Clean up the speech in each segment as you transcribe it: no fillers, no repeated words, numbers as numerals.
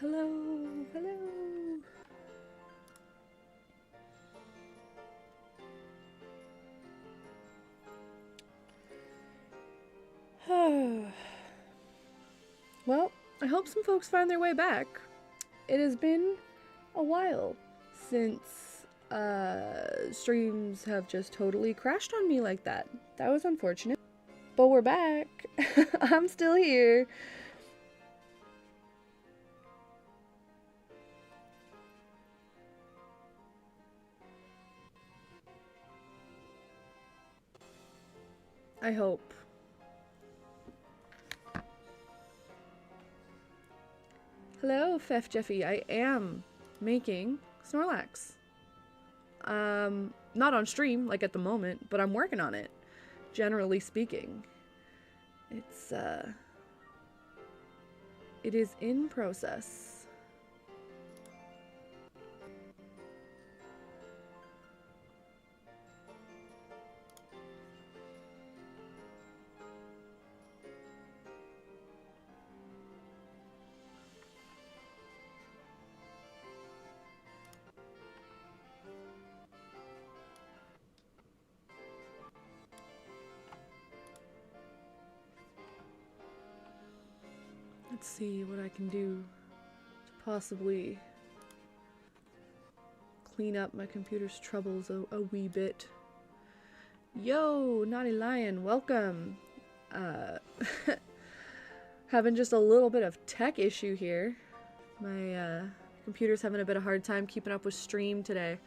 Hello, hello. Well, I hope some folks find their way back. It has been a while since streams have just totally crashed on me like that. That was unfortunate. But we're back. I'm still here. I hope. Hello, Fef Jeffy. I am making Snorlax. Not on stream, like at the moment, but I'm working on it. Generally speaking. It is in process. Let's see what I can do to possibly clean up my computer's troubles a wee bit. Yo, Naughty Lion, welcome. Having just a little bit of tech issue here. My computer's having a bit of hard time keeping up with stream today.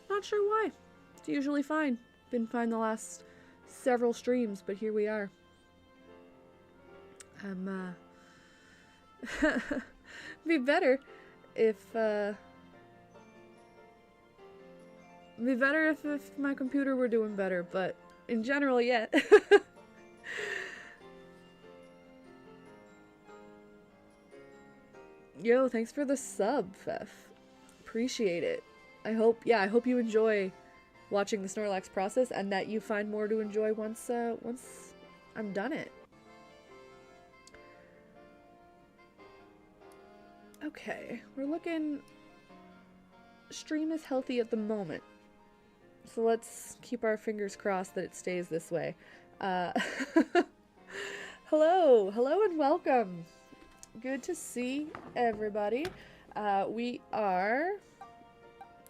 Not sure why. It's usually fine. Been fine the last several streams, but here we are. Be better if if my computer were doing better, but in general, yeah. Yo, thanks for the sub, Fef. Appreciate it. I hope you enjoy watching the Snorlax process and that you find more to enjoy once I'm done it. Okay, we're looking... Stream is healthy at the moment. So let's keep our fingers crossed that it stays this way. Hello and welcome. Good to see everybody. We are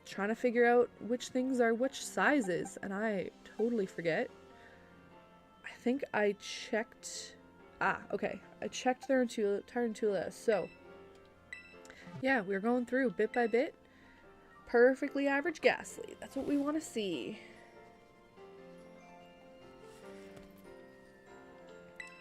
trying to figure out which things are which sizes, and I totally forget. I think I checked... okay. I checked Tarantula, so... Yeah, we're going through bit by bit. Perfectly average Ghastly. That's what we want to see.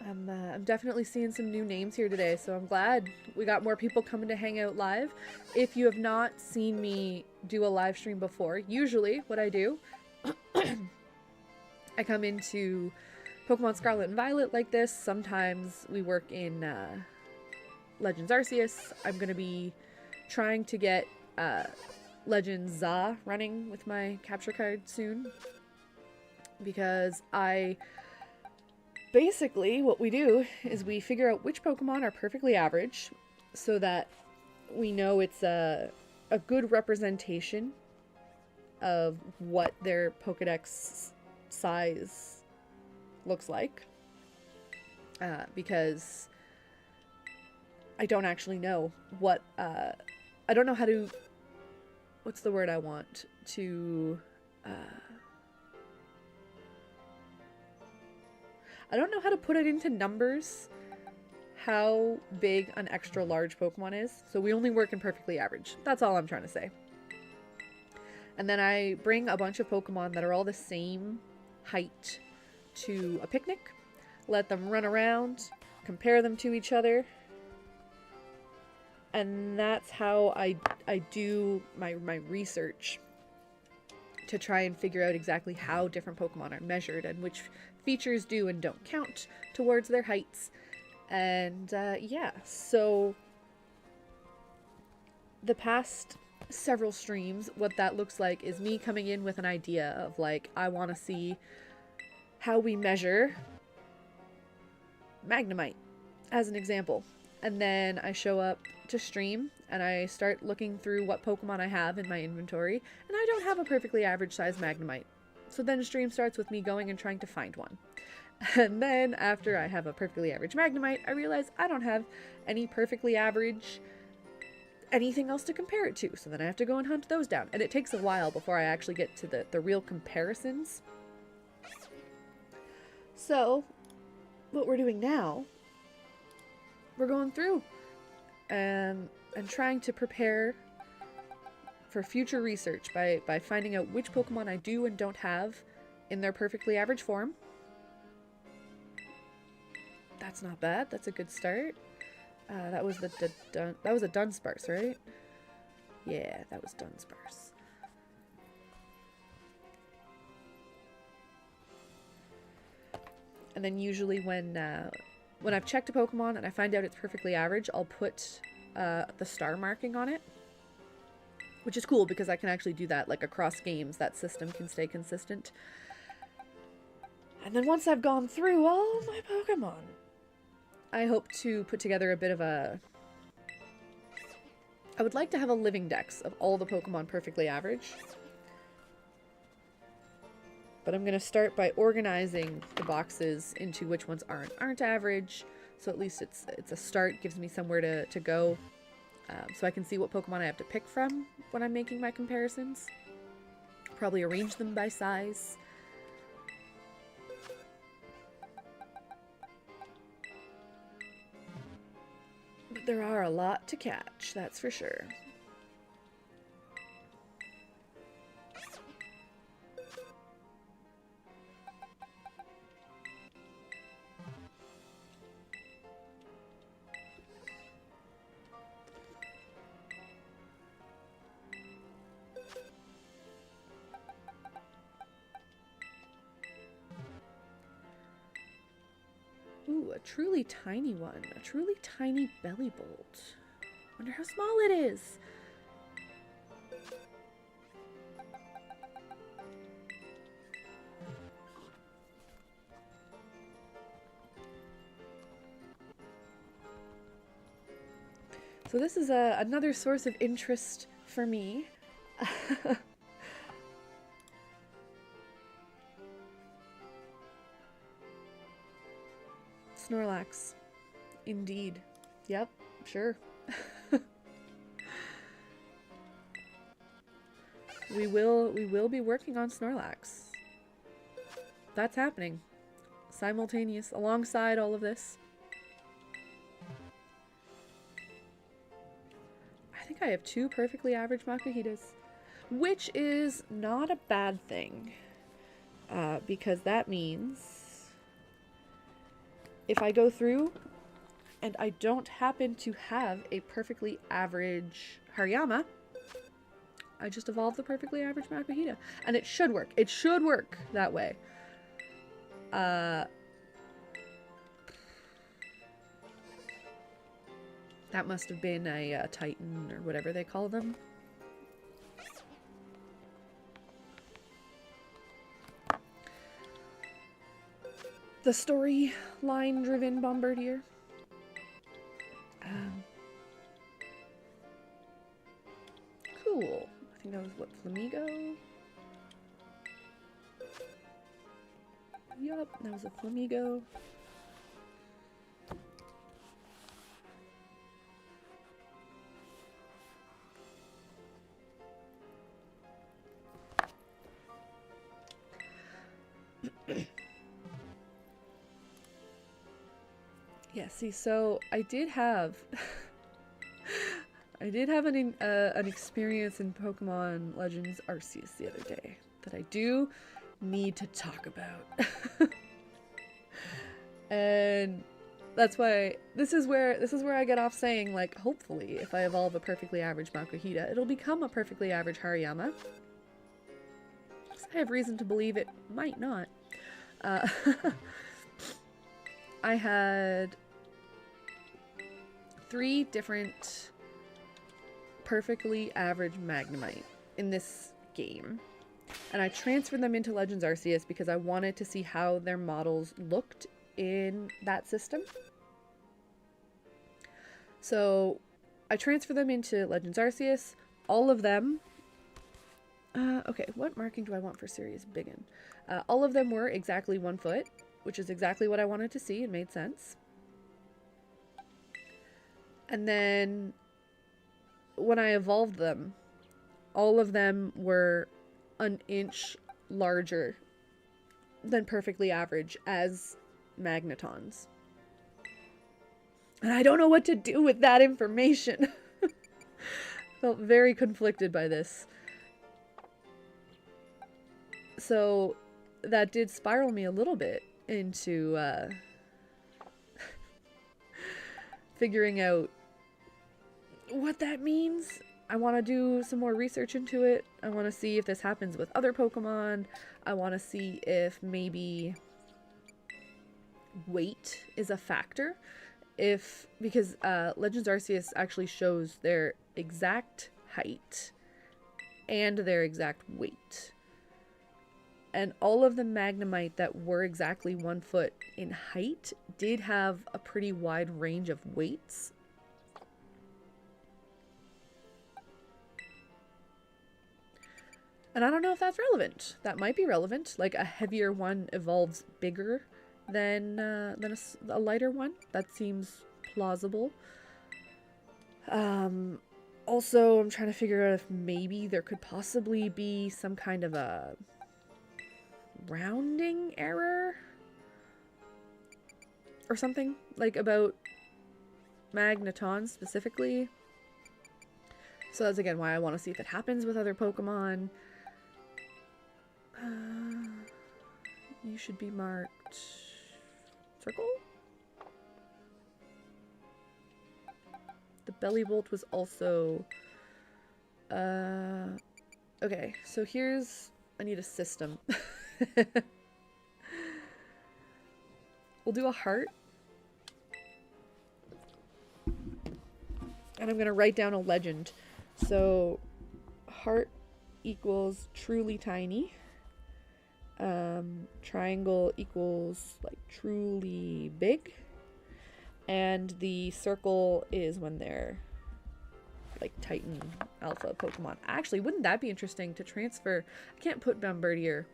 I'm definitely seeing some new names here today, so I'm glad we got more people coming to hang out live. If you have not seen me do a live stream before, usually what I do, I come into Pokemon Scarlet and Violet like this. Sometimes we work in Legends Arceus. I'm going to be trying to get Legends Za running with my capture card soon, because basically what we do is we figure out which Pokemon are perfectly average so that we know it's a good representation of what their Pokedex size looks like, because I don't actually know what, I don't know how to, what's the word I want to, I don't know how to put it into numbers, how big an extra large Pokemon is, so we only work in perfectly average. That's all I'm trying to say. And then I bring a bunch of Pokemon that are all the same height to a picnic, let them run around, compare them to each other, and that's how I do my research to try and figure out exactly how different Pokemon are measured and which features do and don't count towards their heights. And yeah, so the past several streams, what that looks like is me coming in with an idea of, like, I want to see how we measure Magnemite, as an example. And then I show up to stream and I start looking through what Pokemon I have in my inventory, and I don't have a perfectly average size Magnemite. So then stream starts with me going and trying to find one. And then after I have a perfectly average Magnemite, I realize I don't have any perfectly average anything else to compare it to. So then I have to go and hunt those down. And it takes a while before I actually get to the real comparisons. So what we're doing now, we're going through and trying to prepare for future research by finding out which Pokemon I do and don't have in their perfectly average form. That's not bad. That's a good start. That was a Dunsparce, right? Yeah, that was Dunsparce. And then usually when I've checked a Pokemon and I find out it's perfectly average, I'll put the star marking on it, which is cool because I can actually do that like across games. That system can stay consistent. And then once I've gone through all my Pokemon, I hope to put together a bit of a... I would like to have a living dex of all the Pokemon perfectly average. But I'm going to start by organizing the boxes into which ones aren't average. So at least it's a start, gives me somewhere to go. So I can see what Pokemon I have to pick from when I'm making my comparisons. Probably arrange them by size. But there are a lot to catch, that's for sure. Ooh, a truly tiny one. A truly tiny belly bolt. Wonder how small it is. So this is another source of interest for me. Snorlax. Indeed. Yep, sure. We will be working on Snorlax. That's happening. Simultaneous, alongside all of this. I think I have 2 perfectly average Makuhitas, which is not a bad thing. Because that means if I go through and I don't happen to have a perfectly average Hariyama, I just evolve the perfectly average Makuhita. And it should work. It should work that way. That must have been a Titan or whatever they call them. The storyline driven Bombardier. Cool. I think that was what, Flamigo? Yup, that was a Flamigo. Yeah, see, so I did have an experience in Pokemon Legends Arceus the other day that I do need to talk about. And that's why this is where I get off saying, like, hopefully if I evolve a perfectly average Makuhita, it'll become a perfectly average Hariyama. I have reason to believe it might not. I had 3 different perfectly average Magnemite in this game. And I transferred them into Legends Arceus because I wanted to see how their models looked in that system. So I transfer them into Legends Arceus. All of them. Okay, what marking do I want for Serious Biggin? All of them were exactly 1 foot, which is exactly what I wanted to see. It made sense. And then when I evolved them, all of them were an inch larger than perfectly average as magnetons. And I don't know what to do with that information. Felt very conflicted by this. So that did spiral me a little bit into figuring out what that means. I want to do some more research into it. I want to see if this happens with other Pokemon. I want to see if maybe weight is a factor. Because Legends Arceus actually shows their exact height and their exact weight. And all of the Magnemite that were exactly 1 foot in height did have a pretty wide range of weights. And I don't know if that's relevant. That might be relevant. Like a heavier one evolves bigger than a lighter one. That seems plausible. Also, I'm trying to figure out if maybe there could possibly be some kind of a rounding error or something, like about Magnetons specifically. So that's again why I want to see if it happens with other Pokemon. You should be marked circle. The Bellybolt was also okay, so I need a system. We'll do a heart. And I'm gonna write down a legend. So heart equals truly tiny. Triangle equals like truly big. And the circle is when they're like Titan Alpha Pokemon. Actually, wouldn't that be interesting to transfer? I can't put Bombardier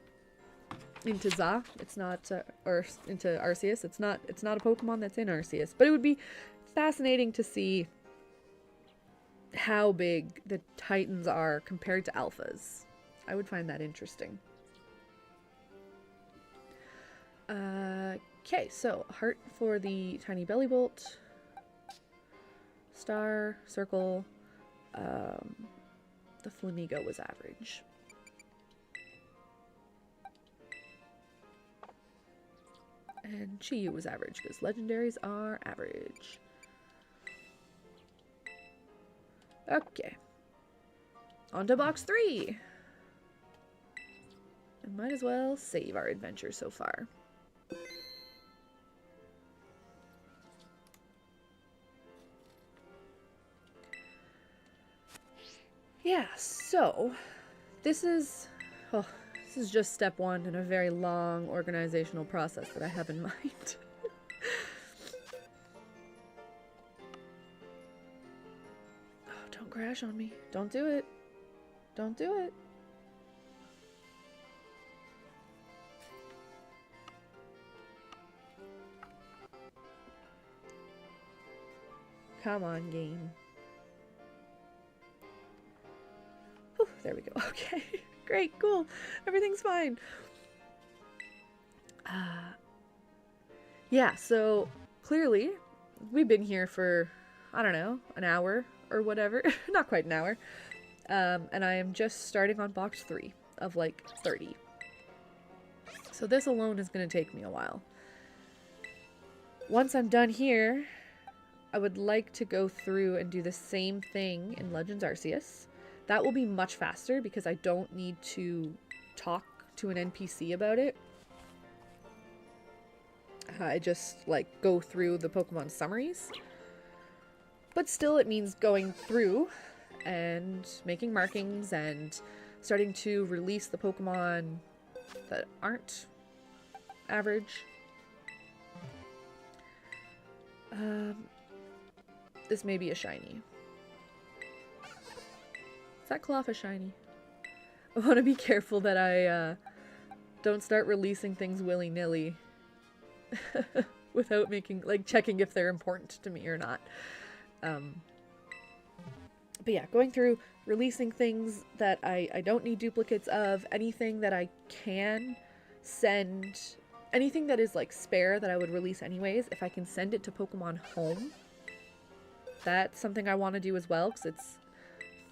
into Za. It's not, or into Arceus. It's not a Pokemon that's in Arceus. But it would be fascinating to see how big the Titans are compared to Alphas. I would find that interesting. Okay, so heart for the tiny Bellybolt. Star, circle. The Flamigo was average. And Chi-Yu was average because legendaries are average. Okay. On to box 3. And might as well save our adventure so far. Yeah, so this is just step 1 in a very long organizational process that I have in mind. Oh, don't crash on me. Don't do it. Don't do it. Come on, game. Whew, there we go. Okay. Great, cool. Everything's fine. Yeah, so clearly we've been here for, I don't know, an hour or whatever. Not quite an hour. And I am just starting on box 3 of like 30. So this alone is going to take me a while. Once I'm done here, I would like to go through and do the same thing in Legends Arceus. That will be much faster because I don't need to talk to an NPC about it. I just like go through the Pokemon summaries. But still it means going through and making markings and starting to release the Pokemon that aren't average. This may be a shiny. Is that Cloth a shiny? I want to be careful that I don't start releasing things willy-nilly without making, like, checking if they're important to me or not. But yeah, going through, releasing things that I don't need duplicates of, anything that I can send, anything that is like spare that I would release anyways, if I can send it to Pokemon Home, that's something I want to do as well, because it's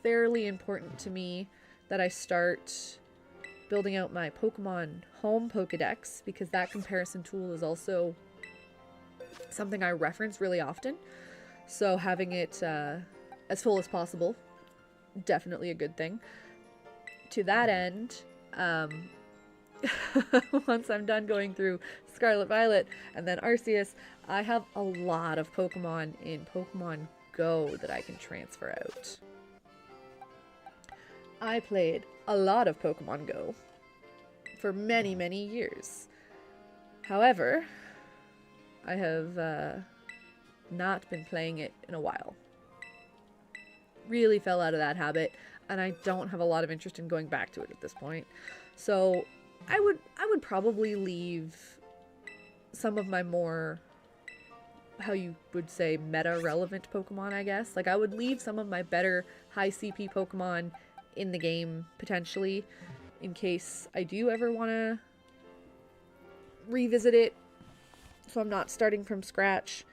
fairly important to me that I start building out my Pokemon Home Pokedex, because that comparison tool is also something I reference really often. So having it as full as possible, definitely a good thing. To that end, once I'm done going through Scarlet Violet and then Arceus, I have a lot of Pokemon in Pokemon Go that I can transfer out. I played a lot of Pokemon Go for many, many years. However, I have not been playing it in a while. Really fell out of that habit, and I don't have a lot of interest in going back to it at this point. So I would probably leave some of my more, how you would say, meta-relevant Pokemon, I guess. Like, I would leave some of my better high CP Pokemon in the game, potentially, in case I do ever want to revisit it, so I'm not starting from scratch.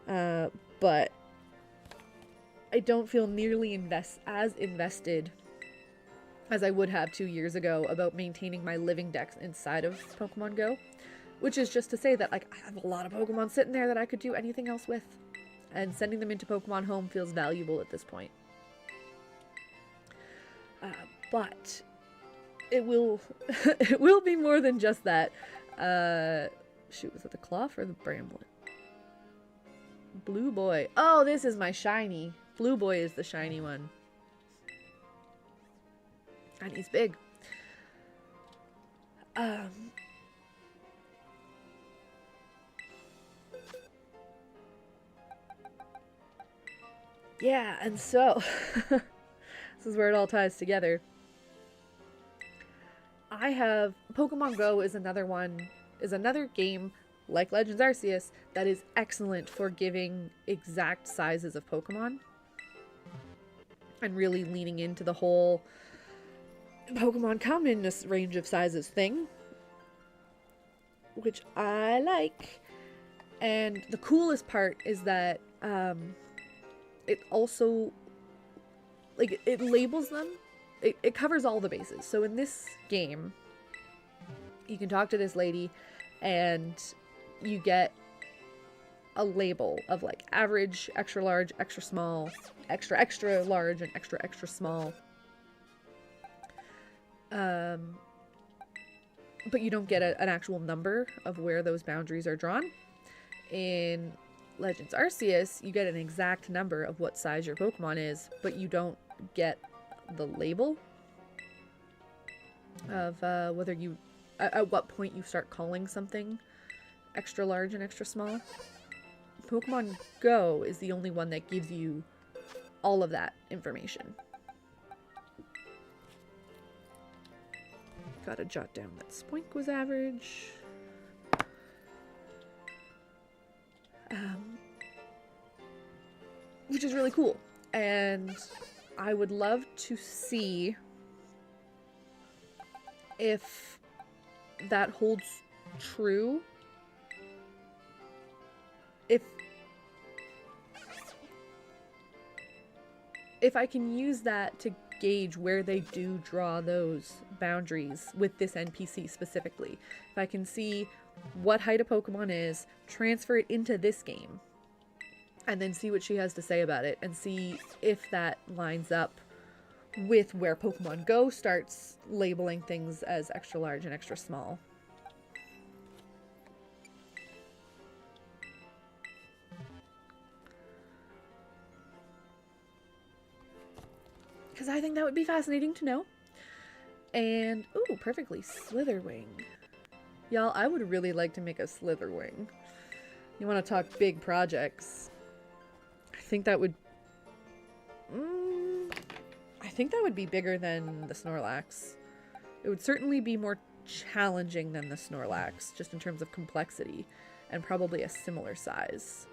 But I don't feel nearly as invested as I would have 2 years ago about maintaining my Living Dex inside of Pokemon Go. Which is just to say that, like, I have a lot of Pokemon sitting there that I could do anything else with. And sending them into Pokemon Home feels valuable at this point. But it will it will be more than just that. Shoot, was it the Cloth or the Bramblett? Blue Boy. Oh, this is my shiny. Blue Boy is the shiny one. And he's big. Yeah, and so this is where it all ties together. I have Pokemon Go is another game like Legends Arceus that is excellent for giving exact sizes of Pokemon and really leaning into the whole Pokemon come in this range of sizes thing, which I like. And the coolest part is that it also, like, it labels them. It covers all the bases. So in this game, you can talk to this lady and you get a label of, like, average, extra large, extra small, extra extra large, and extra extra small. But you don't get an actual number of where those boundaries are drawn. In Legends Arceus, you get an exact number of what size your Pokemon is, but you don't get the label of whether you, at what point you start calling something extra large and extra small. Pokemon Go is the only one that gives you all of that information. Gotta jot down that Spoink was average. Which is really cool. And I would love to see if that holds true. If I can use that to gauge where they do draw those boundaries with this NPC specifically. If I can see what height a Pokemon is, transfer it into this game, and then see what she has to say about it, and see if that lines up with where Pokemon Go starts labeling things as extra large and extra small. Because I think that would be fascinating to know. And, ooh, perfectly, Slitherwing. Y'all, I would really like to make a Slitherwing. You want to talk big projects. I think that would... I think that would be bigger than the Snorlax. It would certainly be more challenging than the Snorlax, just in terms of complexity, and probably a similar size.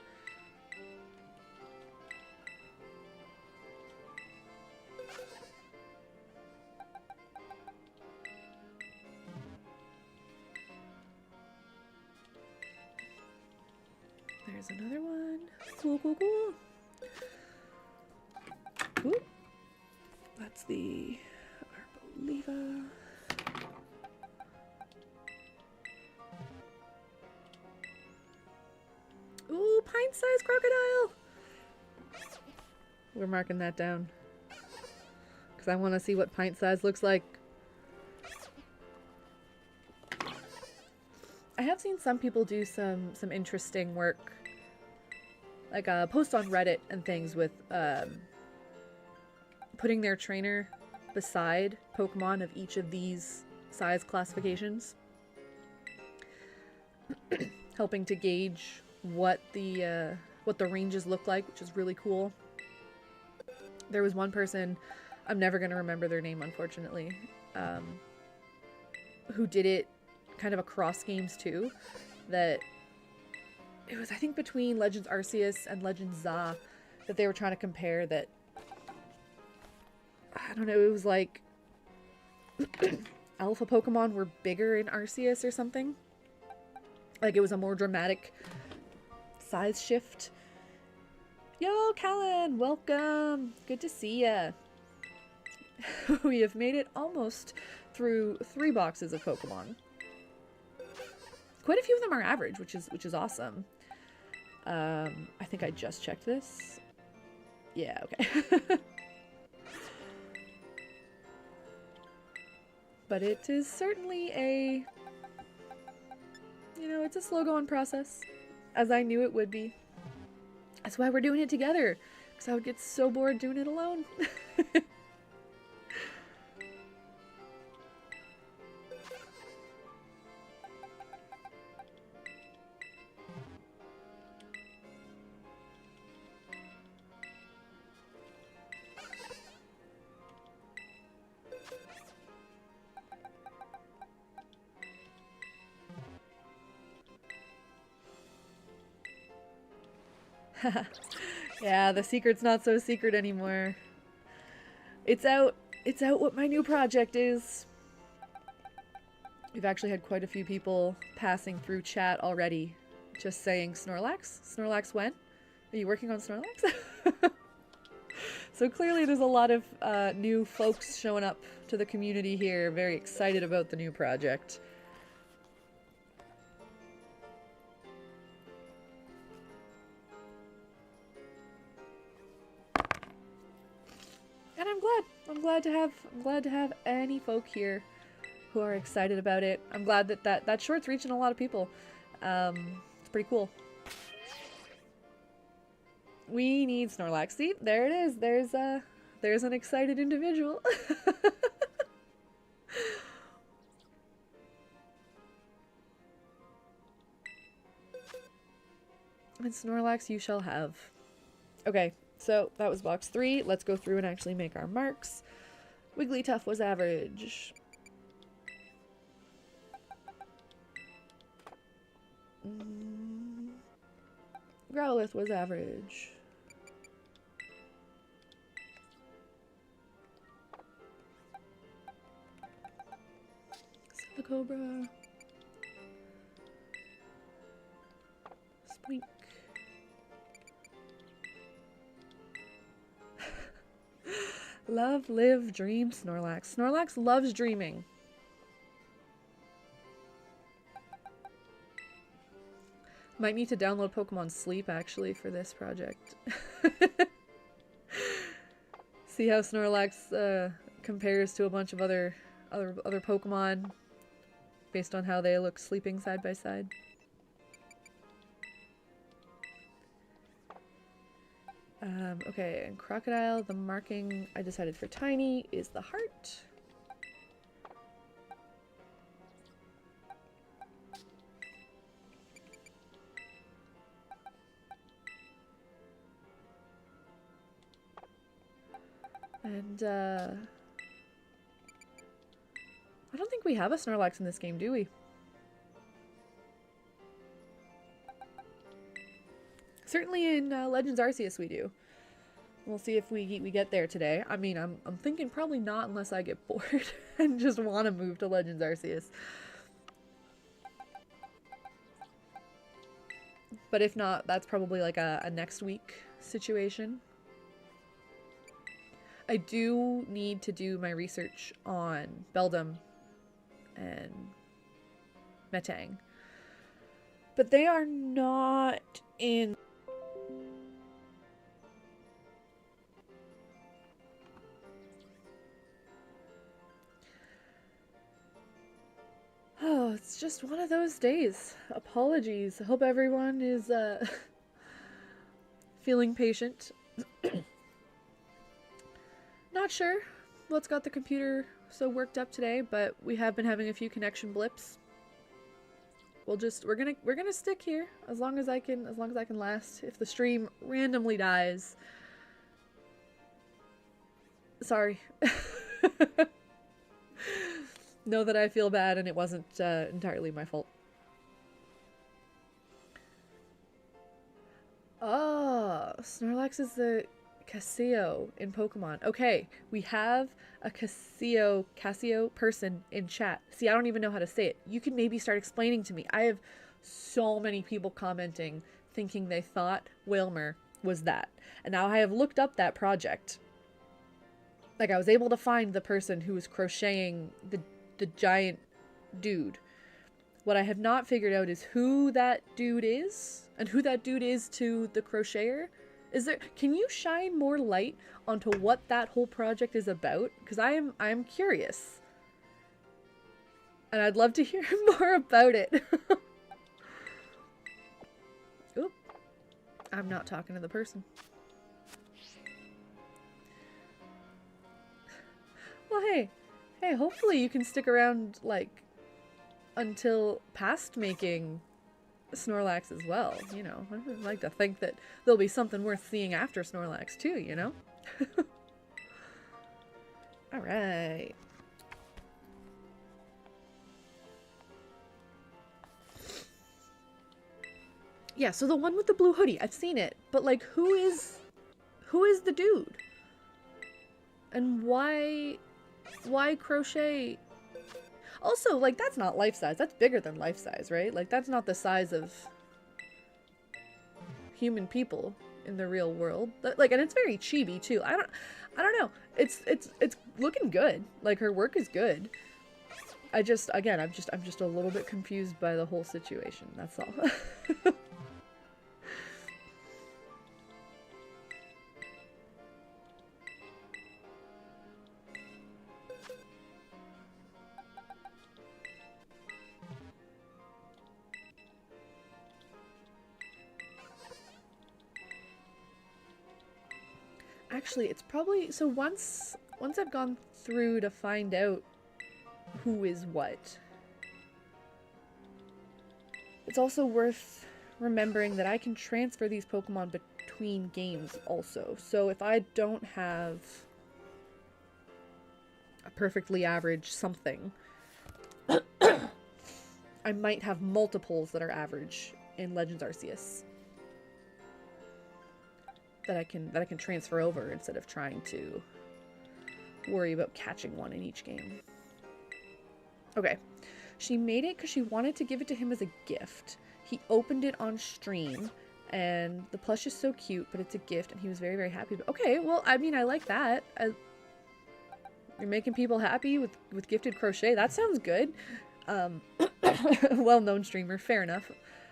There's another one. Cool, cool, cool. Ooh. That's the Arboliva. Ooh, pint-sized crocodile! We're marking that down. Because I want to see what pint-size looks like. I have seen some people do some interesting work. Like post on Reddit and things with putting their trainer beside Pokemon of each of these size classifications. Helping to gauge what the ranges look like, which is really cool. There was one person, I'm never going to remember their name unfortunately, who did it kind of across games too, that it was I think between Legends Arceus and Legends Za that they were trying to compare that, I don't know, it was like alpha Pokemon were bigger in Arceus or something. Like it was a more dramatic size shift. Yo, Callan, welcome. Good to see ya. We have made it almost through 3 boxes of Pokemon. Quite a few of them are average, which is awesome. I think I just checked this. Yeah, okay. But it is certainly a, you know, it's a slow going process, as I knew it would be. That's why we're doing it together, because I would get so bored doing it alone. Yeah, the secret's not so secret anymore. It's out what my new project is. We've actually had quite a few people passing through chat already, just saying, Snorlax? Snorlax when? Are you working on Snorlax? So clearly there's a lot of new folks showing up to the community here, very excited about the new project. And I'm glad to have any folk here who are excited about it. I'm glad that short's reaching a lot of people. It's pretty cool. We need Snorlax. See, there it is. There's an excited individual. And Snorlax you shall have. Okay, so that was box 3. Let's go through and actually make our marks. Wigglytuff was average. Growlithe was average. Cobra. Spoink. Love, live, dream, Snorlax. Snorlax loves dreaming. Might need to download Pokemon Sleep actually for this project. See how Snorlax compares to a bunch of other Pokemon based on how they look sleeping side by side. Okay, and Crocodile, the marking I decided for Tiny is the heart. And, I don't think we have a Snorlax in this game, do we? Certainly in Legends Arceus we do. We'll see if we get there today. I mean, I'm thinking probably not unless I get bored and just want to move to Legends Arceus. But if not, that's probably like a next week situation. I do need to do my research on Beldum and Metang. But they are not in... Oh, it's just one of those days. Apologies. I hope everyone is feeling patient. Not sure what's got the computer so worked up today, but we have been having a few connection blips. We're gonna stick here as long as I can last. If the stream randomly dies, sorry. Know that I feel bad and it wasn't entirely my fault. Oh, Snorlax is the Casio in Pokemon. Okay, we have a Casio person in chat. See, I don't even know how to say it. You can maybe start explaining to me. I have so many people commenting thinking they thought Wailmer was that. And now I have looked up that project. Like, I was able to find the person who was crocheting the giant dude. What I have not figured out is who that dude is and who that dude is to the crocheter. Can you shine more light onto what that whole project is about? Because I am curious. And I'd love to hear more about it. Oop. I'm not talking to the person. Well, hey, hopefully you can stick around, like, until past making Snorlax as well, you know. I'd like to think that there'll be something worth seeing after Snorlax too, you know? Alright. Yeah, so the one with the blue hoodie, I've seen it, but like, who is the dude? And why crochet? Also, like, that's not life size. That's bigger than life size, right? Like, that's not the size of human people in the real world. Like, and it's very chibi too. I don't know. It's looking good. Like, her work is good. I'm just a little bit confused by the whole situation. That's all. Actually, it's probably, so once I've gone through to find out who is what, it's also worth remembering that I can transfer these Pokemon between games also. So if I don't have a perfectly average something, I might have multiples that are average in Legends Arceus that I can transfer over instead of trying to worry about catching one in each game. Okay. She made it because she wanted to give it to him as a gift. He opened it on stream, and the plush is so cute, but it's a gift, and he was very, very happy. Okay, well, I mean, I like that. You're making people happy with gifted crochet. That sounds good. Well-known streamer. Fair enough.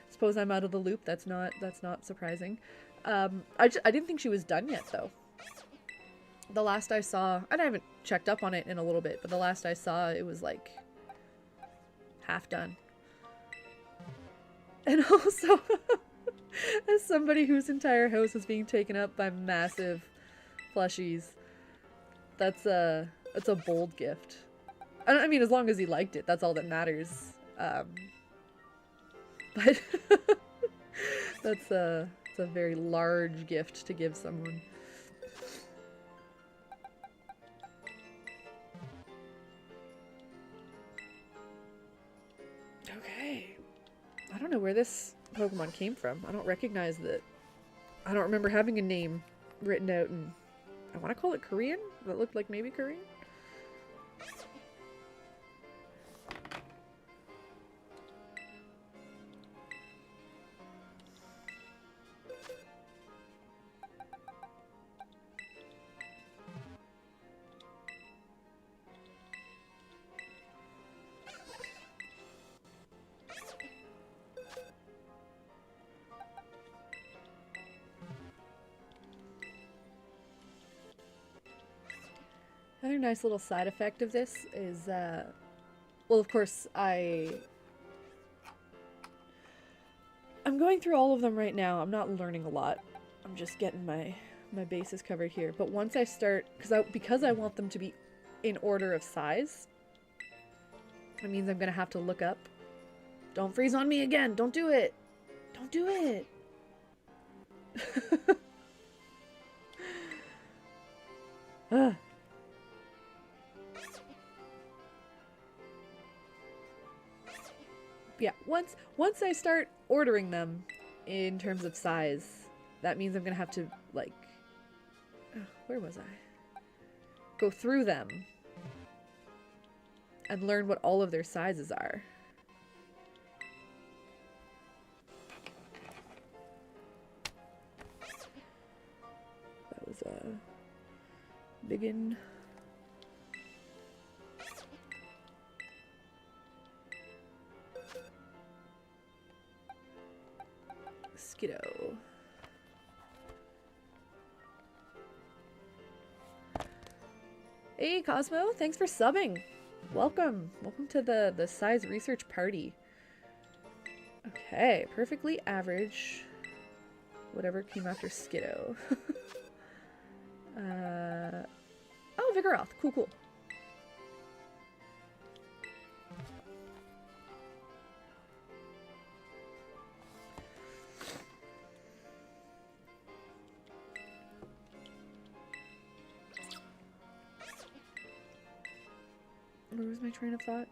Suppose I'm out of the loop. That's not surprising. I didn't think she was done yet, though. The last I saw, and I haven't checked up on it in a little bit, but the last I saw, it was like half done. And also, as somebody whose entire house is being taken up by massive plushies, that's a bold gift. I mean, as long as he liked it, that's all that matters. But it's a very large gift to give someone. where this Pokemon came from. I don't recognize that. I don't remember having a name written out in, I want to call it Korean? That looked like maybe Korean? Another nice little side effect of this is, well, of course, I'm going through all of them right now. I'm not learning a lot. I'm just getting my bases covered here. But once I start, because I want them to be in order of size, that means I'm going to have to look up. Don't freeze on me again. Don't do it. Don't do it. Ugh. Yeah, once I start ordering them in terms of size, that means I'm gonna have to, like, where was I? Go through them and learn what all of their sizes are. That was a biggin. Skiddo. Hey Cosmo, thanks for subbing. Welcome. Welcome to the size research party. Okay, perfectly average. Whatever came after Skiddo. Oh, Vigoroth. Cool, cool. Where was my train of thought?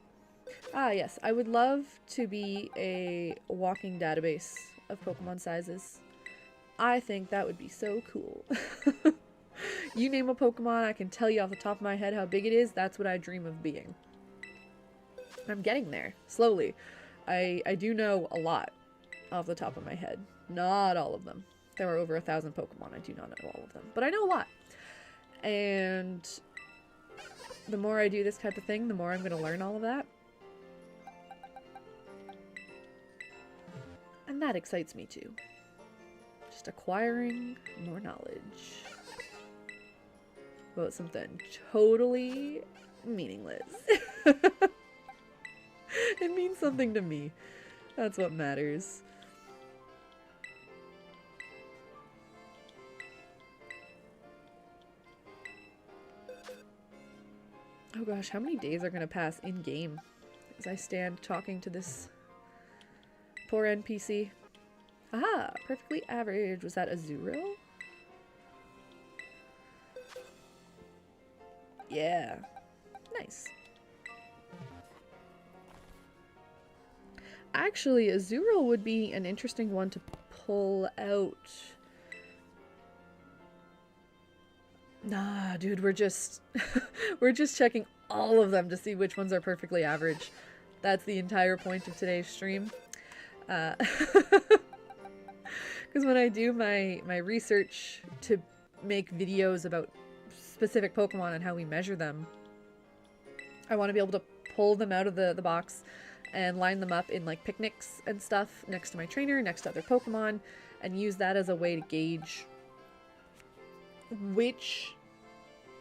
Ah, yes. I would love to be a walking database of Pokemon sizes. I think that would be so cool. You name a Pokemon, I can tell you off the top of my head how big it is. That's what I dream of being. I'm getting there, slowly. I do know a lot off the top of my head. Not all of them. There are over 1,000 Pokemon. I do not know all of them. But I know a lot. And the more I do this type of thing, the more I'm going to learn all of that. And that excites me too. Just acquiring more knowledge about something totally meaningless. It means something to me. That's what matters. Oh gosh, how many days are gonna pass in game as I stand talking to this poor NPC? Aha! Perfectly average. Was that a Zuro? Yeah. Nice. Actually, a Zuro would be an interesting one to pull out. Nah, dude, we're just we're just checking all of them to see which ones are perfectly average. That's the entire point of today's stream. Because when I do my research to make videos about specific Pokemon and how we measure them, I want to be able to pull them out of the box and line them up in like picnics and stuff next to my trainer, next to other Pokemon, and use that as a way to gauge which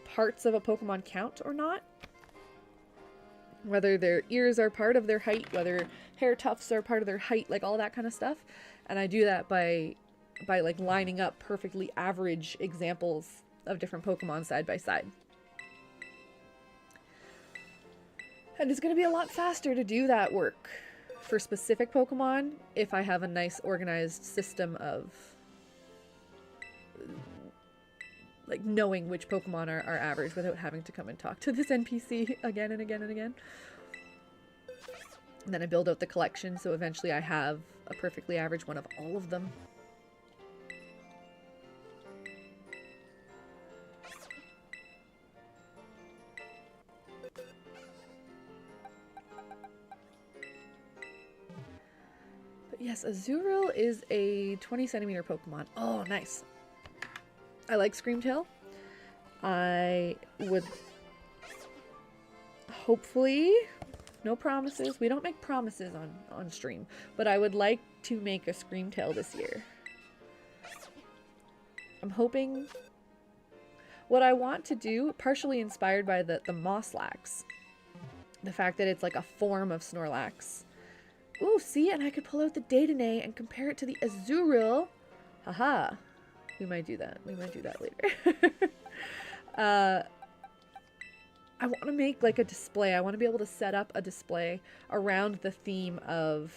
parts of a Pokemon count or not. Whether their ears are part of their height, whether hair tufts are part of their height, like all that kind of stuff. And I do that by like lining up perfectly average examples of different Pokemon side by side. And it's going to be a lot faster to do that work for specific Pokemon if I have a nice organized system of like knowing which Pokemon are average without having to come and talk to this NPC again and again and again. And then I build out the collection, so eventually I have a perfectly average one of all of them. But yes, Azurill is a 20 centimeter Pokemon. Oh, nice. I like Screamtail. I would hopefully, no promises, we don't make promises on stream, but I would like to make a Screamtail this year. I'm hoping, what I want to do, partially inspired by the Snorlax, the fact that it's like a form of Snorlax. Ooh, see, and I could pull out the Dedenne and compare it to the Azurill. Haha. We might do that. We might do that later. I want to make like a display. I want to be able to set up a display around the theme of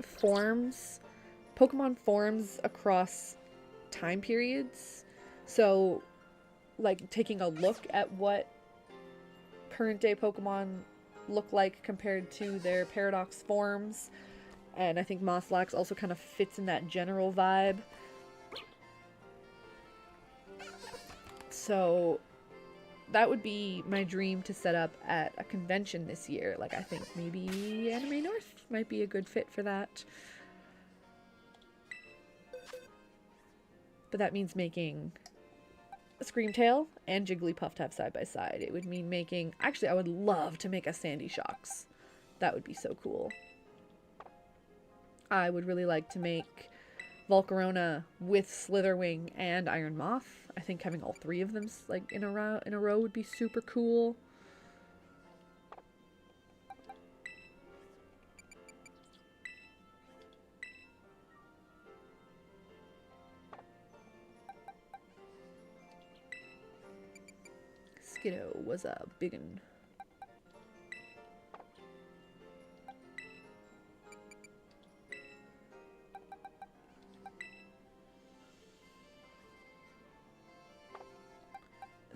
forms, Pokemon forms across time periods. So, like taking a look at what current day Pokemon look like compared to their paradox forms. And I think Snorlax also kind of fits in that general vibe. So that would be my dream to set up at a convention this year. Like, I think maybe Anime North might be a good fit for that. But that means making a Screamtail and Jigglypuff to have side by side. It would mean making... Actually, I would love to make a Sandy Shocks. That would be so cool. I would really like to make Volcarona with Slitherwing and Iron Moth. I think having all three of them like in a row would be super cool. Skiddo was a biggin.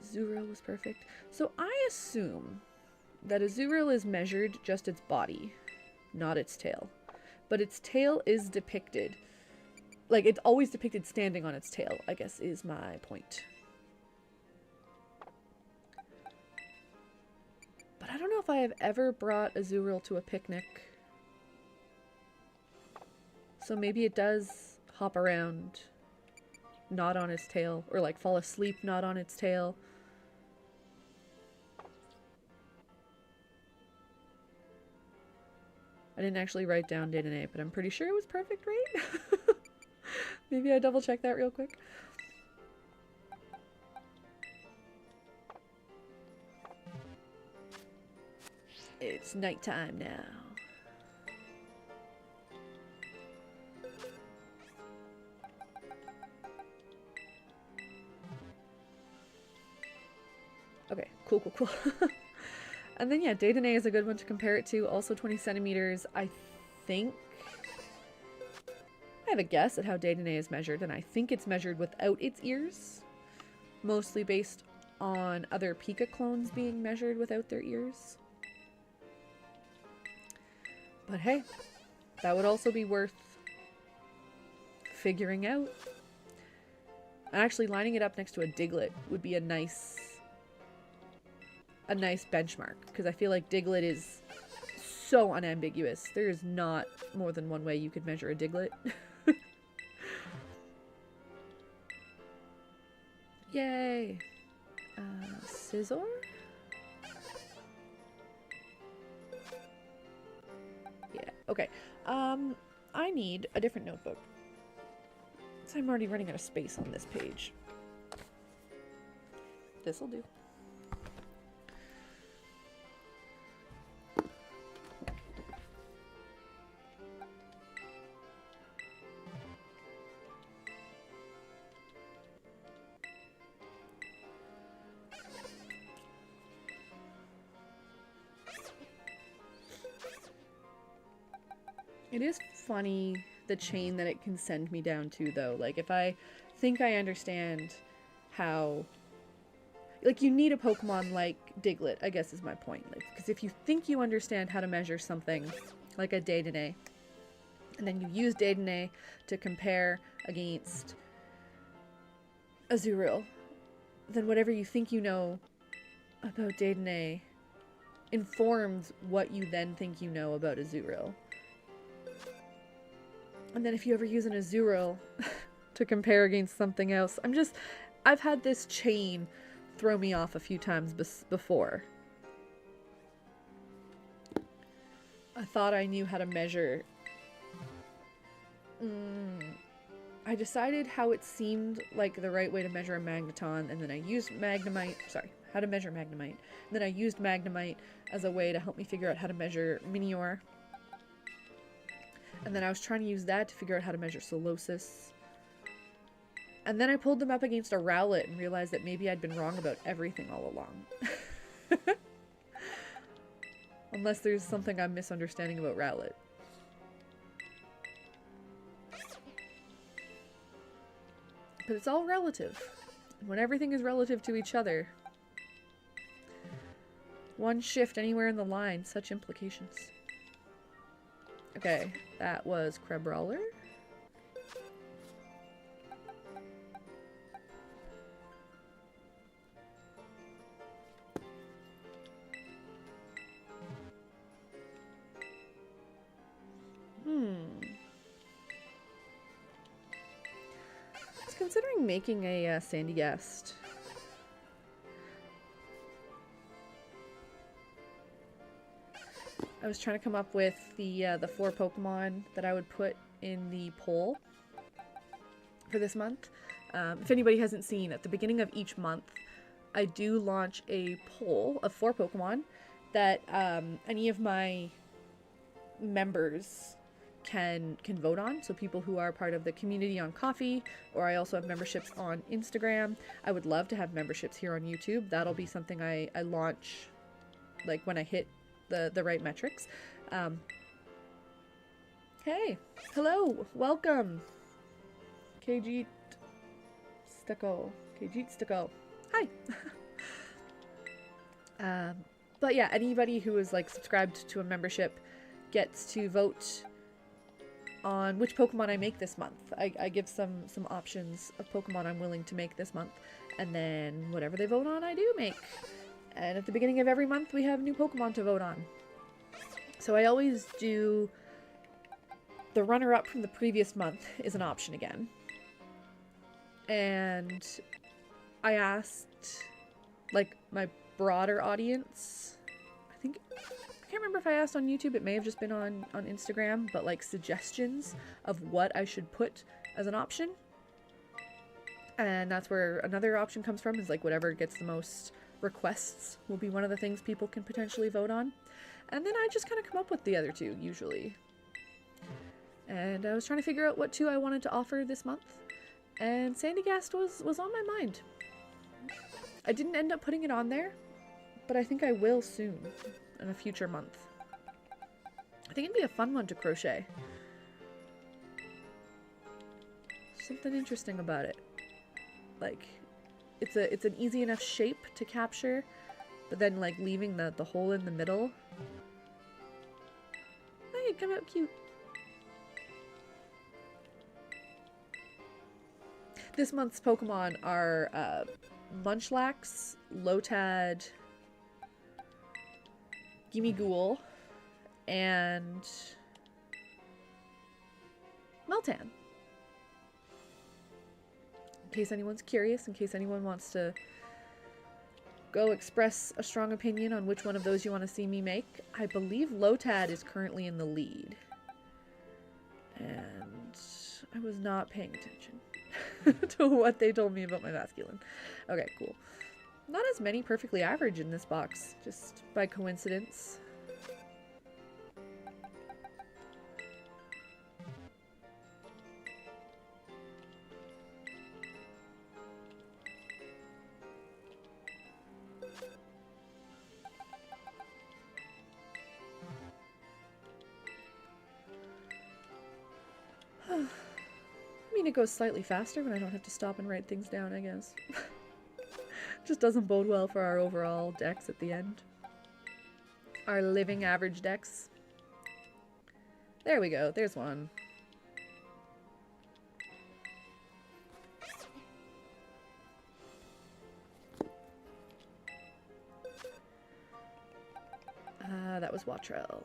Azurill was perfect. So I assume that Azurill is measured just its body, not its tail. But its tail is depicted. Like, it's always depicted standing on its tail, I guess, is my point. But I don't know if I have ever brought Azurill to a picnic. So maybe it does hop around not on its tail, or like fall asleep not on its tail. I didn't actually write down Dedenne, but I'm pretty sure it was perfect, right? Maybe I double check that real quick. It's nighttime now. Okay, cool. And then, yeah, Dedenne is a good one to compare it to. Also 20 centimeters. I think... I have a guess at how Dedenne is measured, and I think it's measured without its ears. Mostly based on other Pika clones being measured without their ears. But hey, that would also be worth figuring out. Actually, lining it up next to a Diglett would be a nice benchmark, because I feel like Diglett is so unambiguous. There is not more than one way you could measure a Diglett. Yay! Scizor? Yeah, okay. I need a different notebook. So I'm already running out of space on this page. This'll do. It is funny the chain that it can send me down to, though. Like, if I think I understand how... like, you need a Pokemon like Diglett, I guess is my point. Like, because if you think you understand how to measure something, like a Dedenne, and then you use Dedenne to compare against Azurill, then whatever you think you know about Dedenne informs what you then think you know about Azurill. And then if you ever use an Azurill to compare against something else, I've had this chain throw me off a few times before. I thought I knew how to measure. I decided how it seemed like the right way to measure a Magneton, and then I used Magnemite. Sorry, how to measure Magnemite. And then I used Magnemite as a way to help me figure out how to measure Minior. And then I was trying to use that to figure out how to measure Solosis. And then I pulled them up against a Rowlet and realized that maybe I'd been wrong about everything all along. Unless there's something I'm misunderstanding about Rowlet. But it's all relative. And when everything is relative to each other, one shift anywhere in the line, such implications. Okay, that was Crabrawler. I was considering making a Sandy Guest. I was trying to come up with the 4 Pokemon that I would put in the poll for this month. If anybody hasn't seen, at the beginning of each month, I do launch a poll of 4 Pokemon that any of my members can vote on. So people who are part of the community on Coffee, or I also have memberships on Instagram. I would love to have memberships here on YouTube. That'll be something I launch like when I hit the right metrics. Hey, hello, welcome, Kajit Stucco. Hi. But yeah, anybody who is like subscribed to a membership gets to vote on which Pokemon I make this month. I give some options of Pokemon I'm willing to make this month, and then whatever they vote on, I do make. And at the beginning of every month, we have new Pokemon to vote on. So I always do the runner-up from the previous month is an option again. And I asked, like, my broader audience, I can't remember if I asked on YouTube, it may have just been on Instagram, but like suggestions of what I should put as an option. And that's where another option comes from, is like whatever gets the most requests will be one of the things people can potentially vote on. And then I just kind of come up with the other 2 usually. And I was trying to figure out what 2 I wanted to offer this month, and Sandygast was on my mind. I didn't end up putting it on there, but I think I will soon in a future month. I think it'd be a fun one to crochet. Something interesting about it. Like, it's an easy enough shape to capture, but then like leaving the hole in the middle. Hey, it come out cute. This month's Pokemon are Munchlax, Lotad, Gimmighoul, and Meltan. In case anyone's curious, in case anyone wants to go express a strong opinion on which one of those you want to see me make, I believe Lotad is currently in the lead. And I was not paying attention to what they told me about my masculine. Okay, cool. Not as many perfectly average in this box, just by coincidence. I mean, it goes slightly faster when I don't have to stop and write things down, I guess. Just doesn't bode well for our overall dex at the end. Our living average dex. There we go. There's one. That was Watrell.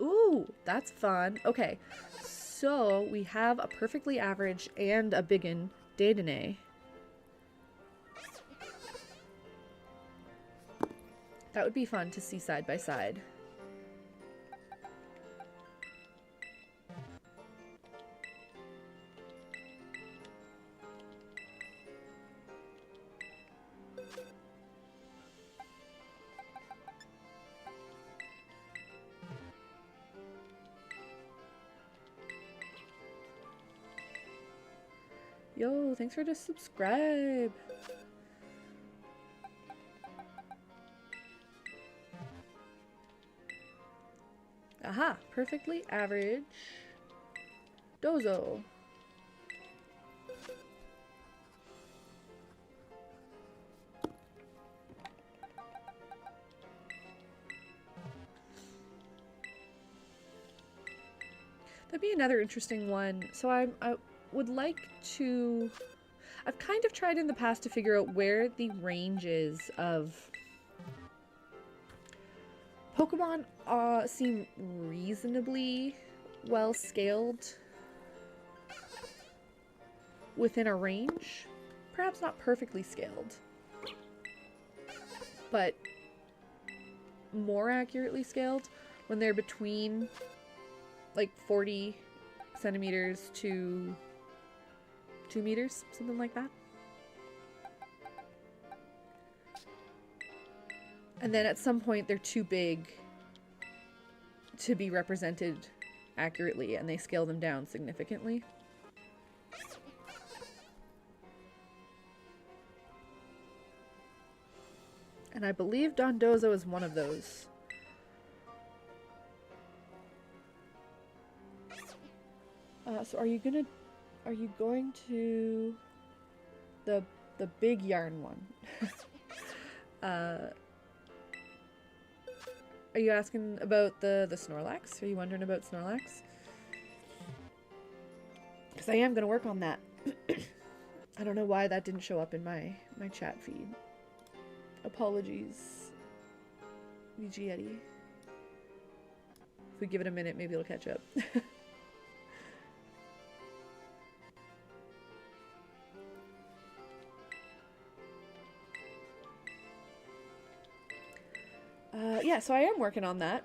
Ooh, that's fun. Okay, so we have a perfectly average and a biggin Dedenne. That would be fun to see side by side. Yo, thanks for the subscribe. Aha, perfectly average. Dozo. That'd be another interesting one. So I would like to... I've kind of tried in the past to figure out where the range is of... Pokemon seem reasonably well scaled within a range. Perhaps not perfectly scaled, but more accurately scaled when they're between like 40 centimeters to 2 meters, something like that. And then at some point they're too big to be represented accurately and they scale them down significantly. And I believe Dondozo is one of those. So are you going to the big yarn one? Are you asking about the Snorlax? Are you wondering about Snorlax? Because I am going to work on that. I don't know why that didn't show up in my chat feed. Apologies, VG Eddie. If we give it a minute, maybe it'll catch up. Yeah, so I am working on that.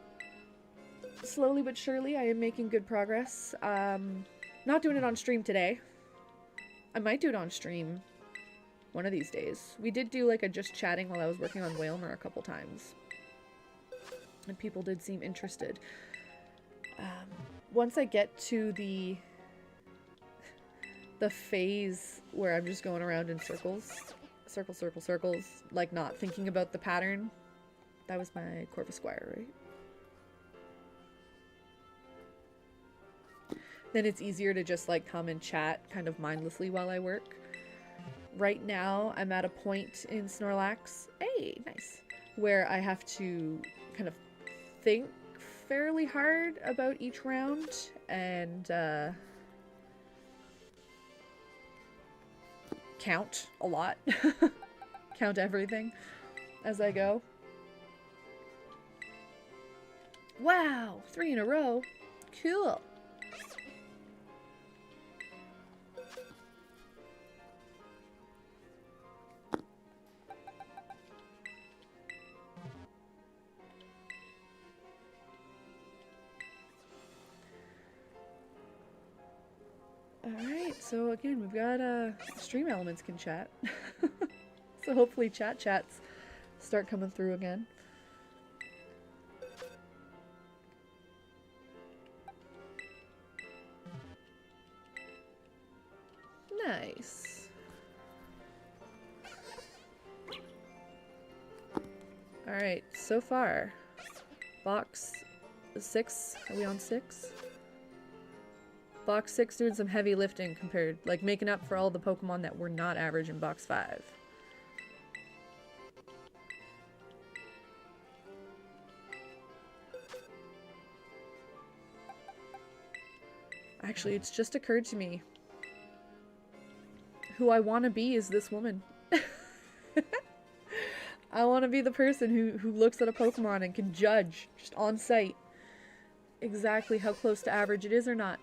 Slowly but surely, I am making good progress. Not doing it on stream today. I might do it on stream one of these days. We did do like a just chatting while I was working on Whalmer a couple times. And people did seem interested. Once I get to the phase where I'm just going around in circles, circles, like not thinking about the pattern. That was my Corvusquire, right? Then it's easier to just like come and chat kind of mindlessly while I work. Right now, I'm at a point in Snorlax, hey, nice, where I have to kind of think fairly hard about each round and count a lot. Count everything as I go. Wow, 3 in a row. Cool. Alright, so again, we've got stream elements can chat. So hopefully chats start coming through again. Nice. Alright, so far. Box 6. Are we on 6? Box 6 doing some heavy lifting compared, like making up for all the Pokemon that were not average in Box 5. Actually, it's just occurred to me. Who I want to be is this woman. I want to be the person who looks at a Pokemon and can judge, just on sight, exactly how close to average it is or not.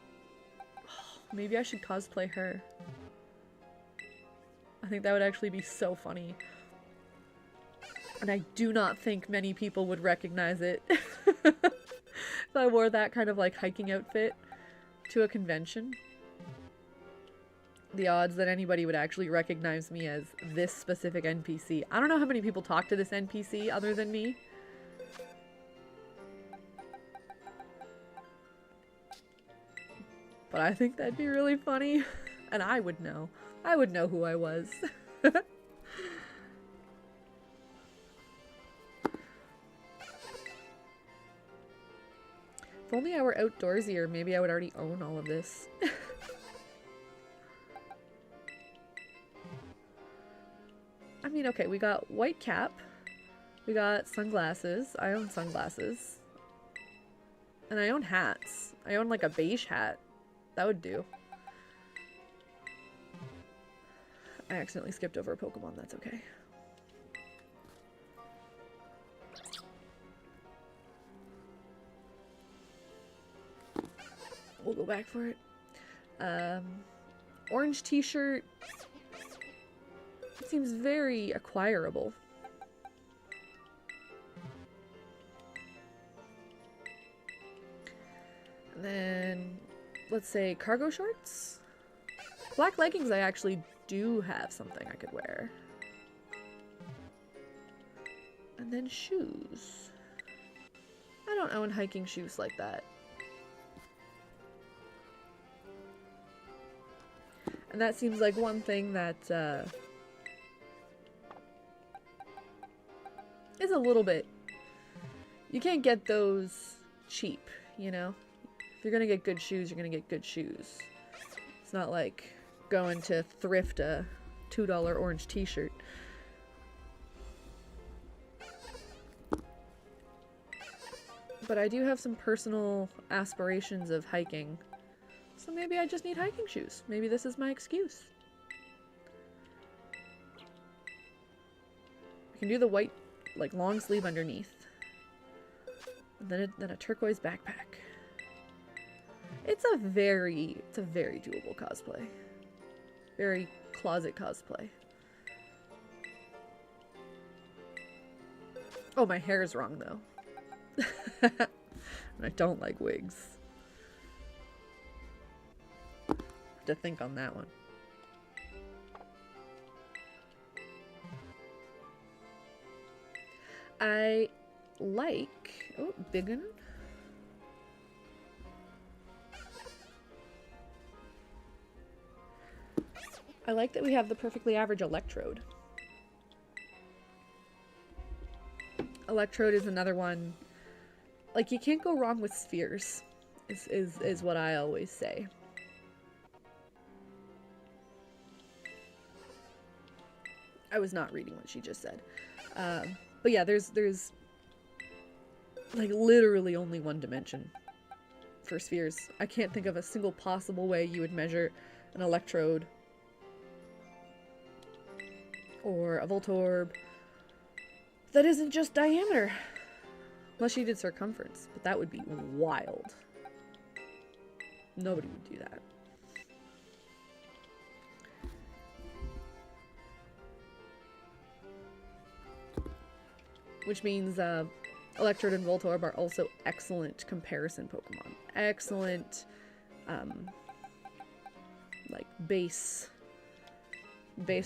Maybe I should cosplay her. I think that would actually be so funny. And I do not think many people would recognize it. If I wore that kind of like hiking outfit to a convention. The odds that anybody would actually recognize me as this specific NPC. I don't know how many people talk to this NPC other than me. But I think that'd be really funny. And I would know. I would know who I was. If only I were outdoorsier, maybe I would already own all of this. I mean, okay, we got white cap. We got sunglasses. I own sunglasses. And I own hats. I own like a beige hat. That would do. I accidentally skipped over a Pokemon. That's okay. We'll go back for it. Orange t-shirt. It seems very acquirable. And then, let's say cargo shorts. Black leggings, I actually do have something I could wear. And then shoes. I don't own hiking shoes like that. And that seems like one thing that is a little bit... You can't get those cheap, you know? If you're gonna get good shoes, you're gonna get good shoes. It's not like going to thrift a $2 orange t-shirt. But I do have some personal aspirations of hiking. So maybe I just need hiking shoes. Maybe this is my excuse. I can do the white, like, long sleeve underneath. And then a turquoise backpack. It's a very doable cosplay. Very closet cosplay. Oh, my hair is wrong, though. And I don't like wigs. To think on that one. I like... Oh, biggin. I like that we have the perfectly average electrode. Electrode is another one. Like, you can't go wrong with spheres, is what I always say. I was not reading what she just said. But yeah, there's like literally only one dimension for spheres. I can't think of a single possible way you would measure an electrode or a Voltorb that isn't just diameter. Unless you did circumference, but that would be wild. Nobody would do that. Which means Electrode and Voltorb are also excellent comparison Pokemon. Excellent, like, base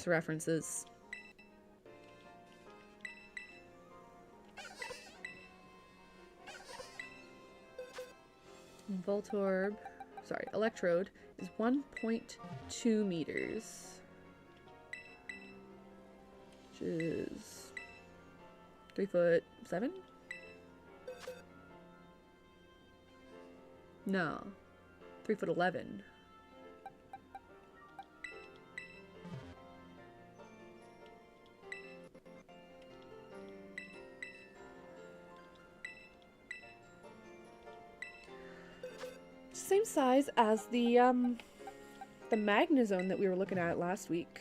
references. Voltorb, sorry, Electrode is 1.2 meters. Which is 3'7"? No. 3'11". Same size as the Magnezone that we were looking at last week.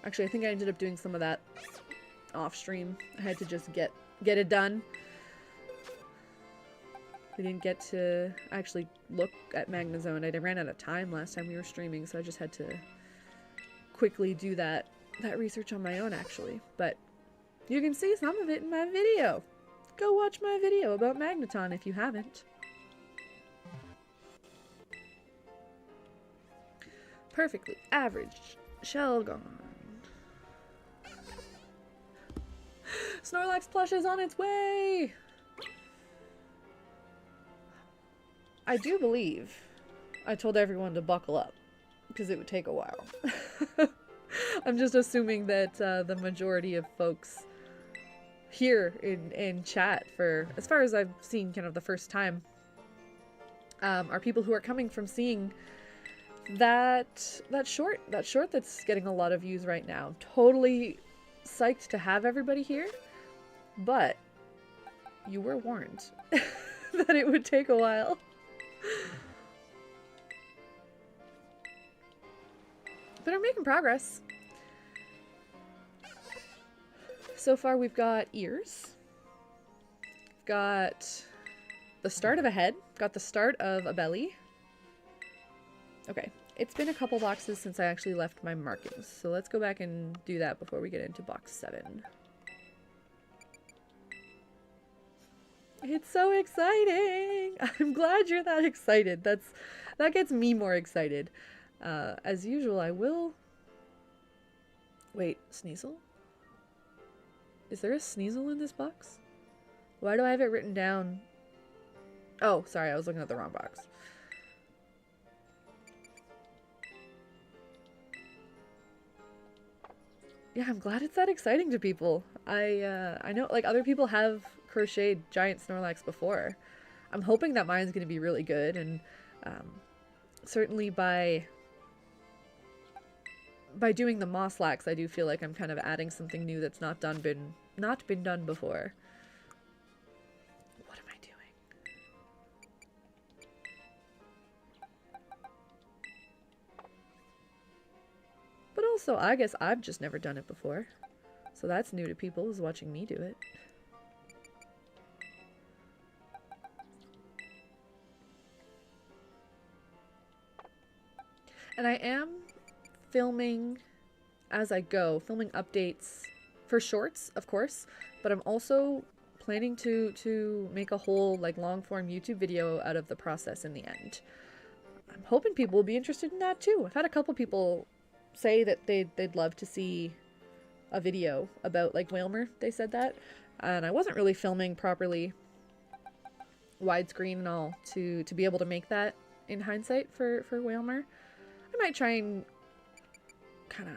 Actually, I think I ended up doing some of that off stream. I had to just get it done. I didn't get to actually look at Magnezone. I ran out of time last time we were streaming, so I just had to quickly do that research on my own, actually. But you can see some of it in my video. Go watch my video about Magneton if you haven't. Perfectly average. Shelgon. Snorlax plush is on its way! I do believe I told everyone to buckle up, because it would take a while. I'm just assuming that the majority of folks here in chat, for as far as I've seen kind of the first time, are people who are coming from seeing that short that's getting a lot of views right now. I'm totally psyched to have everybody here, but you were warned that it would take a while. But I'm making progress. So far we've got ears. We've got the start of a head. Got the start of a belly. Okay, it's been a couple boxes since I actually left my markings. So let's go back and do that before we get into box 7. It's so exciting! I'm glad you're that excited. That gets me more excited. As usual, I will... Wait, Sneasel? Is there a Sneasel in this box? Why do I have it written down? Oh, sorry, I was looking at the wrong box. Yeah, I'm glad it's that exciting to people. I know, like, other people have crocheted giant Snorlax before. I'm hoping that mine's going to be really good, and certainly by doing the Mosslax, I do feel like I'm kind of adding something new that's not been done before. What am I doing? But also, I guess I've just never done it before. So that's new to people, is watching me do it. And I am filming as I go, filming updates for shorts, of course, but I'm also planning to make a whole, like, long-form YouTube video out of the process in the end. I'm hoping people will be interested in that too. I've had a couple people say that they'd love to see a video about, like, Whalmer. They said that, and I wasn't really filming properly widescreen and all to be able to make that in hindsight for Whalmer. I might try and kind of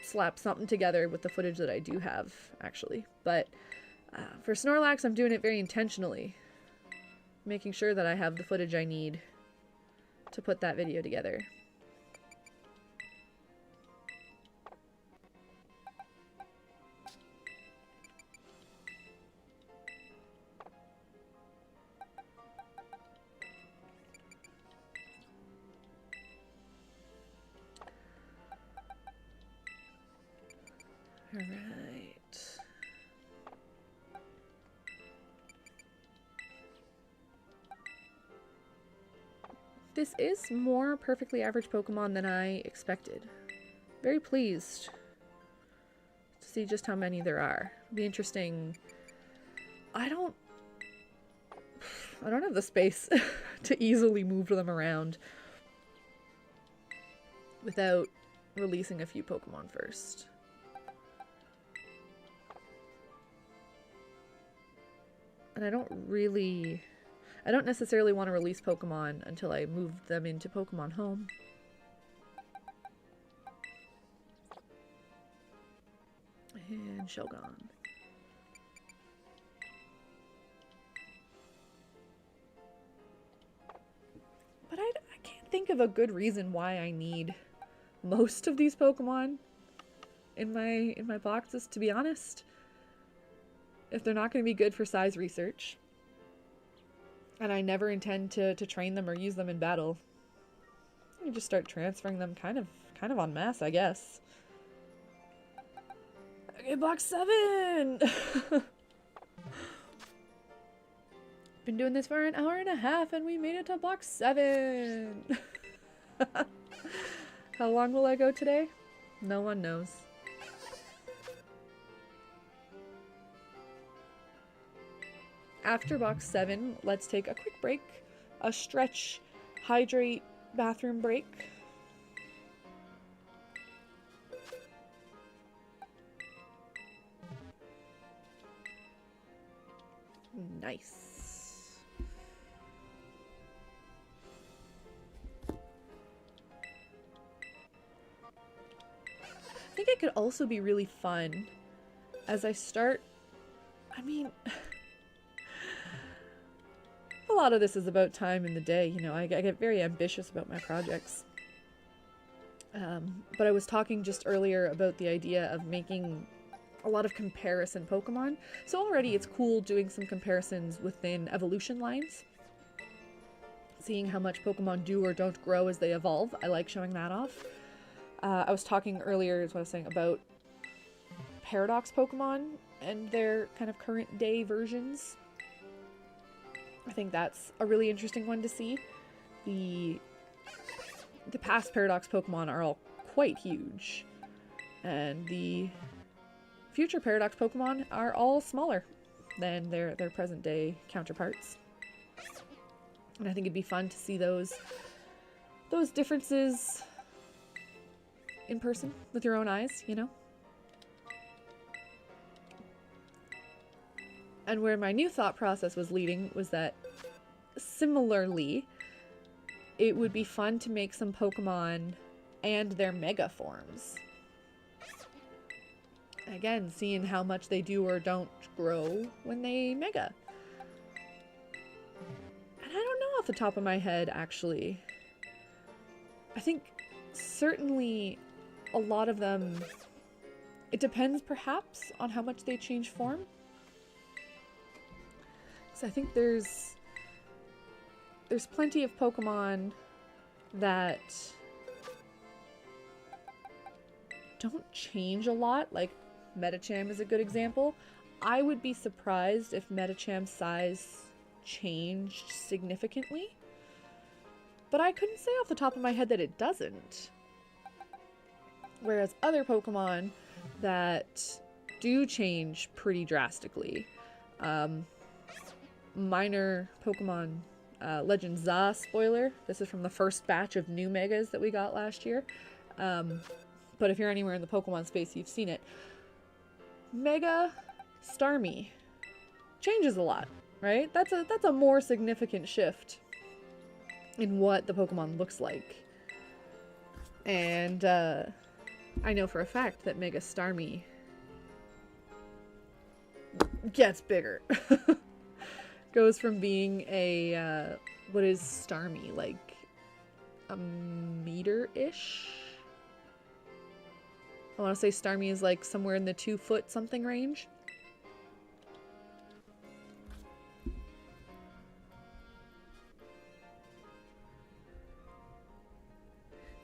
slap something together with the footage that I do have, actually. But for Snorlax, I'm doing it very intentionally, making sure that I have the footage I need to put that video together. All right. This is more perfectly average Pokemon than I expected. Very pleased to see just how many there are. It'll be interesting. I don't have the space to easily move them around without releasing a few Pokemon first. And I don't necessarily want to release Pokemon until I move them into Pokemon Home. And Shogun. think of a good reason why I need most of these Pokemon in my boxes, to be honest. If they're not going to be good for size research, and I never intend to train them or use them in battle, you just start transferring them kind of en masse, I guess. Okay, box 7! Been doing this for an hour and a half and we made it to box 7! How long will I go today? No one knows. After box 7, let's take a quick break, a stretch, hydrate, bathroom break. Nice. I think it could also be really fun as I start, I mean, a lot of this is about time in the day, you know, I get very ambitious about my projects. But I was talking just earlier about the idea of making a lot of comparison Pokemon. So already it's cool doing some comparisons within evolution lines. Seeing how much Pokemon do or don't grow as they evolve. I like showing that off. I was talking earlier, is what I was saying, about Paradox Pokemon and their kind of current day versions. I think that's a really interesting one to see. The past Paradox Pokemon are all quite huge, and the future Paradox Pokemon are all smaller than their present day counterparts. And I think it'd be fun to see those differences in person with your own eyes, you know? And where my new thought process was leading was that, similarly, it would be fun to make some Pokemon and their Mega forms. Again, seeing how much they do or don't grow when they Mega. And I don't know off the top of my head, actually. I think certainly a lot of them, it depends perhaps on how much they change form. So I think there's plenty of Pokemon that don't change a lot, like Medicham is a good example. I would be surprised if Medicham's size changed significantly, but I couldn't say off the top of my head that it doesn't. Whereas other Pokemon that do change pretty drastically, minor Pokemon Legend Za spoiler. This is from the first batch of new Megas that we got last year. But if you're anywhere in the Pokemon space, you've seen it. Mega Starmie changes a lot, right? That's a more significant shift in what the Pokemon looks like. And I know for a fact that Mega Starmie gets bigger. Goes from being a, what is Starmie, like a meter-ish? I want to say Starmie is like somewhere in the 2 foot something range.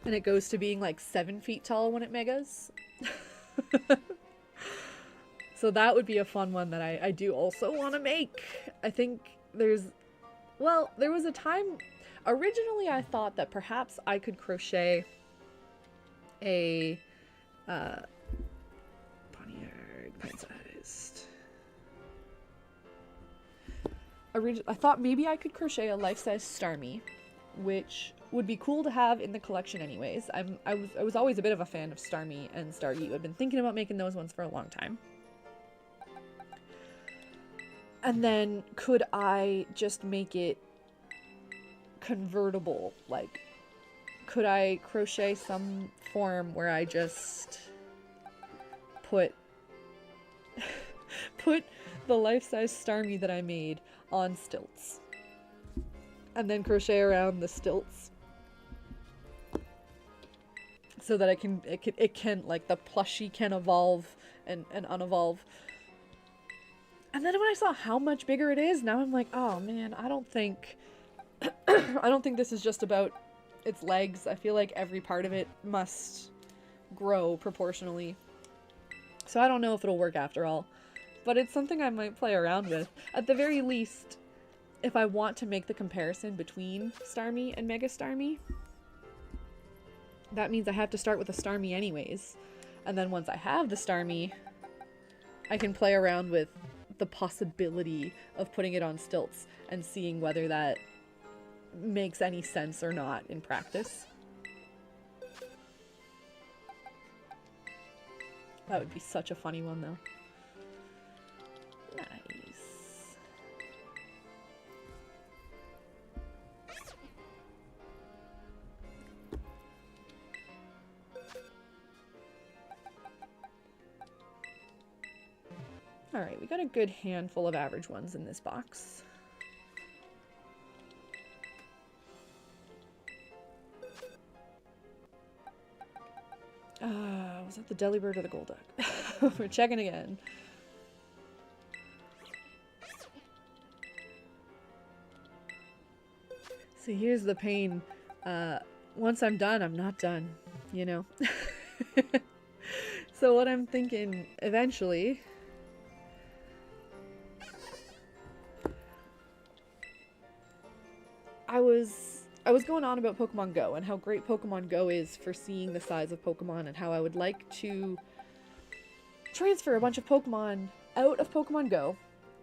And it goes to being like 7 feet tall when it megas. So that would be a fun one that I do also want to make. I think there was a time, originally I thought that perhaps I could crochet a Poniard pint-sized. I thought maybe I could crochet a life-size Starmie, which would be cool to have in the collection anyways. I was always a bit of a fan of Starmie and Staryu. I've been thinking about making those ones for a long time. And then could I just make it convertible? Like, could I crochet some form where I just put the life-size Starmie that I made on stilts? And then crochet around the stilts so that it can like the plushie can evolve and unevolve. And then when I saw how much bigger it is, now I'm like, oh man, I don't think this is just about its legs. I feel like every part of it must grow proportionally. So I don't know if it'll work after all, but it's something I might play around with. At the very least, if I want to make the comparison between Starmie and Mega Starmie, that means I have to start with a Starmie anyways. And then once I have the Starmie, I can play around with the possibility of putting it on stilts and seeing whether that makes any sense or not in practice. That would be such a funny one though. Nice. Alright, we got a good handful of average ones in this box. Was that the Delibird or the Golduck? We're checking again. See, here's the pain. Once I'm done, I'm not done, you know? So what I'm thinking eventually... I was going on about Pokemon Go and how great Pokemon Go is for seeing the size of Pokemon, and how I would like to transfer a bunch of Pokemon out of Pokemon Go,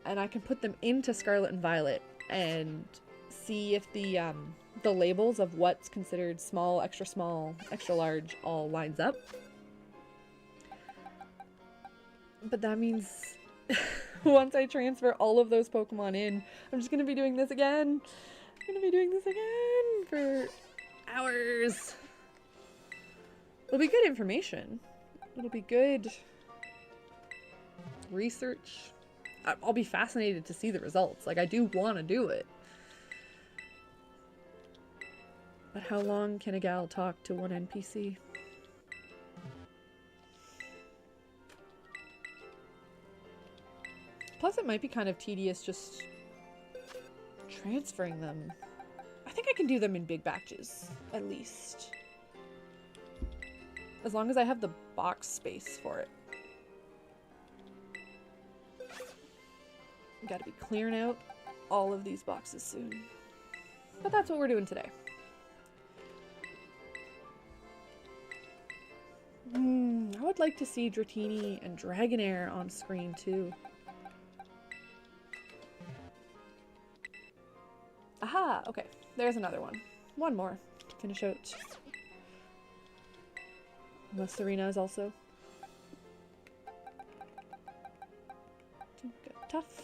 and I can put them into Scarlet and Violet and see if the labels of what's considered small, extra large all lines up. But that means once I transfer all of those Pokemon in, I'm just gonna be doing this again. I'm gonna be doing this again for hours. It'll be good information. It'll be good research. I'll be fascinated to see the results. Like, I do want to do it. But how long can a gal talk to one NPC? Plus, it might be kind of tedious just transferring them. I think I can do them in big batches, at least. As long as I have the box space for it. Gotta be clearing out all of these boxes soon. But that's what we're doing today. I would like to see Dratini and Dragonair on screen too. Aha! Okay, there's another one. One more to finish out. Unless Serena is also. Tough.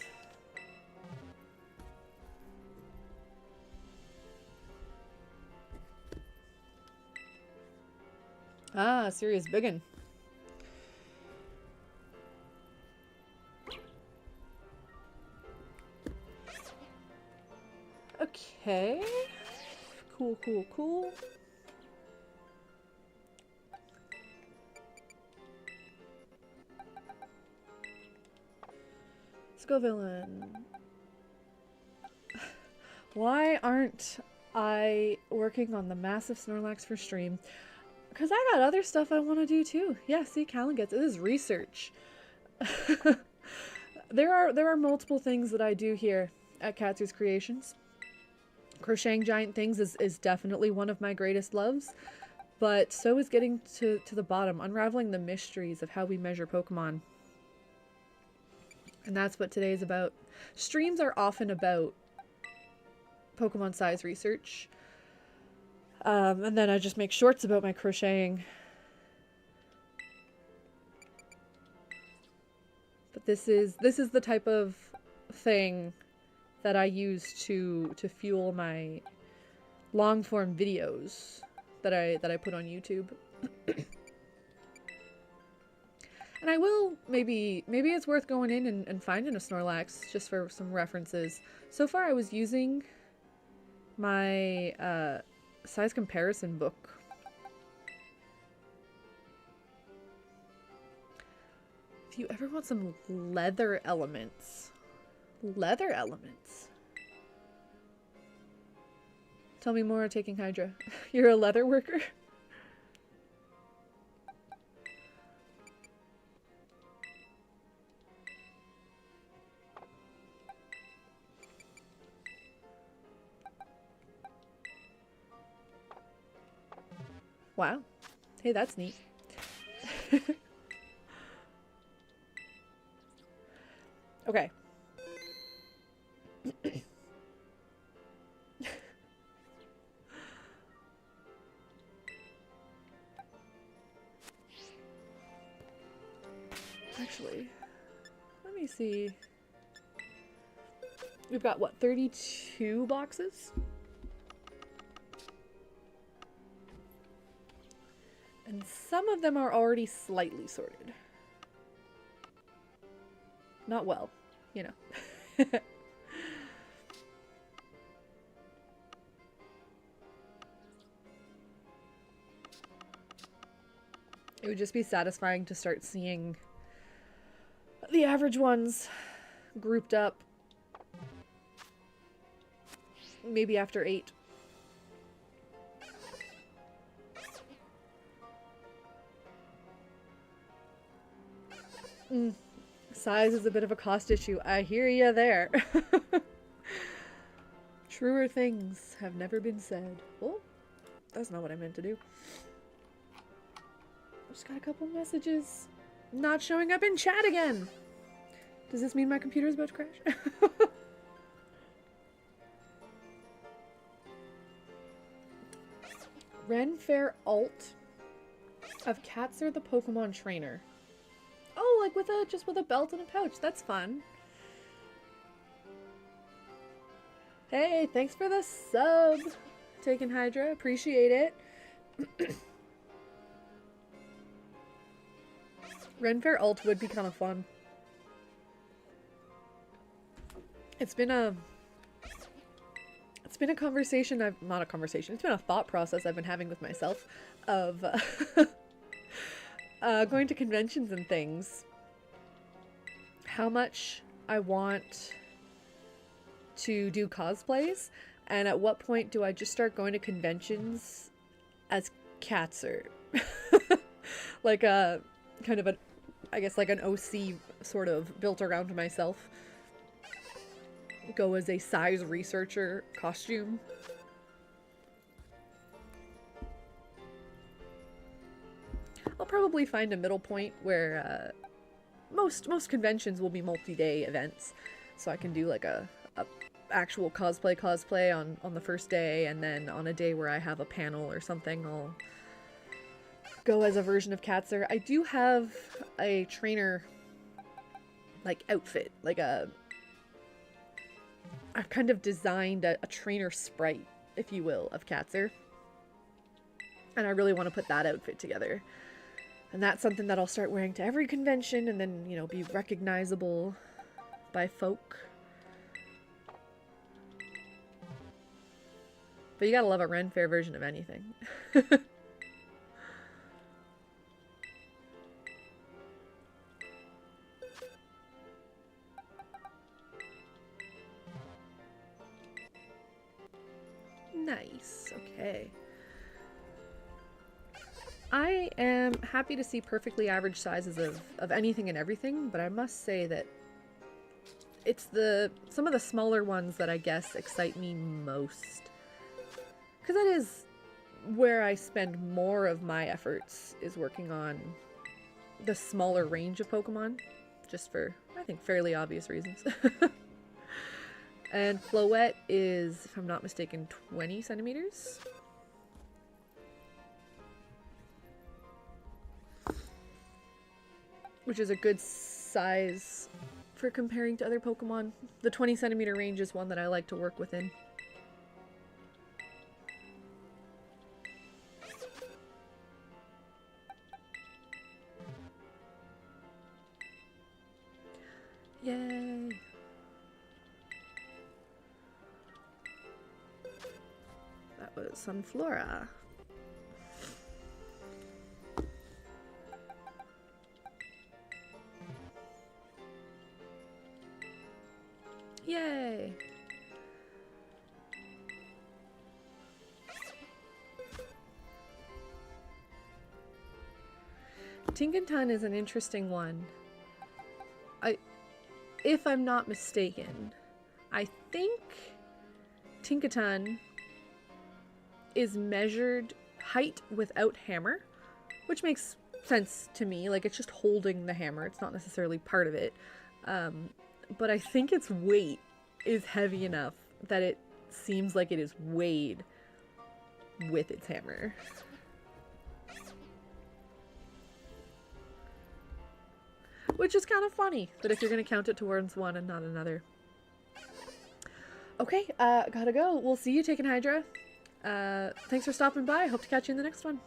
Ah, serious biggin. Okay. Cool, cool, cool. Scovillain. Why aren't I working on the massive Snorlax for stream? Because I got other stuff I want to do too. Yeah, see, Callan gets it. This is research. There are multiple things that I do here at Katsu's Creations. Crocheting giant things is definitely one of my greatest loves, but so is getting to the bottom, unraveling the mysteries of how we measure Pokemon. And that's what today is about. Streams are often about Pokemon size research. And then I just make shorts about my crocheting. But this is the type of thing that I use to fuel my long form videos that I put on YouTube. And I will maybe it's worth going in and finding a Snorlax just for some references. So far I was using my size comparison book Do you ever want some leather elements? Leather elements? Tell me more, Taking Hydra. You're a leather worker? Wow. Hey, that's neat. Okay. Actually, let me see. We've got, what, 32 boxes? And some of them are already slightly sorted. Not well, you know. It would just be satisfying to start seeing the average ones grouped up. Maybe after 8. Size is a bit of a cost issue. I hear ya there. Truer things have never been said. Oh, that's not what I meant to do. Just got a couple messages. Not showing up in chat again. Does this mean my computer is about to crash? Renfair alt of Catser the Pokemon Trainer. Oh, like with a just with a belt and a pouch. That's fun. Hey, thanks for the sub, Taken Hydra. Appreciate it. Renfair alt would be kind of fun. It's been a conversation not a conversation. It's been a thought process I've been having with myself of going to conventions and things. How much I want to do cosplays, and at what point do I just start going to conventions as Catser? Like a kind of I guess like an OC sort of built around myself. Go as a size researcher costume. I'll probably find a middle point where most conventions will be multi-day events, so I can do like a actual cosplay on the first day, and then on a day where I have a panel or something, I'll go as a version of Catser. I do have a trainer like outfit, like I've kind of designed a trainer sprite, if you will, of Catser. And I really want to put that outfit together. And that's something that I'll start wearing to every convention and then, you know, be recognizable by folk. But you gotta love a Renfair version of anything. Nice. Okay. I am happy to see perfectly average sizes of anything and everything, but I must say that it's some of the smaller ones that I guess excite me most. Because that is where I spend more of my efforts, is working on the smaller range of Pokemon, just for, I think, fairly obvious reasons. And Floette is, if I'm not mistaken, 20 centimeters. Which is a good size for comparing to other Pokemon. The 20 centimeter range is one that I like to work within. Yay! That was Sunflora. Tinkenton is an interesting one. If I'm not mistaken, I think Tinkaton is measured height without hammer, which makes sense to me. Like, it's just holding the hammer. It's not necessarily part of it. But I think its weight is heavy enough that it seems like it is weighed with its hammer. Which is kind of funny, that if you're going to count it towards one and not another. Okay, gotta go. We'll see you, Taken Hydra. Thanks for stopping by. Hope to catch you in the next one.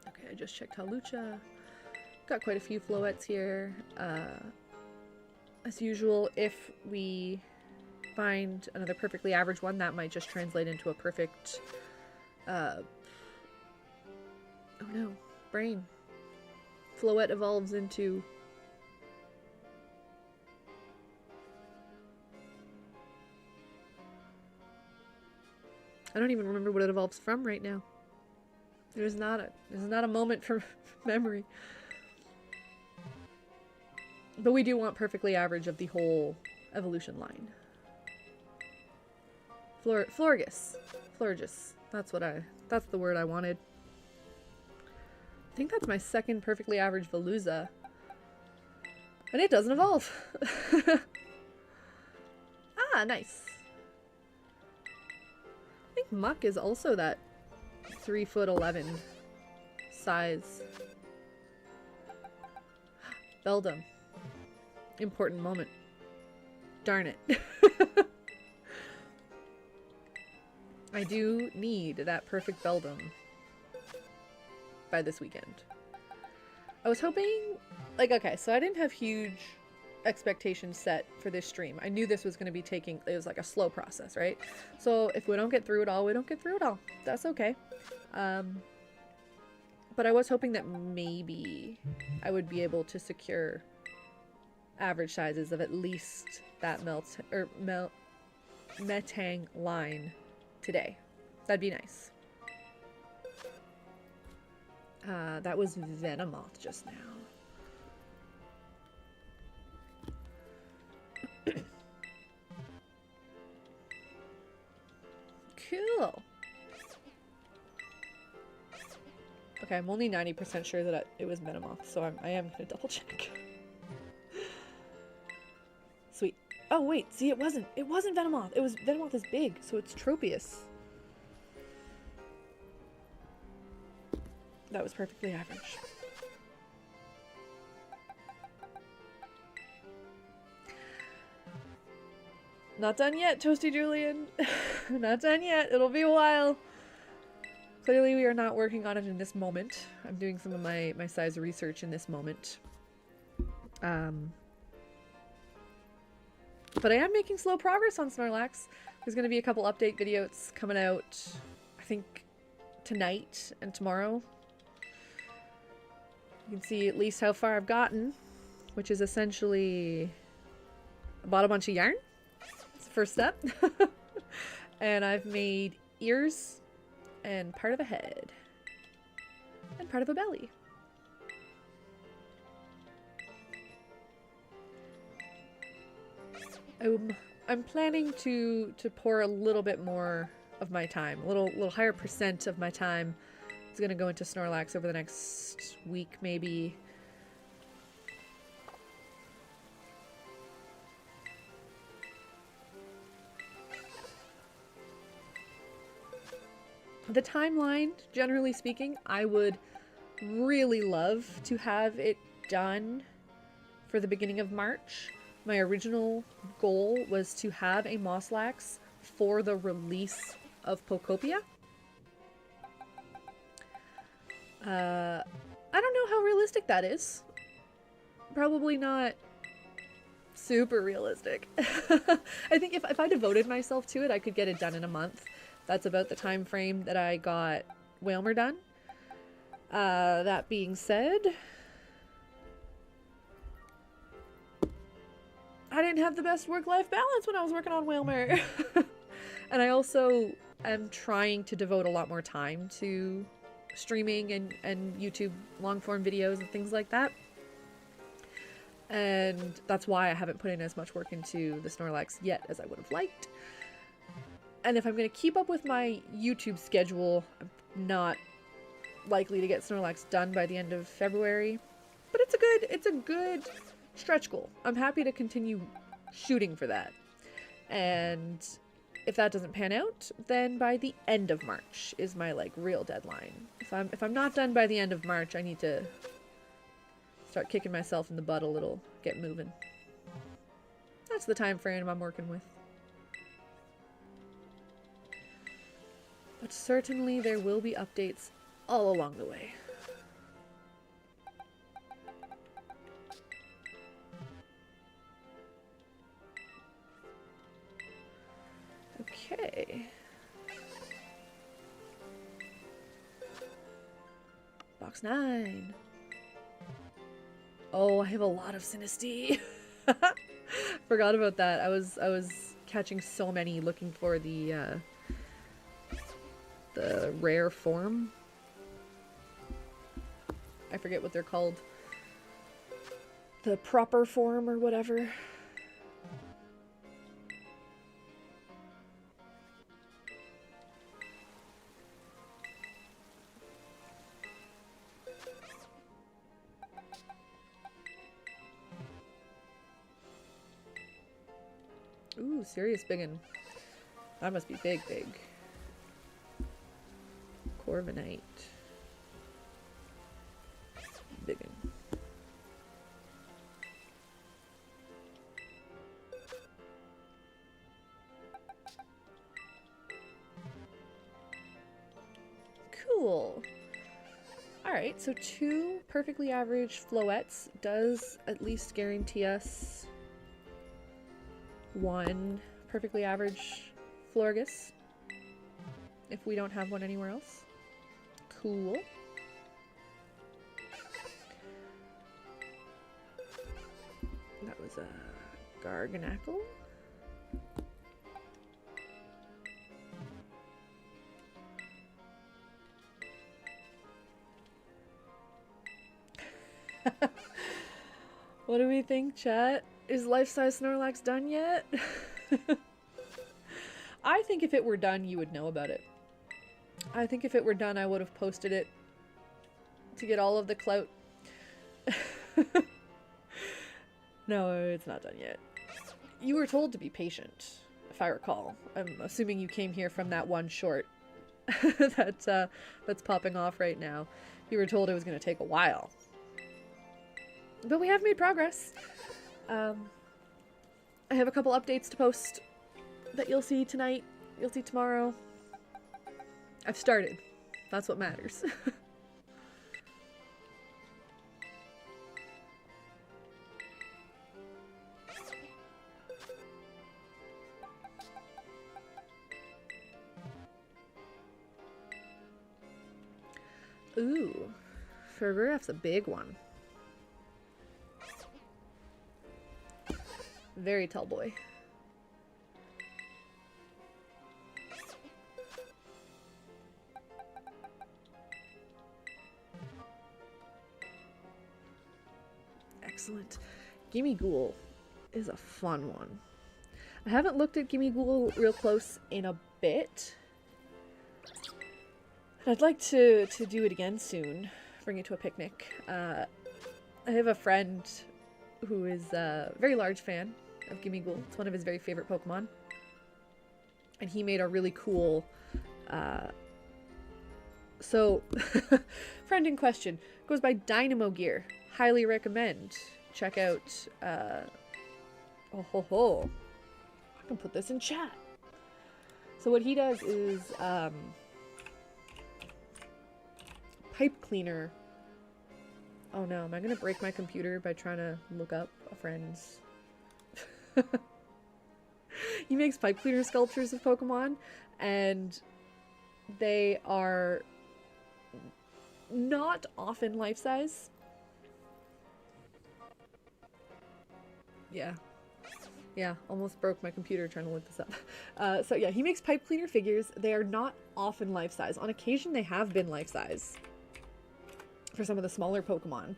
Okay, I just checked Halucha. Got quite a few Floettes here. As usual, if we find another perfectly average one, that might just translate into a perfect... oh no, brain. Floette evolves into... I don't even remember what it evolves from right now. There's not a moment for memory. But we do want perfectly average of the whole evolution line. Florgus. That's the word I wanted. I think that's my second perfectly average Veluza. And it doesn't evolve. Ah, nice. I think Muck is also that 3'11" size. Beldum. Important moment. Darn it. I do need that perfect Beldum by this weekend. I was hoping, like, okay, so I didn't have huge expectations set for this stream. I knew this was going to be taking, it was like a slow process, right? So if we don't get through it all, we don't get through it all. That's okay. But I was hoping that maybe I would be able to secure average sizes of at least that Metang line today. That'd be nice. That was Venomoth just now. Cool. Okay, I'm only 90% sure that it was Venomoth, so I am gonna double check. Sweet. Oh wait, see, it wasn't Venomoth. It was Venomoth is big, so it's Tropius. That was perfectly average. Not done yet, Toasty Julian. Not done yet. It'll be a while. Clearly we are not working on it in this moment. I'm doing some of my size research in this moment. But I am making slow progress on Snorlax. There's going to be a couple update videos coming out, I think, tonight and tomorrow. You can see at least how far I've gotten, which is essentially I bought a bunch of yarn. It's the first step. And I've made ears and part of a head and part of a belly. I'm planning to pour a little bit more of my time, a little higher percent of my time is going to go into Snorlax over the next week, maybe. The timeline, generally speaking, I would really love to have it done for the beginning of March. My original goal was to have a Mosslax for the release of Pokopia. I don't know how realistic that is. Probably not super realistic. I think if I devoted myself to it, I could get it done in a month. That's about the time frame that I got Whalmer done. That being said, I didn't have the best work-life balance when I was working on Whalmer. And I also am trying to devote a lot more time to streaming and YouTube long form videos and things like that. And that's why I haven't put in as much work into the Snorlax yet as I would have liked. And if I'm going to keep up with my YouTube schedule, I'm not likely to get Snorlax done by the end of February. But it's a good stretch goal. I'm happy to continue shooting for that. And if that doesn't pan out, then by the end of March is my like real deadline. If I'm not done by the end of March, I need to start kicking myself in the butt a little, get moving. That's the time frame I'm working with. But certainly there will be updates all along the way. Okay. Box 9. Oh, I have a lot of Sinistea. Forgot about that. I was catching so many looking for the rare form. I forget what they're called. The proper form or whatever. Ooh, serious biggin. That must be big, big. Corviknight. Biggin. Cool. Alright, so 2 perfectly average Floettes does at least guarantee us 1 perfectly average Florges, if we don't have one anywhere else. Cool. That was a Garganackle. What do we think, chat? Is life-size Snorlax done yet? I think if it were done, you would know about it. I think if it were done, I would have posted it to get all of the clout. No, it's not done yet. You were told to be patient, if I recall. I'm assuming you came here from that one short that's popping off right now. You were told it was going to take a while. But we have made progress. I have a couple updates to post that you'll see tonight, you'll see tomorrow. I've started. That's what matters. Ooh, Fervira's a big one. Very tall boy. Excellent. Gimme Ghoul is a fun one. I haven't looked at Gimme Ghoul real close in a bit. I'd like to do it again soon. Bring it to a picnic. I have a friend who is a very large fan of Gimme Ghoul. It's one of his very favorite Pokemon. And he made a really cool... friend in question goes by Dynamo Gear. Highly recommend. Check out... oh ho ho. I can put this in chat. So what he does is... pipe cleaner. Oh no, am I gonna break my computer by trying to look up a friend's... He makes pipe cleaner sculptures of Pokemon, and they are not often life-size. Yeah. Yeah, almost broke my computer trying to look this up. So yeah, he makes pipe cleaner figures. They are not often life-size. On occasion, they have been life-size for some of the smaller Pokemon.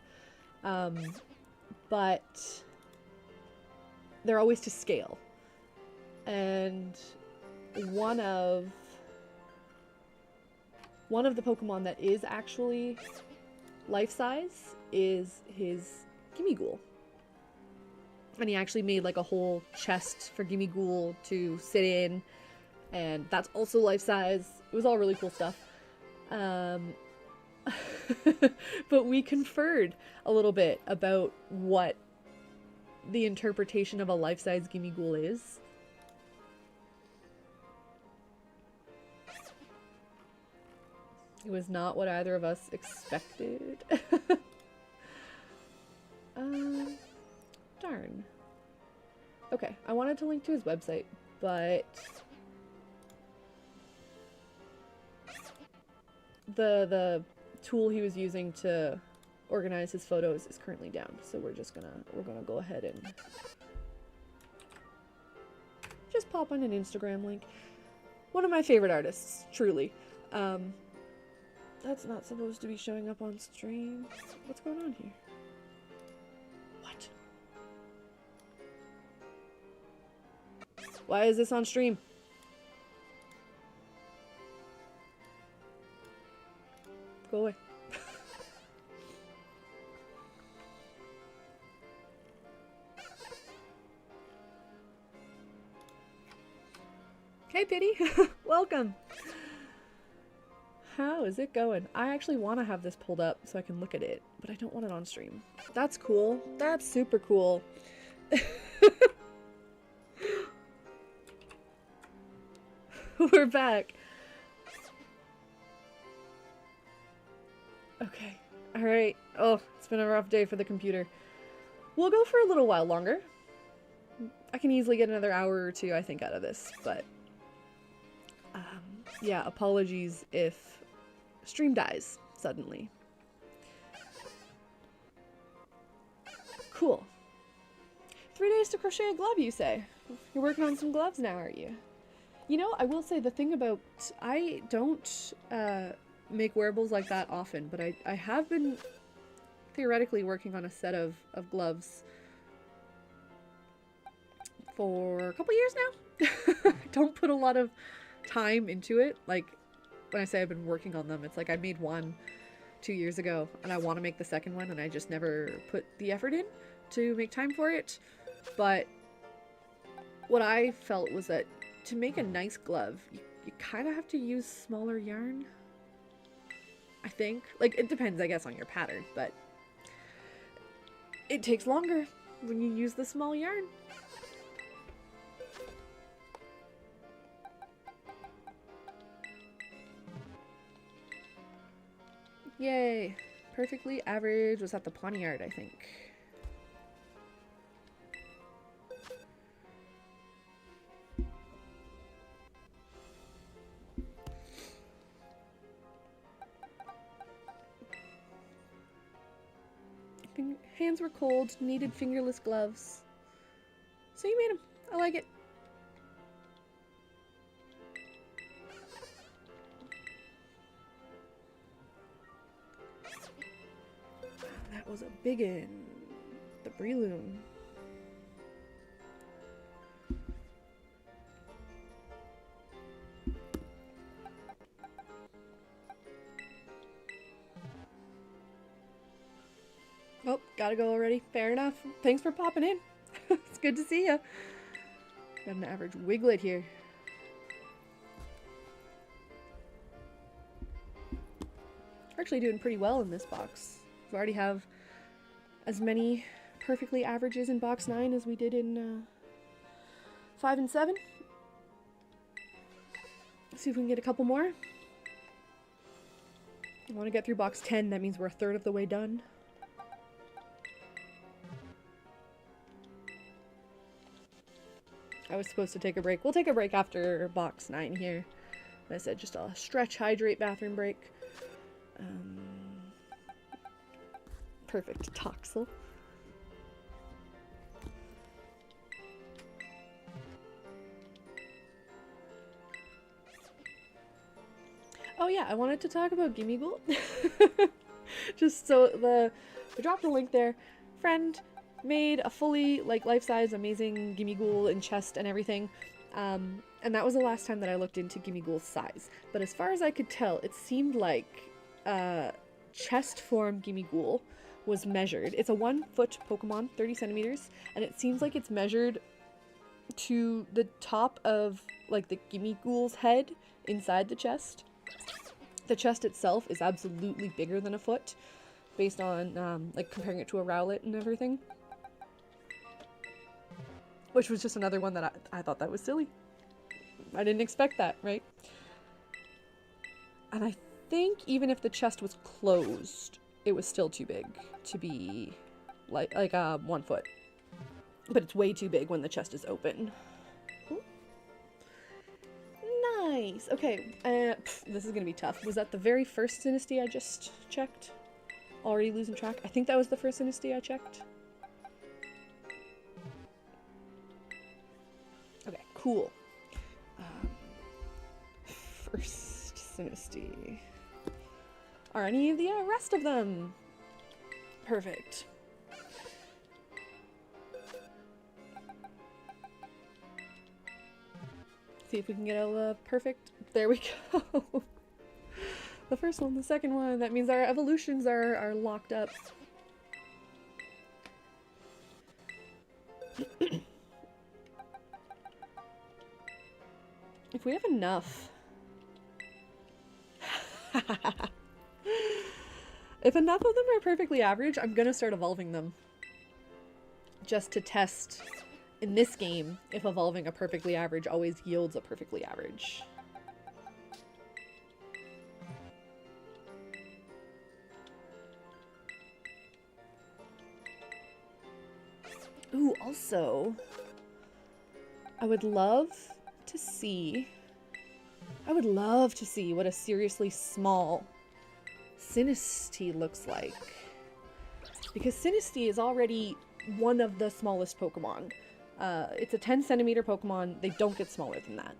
But they're always to scale. And one of the Pokemon that is actually life-size is his Gimmighoul. And he actually made like a whole chest for Gimmighoul to sit in, and that's also life-size. It was all really cool stuff. But we conferred a little bit about what the interpretation of a life-size Gimmighoul is. It was not what either of us expected. Darn. Okay, I wanted to link to his website, but the tool he was using to organize his photos is currently down, so we're gonna go ahead and just pop on an Instagram link. One of my favorite artists, truly. That's not supposed to be showing up on stream. What's going on here? What? Why is this on stream? Go away. Hey, Pity. Welcome. How is it going? I actually want to have this pulled up so I can look at it, but I don't want it on stream. That's cool. That's super cool. We're back. Okay. Alright. Oh, it's been a rough day for the computer. We'll go for a little while longer. I can easily get another hour or two, I think, out of this, but yeah, apologies if stream dies suddenly. Cool. 3 days to crochet a glove, you say? You're working on some gloves now, are you? You know, I will say the thing about... I don't make wearables like that often, but I have been theoretically working on a set of gloves for a couple years now. I don't put a lot of time into it. Like, when I say I've been working on them, it's like I made one 2 years ago and I want to make the second one and I just never put the effort in to make time for it. But what I felt was that to make a nice glove, you kind of have to use smaller yarn. I think. Like, it depends, I guess, on your pattern, but it takes longer when you use the small yarn. Yay. Perfectly Average was at the Pawniard, I think. Hands were cold, needed fingerless gloves. So you made them. I like it. That was a biggin. The Breloom. Oh, gotta go already. Fair enough. Thanks for popping in. It's good to see ya. Got an average Wiglet here. We're actually doing pretty well in this box. We already have as many perfectly averages in box 9 as we did in 5 and 7. Let's see if we can get a couple more. I want to get through box 10. That means we're a third of the way done. I was supposed to take a break. We'll take a break after box 9 here. As I said, just a stretch, hydrate, bathroom break. Perfect. Toxel. yeah, I wanted to talk about Gimmighoul. Just so I dropped a link there. Friend made a fully like life-size amazing Gimmighoul in chest and everything. And that was the last time that I looked into Gimmighoul's size. But as far as I could tell, it seemed like chest form Gimmighoul was measured. It's a 1-foot Pokemon, 30 centimeters, and it seems like it's measured to the top of like the Gimmighoul's head inside the chest. The chest itself is absolutely bigger than a foot, based on like comparing it to a Rowlet and everything. Which was just another one that I thought that was silly. I didn't expect that, right? And I think even if the chest was closed, it was still too big to be like 1 foot. But it's way too big when the chest is open. Ooh. Nice. Okay, this is gonna be tough. Was that the very first Sinistea I just checked? Already losing track? I think that was the first Sinistea I checked. Okay, cool. First Sinistea. Are any of the rest of them? Perfect. See if we can get a perfect. There we go. The first one, the second one. That means our evolutions are locked up. If we have enough. If enough of them are perfectly average, I'm gonna start evolving them. Just to test, in this game, if evolving a perfectly average always yields a perfectly average. Ooh, also, I would love to see what a seriously small Sinistea looks like. Because Sinistea is already one of the smallest Pokemon. It's a 10 centimeter Pokemon. They don't get smaller than that.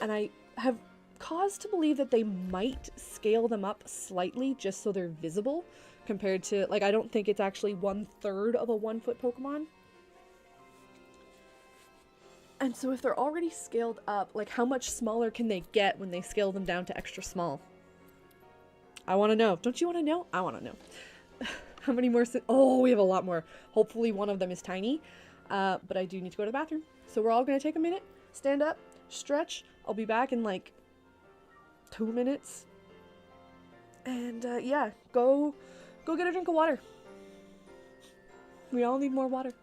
And I have cause to believe that they might scale them up slightly just so they're visible compared to, like, I don't think it's actually 1/3 of a 1-foot Pokemon. And so if they're already scaled up, like, how much smaller can they get when they scale them down to extra small? I want to know. Don't you want to know? I want to know. How many more? Oh, we have a lot more. Hopefully one of them is tiny. But I do need to go to the bathroom. So we're all going to take a minute, stand up, stretch. I'll be back in like 2 minutes. And yeah, go get a drink of water. We all need more water.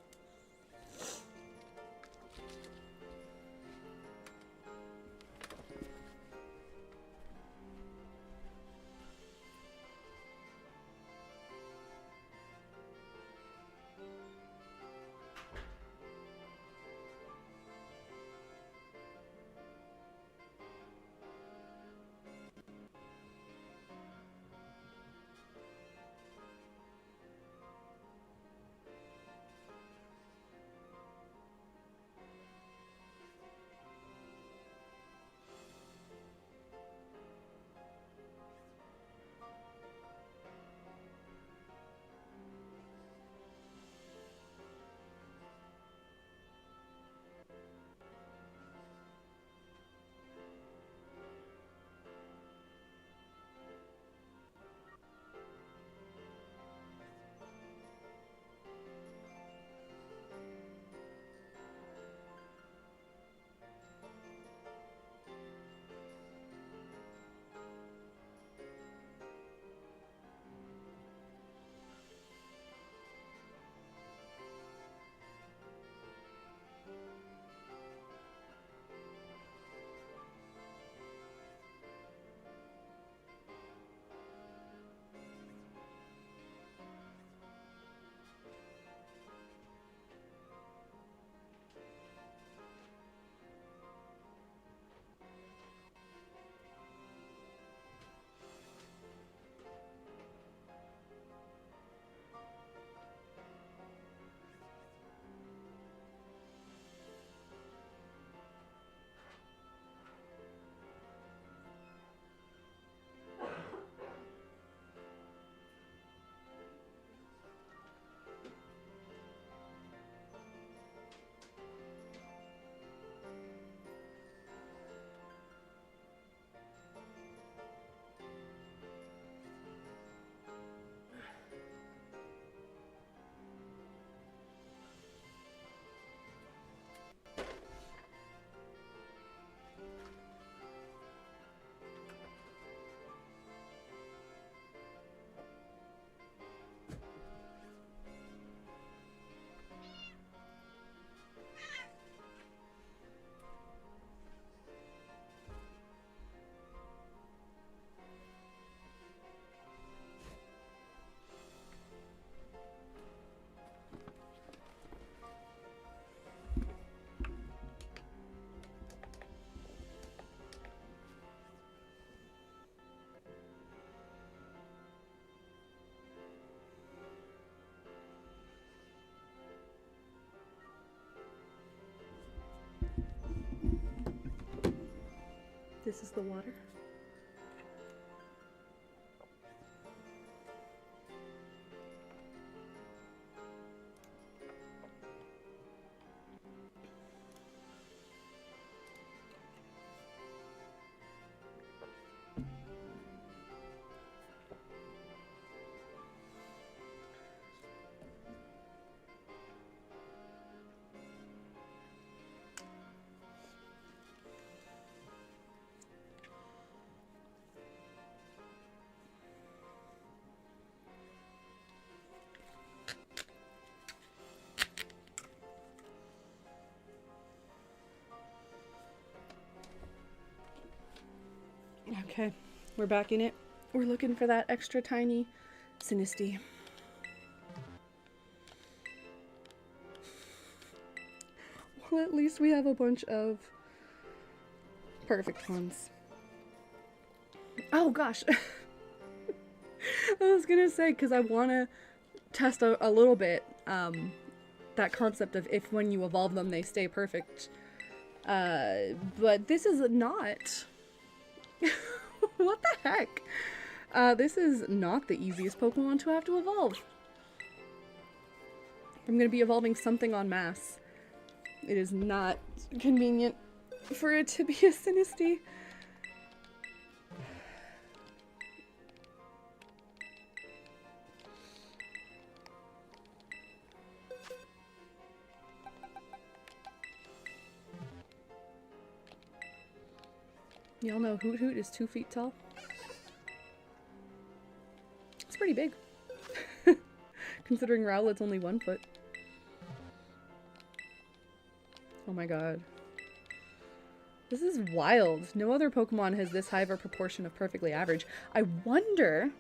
This is the water. Okay, we're back in it. We're looking for that extra tiny Sinistea. Well, at least we have a bunch of perfect ones. Oh gosh. I was gonna say, because I want to test a little bit that concept of if when you evolve them they stay perfect. But this is not. What the heck? This is not the easiest Pokemon to have to evolve. I'm going to be evolving something en masse. It is not convenient for it to be a Sinistea. Y'all know Hoot Hoot is 2 feet tall. It's pretty big. Considering Rowlet's only 1 foot. Oh my god. This is wild. No other Pokemon has this high of a proportion of perfectly average. I wonder...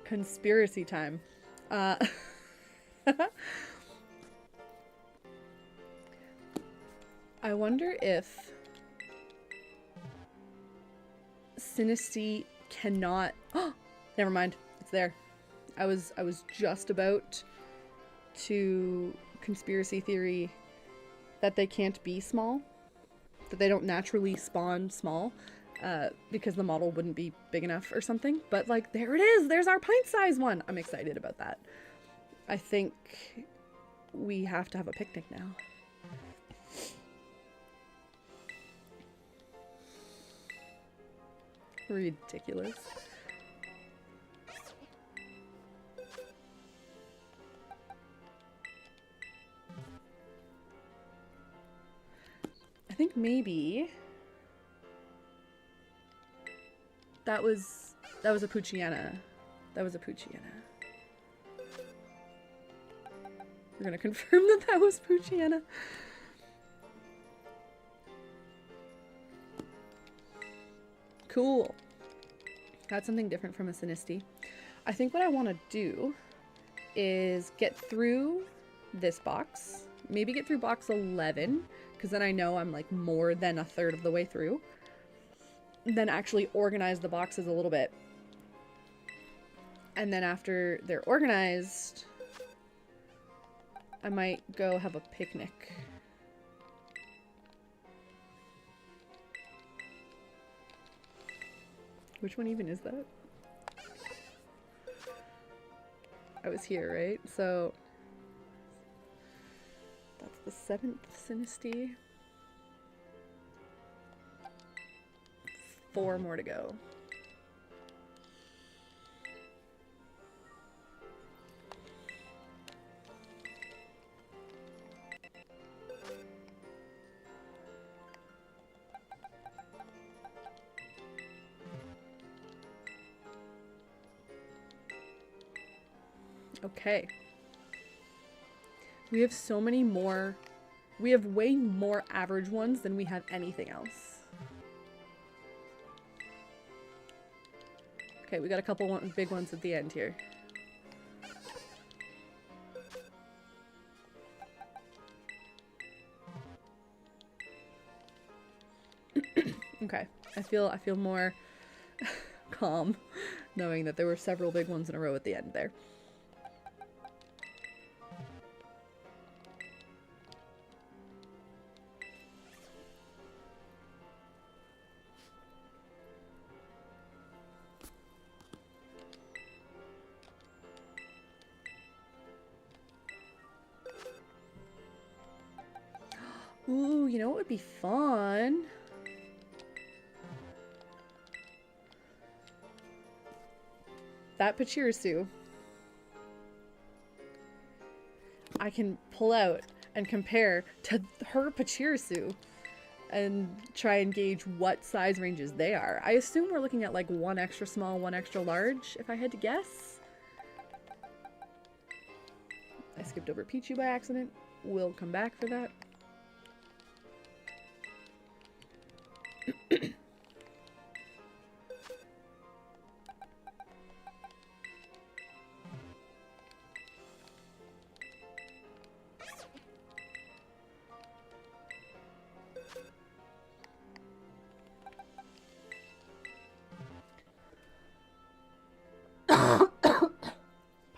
Conspiracy time. I wonder if Sinistea cannot... Oh, never mind. It's there. I was just about to conspiracy theory that they can't be small, that they don't naturally spawn small, because the model wouldn't be big enough or something. But like, there it is. There's our pint-sized one. I'm excited about that. I think we have to have a picnic now. Ridiculous. I think maybe that was a Poochyena. That was a Poochyena. We're gonna confirm that that was Poochyena. Cool. That's something different from a Sinistea. I think what I want to do is get through this box. Maybe get through box 11, because then I know I'm like more than a third of the way through. Then actually organize the boxes a little bit. And then after they're organized, I might go have a picnic. Which one even is that? I was here, right? So that's the 7th Sinistea. 4 more to go. Okay. We have so many more. We have way more average ones than we have anything else. Okay, we got a couple big ones at the end here. Okay, I feel more calm knowing that there were several big ones in a row at the end there. Ooh, you know what would be fun? That Pachirisu. I can pull out and compare to her Pachirisu and try and gauge what size ranges they are. I assume we're looking at like one extra small, one extra large, if I had to guess. I skipped over Pichu by accident. We'll come back for that.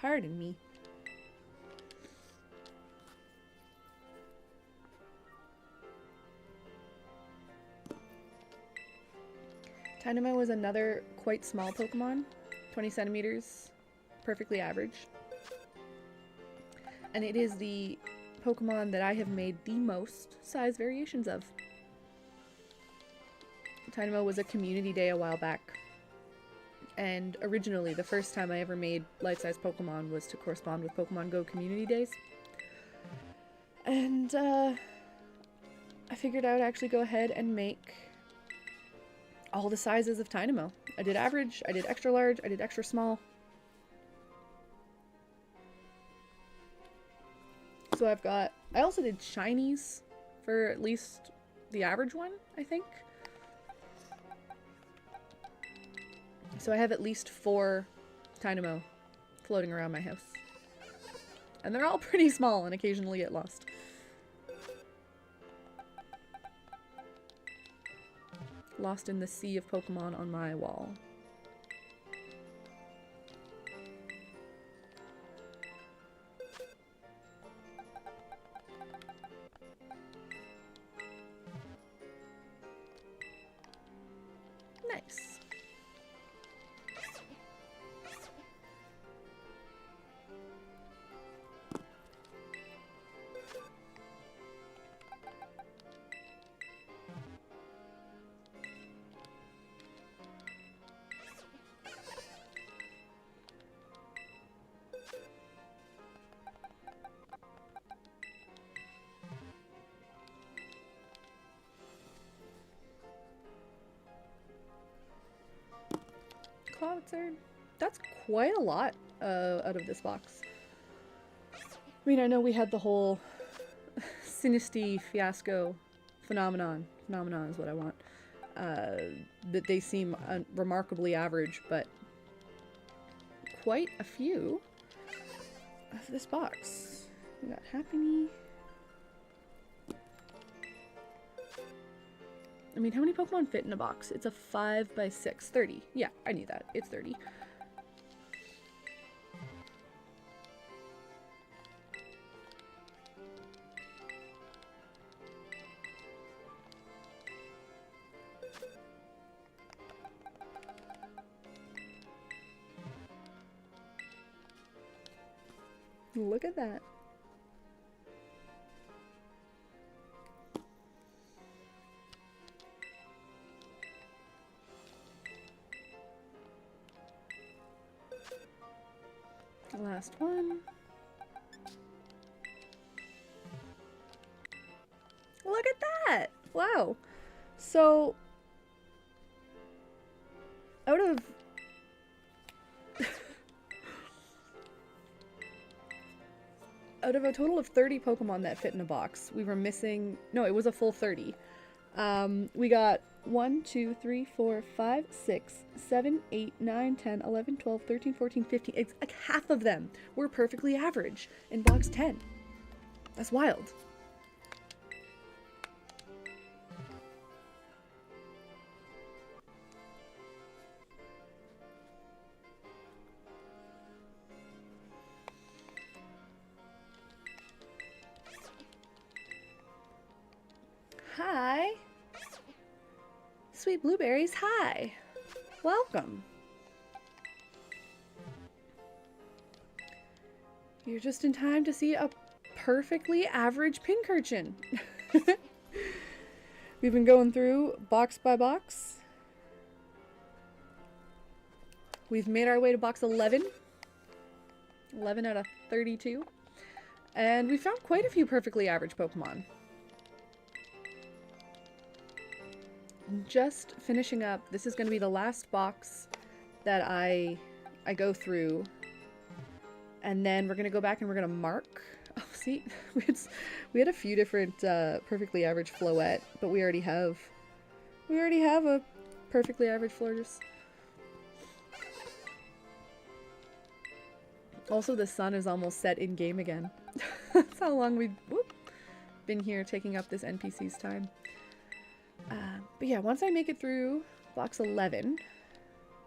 Pardon me. Tynamo was another quite small Pokemon, 20 centimeters, perfectly average. And it is the Pokemon that I have made the most size variations of. Tynamo was a community day a while back. And originally, the first time I ever made life-size Pokemon was to correspond with Pokemon Go community days. And I figured I would actually go ahead and make all the sizes of Tynamo. I did average, I did extra large, I did extra small. So I've got, I also did shinies for at least the average one, I think. So I have at least 4 Tynamo floating around my house. And they're all pretty small and occasionally get lost. Lost in the sea of Pokemon on my wall. Nice. Cloudsurd. That's quite a lot out of this box. I mean, I know we had the whole Sinistea fiasco phenomenon. Phenomenon is what I want. That they seem remarkably average, but quite a few of this box. We got Happiny. I mean, how many Pokemon fit in a box? It's a 5x6. 30. Yeah, I knew that. It's 30. Look at that. Last one. Look at that! Wow. So, out of out of a total of 30 Pokemon that fit in a box, we were missing, no, it was a full 30. We got 1, 2, 3, 4, 5, 6, 7, 8, 9, 10, 11, 12, 13, 14, 15. It's like half of them were perfectly average in box 10. That's wild. Hi. Sweet blueberries, hi. Welcome. You're just in time to see a perfectly average Pincurchin. We've been going through box by box. We've made our way to box 11. 11 out of 32. And we found quite a few perfectly average Pokemon. Just finishing up. This is going to be the last box that I go through. And then we're going to go back and we're going to mark. Oh, see? We had a few different perfectly average Floette, but we already have a perfectly average Florges. Also, the sun is almost set in game again. That's how long we've been here taking up this NPC's time. But yeah, once I make it through box 11,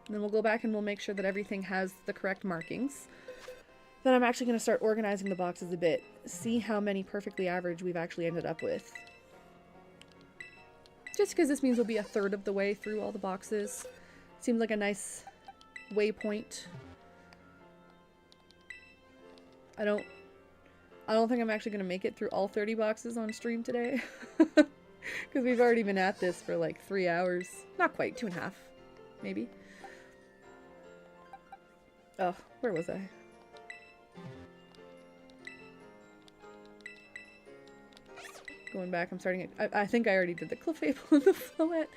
then we'll go back and we'll make sure that everything has the correct markings. Then I'm actually going to start organizing the boxes a bit, see how many perfectly average we've actually ended up with. Just because this means we'll be a third of the way through all the boxes. Seems like a nice waypoint. I don't think I'm actually going to make it through all 30 boxes on stream today. Because we've already been at this for like 3 hours. Not quite, 2.5, maybe. Oh, where was I? Going back, I'm starting it. I think I already did the Clefable and the Floette.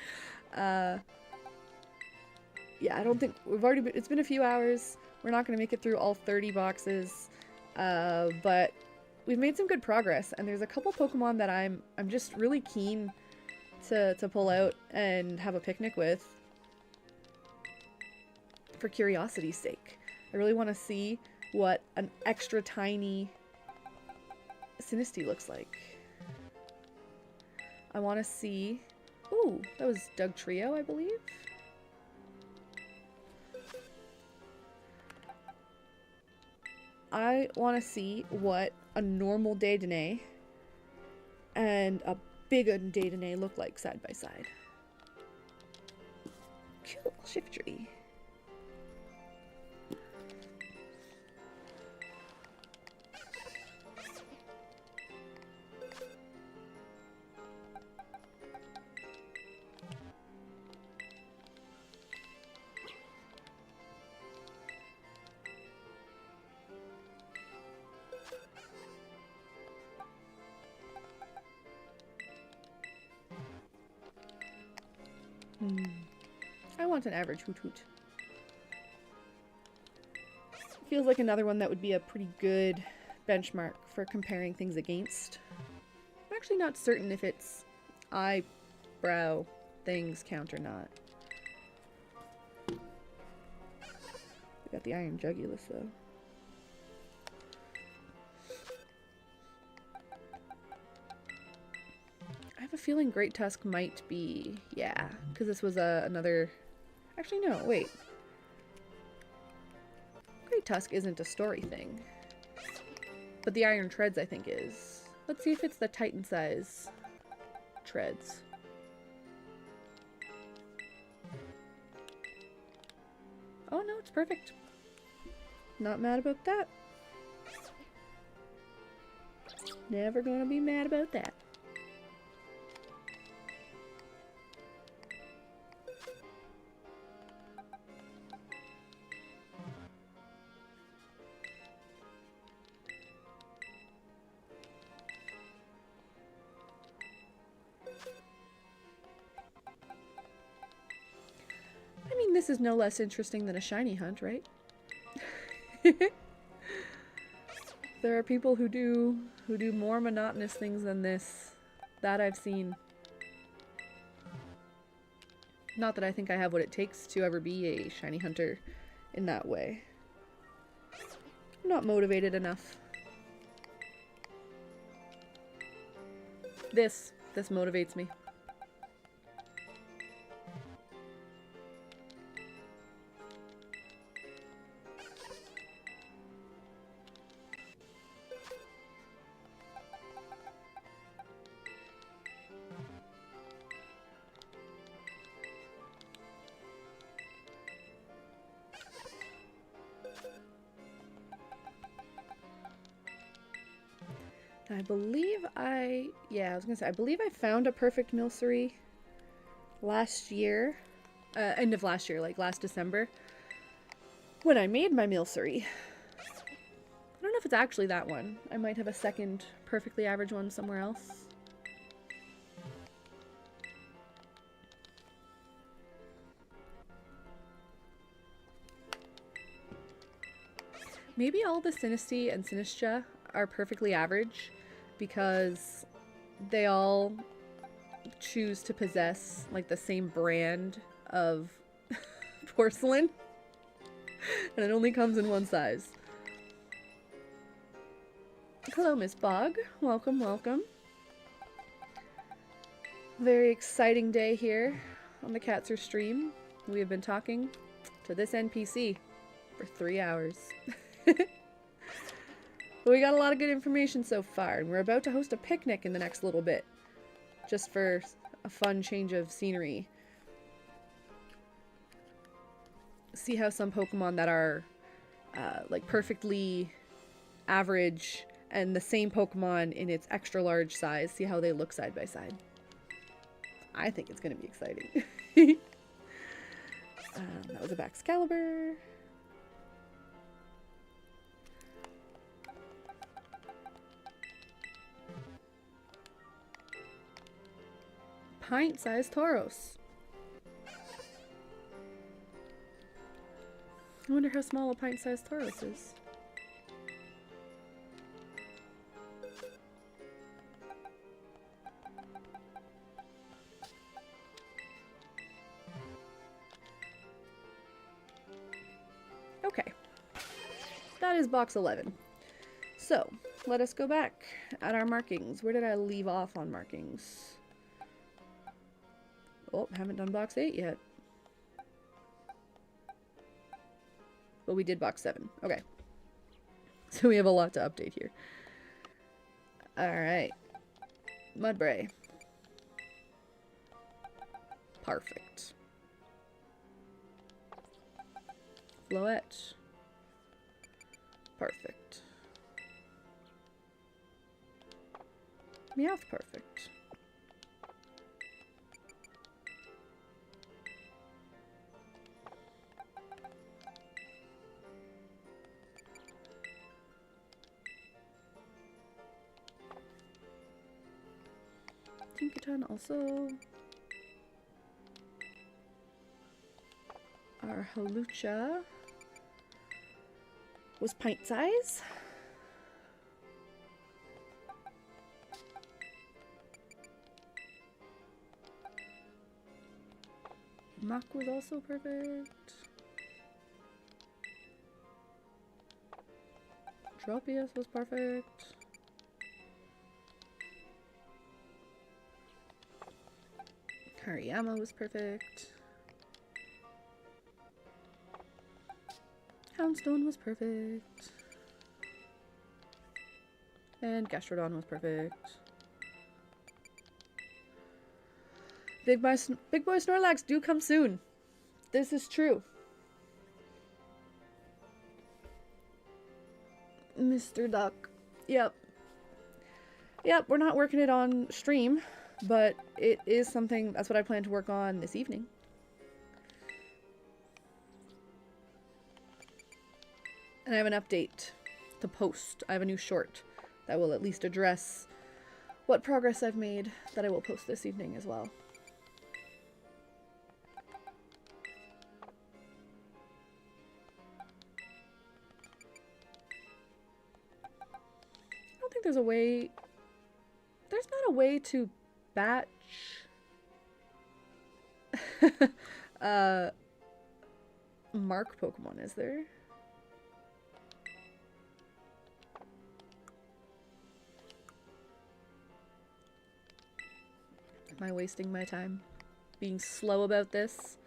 Yeah, I don't think we've already been, it's been a few hours. We're not going to make it through all 30 boxes. But we've made some good progress, and there's a couple Pokemon that I'm just really keen to pull out and have a picnic with for curiosity's sake. I really want to see what an extra tiny Sinistea looks like. I want to see... Ooh, that was Doug Trio, I believe? I want to see what a normal Dedenne and a big Dedenne look like side by side. Cool, Shiftry. I want an average Hoot Hoot. Feels like another one that would be a pretty good benchmark for comparing things against. I'm actually not certain if its eyebrow things count or not. We got the Iron Jugulus though. I have a feeling Great Tusk might be, yeah, because this was another, actually no, wait. Great Tusk isn't a story thing, but the Iron Treads I think is. Let's see if it's the Titan size treads. Oh no, it's perfect. Not mad about that. Never gonna be mad about that. I mean, this is no less interesting than a shiny hunt, right? There are people who do more monotonous things than this. That I've seen. Not that I think I have what it takes to ever be a shiny hunter in that way. I'm not motivated enough. This motivates me. I believe I was gonna say, I believe I found a perfect Milcery last year, end of last year, like last December, when I made my Milcery. I don't know if it's actually that one. I might have a second perfectly average one somewhere else. Maybe all the Sinistea and Sinistra are perfectly average because they all choose to possess like the same brand of porcelain, and it only comes in one size. Hello, Miss Bog. Welcome, welcome. Very exciting day here on the Catser stream. We have been talking to this NPC for 3 hours. But we got a lot of good information so far, and we're about to host a picnic in the next little bit, just for a fun change of scenery. See how some Pokemon that are like perfectly average and the same Pokemon in its extra large size, see how they look side by side. I think it's going to be exciting. That was a Baxcalibur. Pint-sized Tauros. I wonder how small a pint-sized Tauros is. Okay. That is box 11. So, let us go back at our markings. Where did I leave off on markings? Oh, haven't done box 8 yet. But we did box 7. Okay. So we have a lot to update here. Alright. Mudbray. Perfect. Floette. Perfect. Meowth perfect. Tinkaton also. Our Halucha was pint size. Mach was also perfect. Tropius was perfect. Hariyama was perfect. Houndstone was perfect. And Gastrodon was perfect. Big boy Snorlax do come soon. This is true. Mr. Duck. Yep. Yep, we're not working it on stream, but it is something, that's what I plan to work on this evening. And I have an update to post. I have a new short that will at least address what progress I've made that I will post this evening as well. I don't think there's a way... There's not a way to batch... mark Pokemon, is there? Am I wasting my time being slow about this?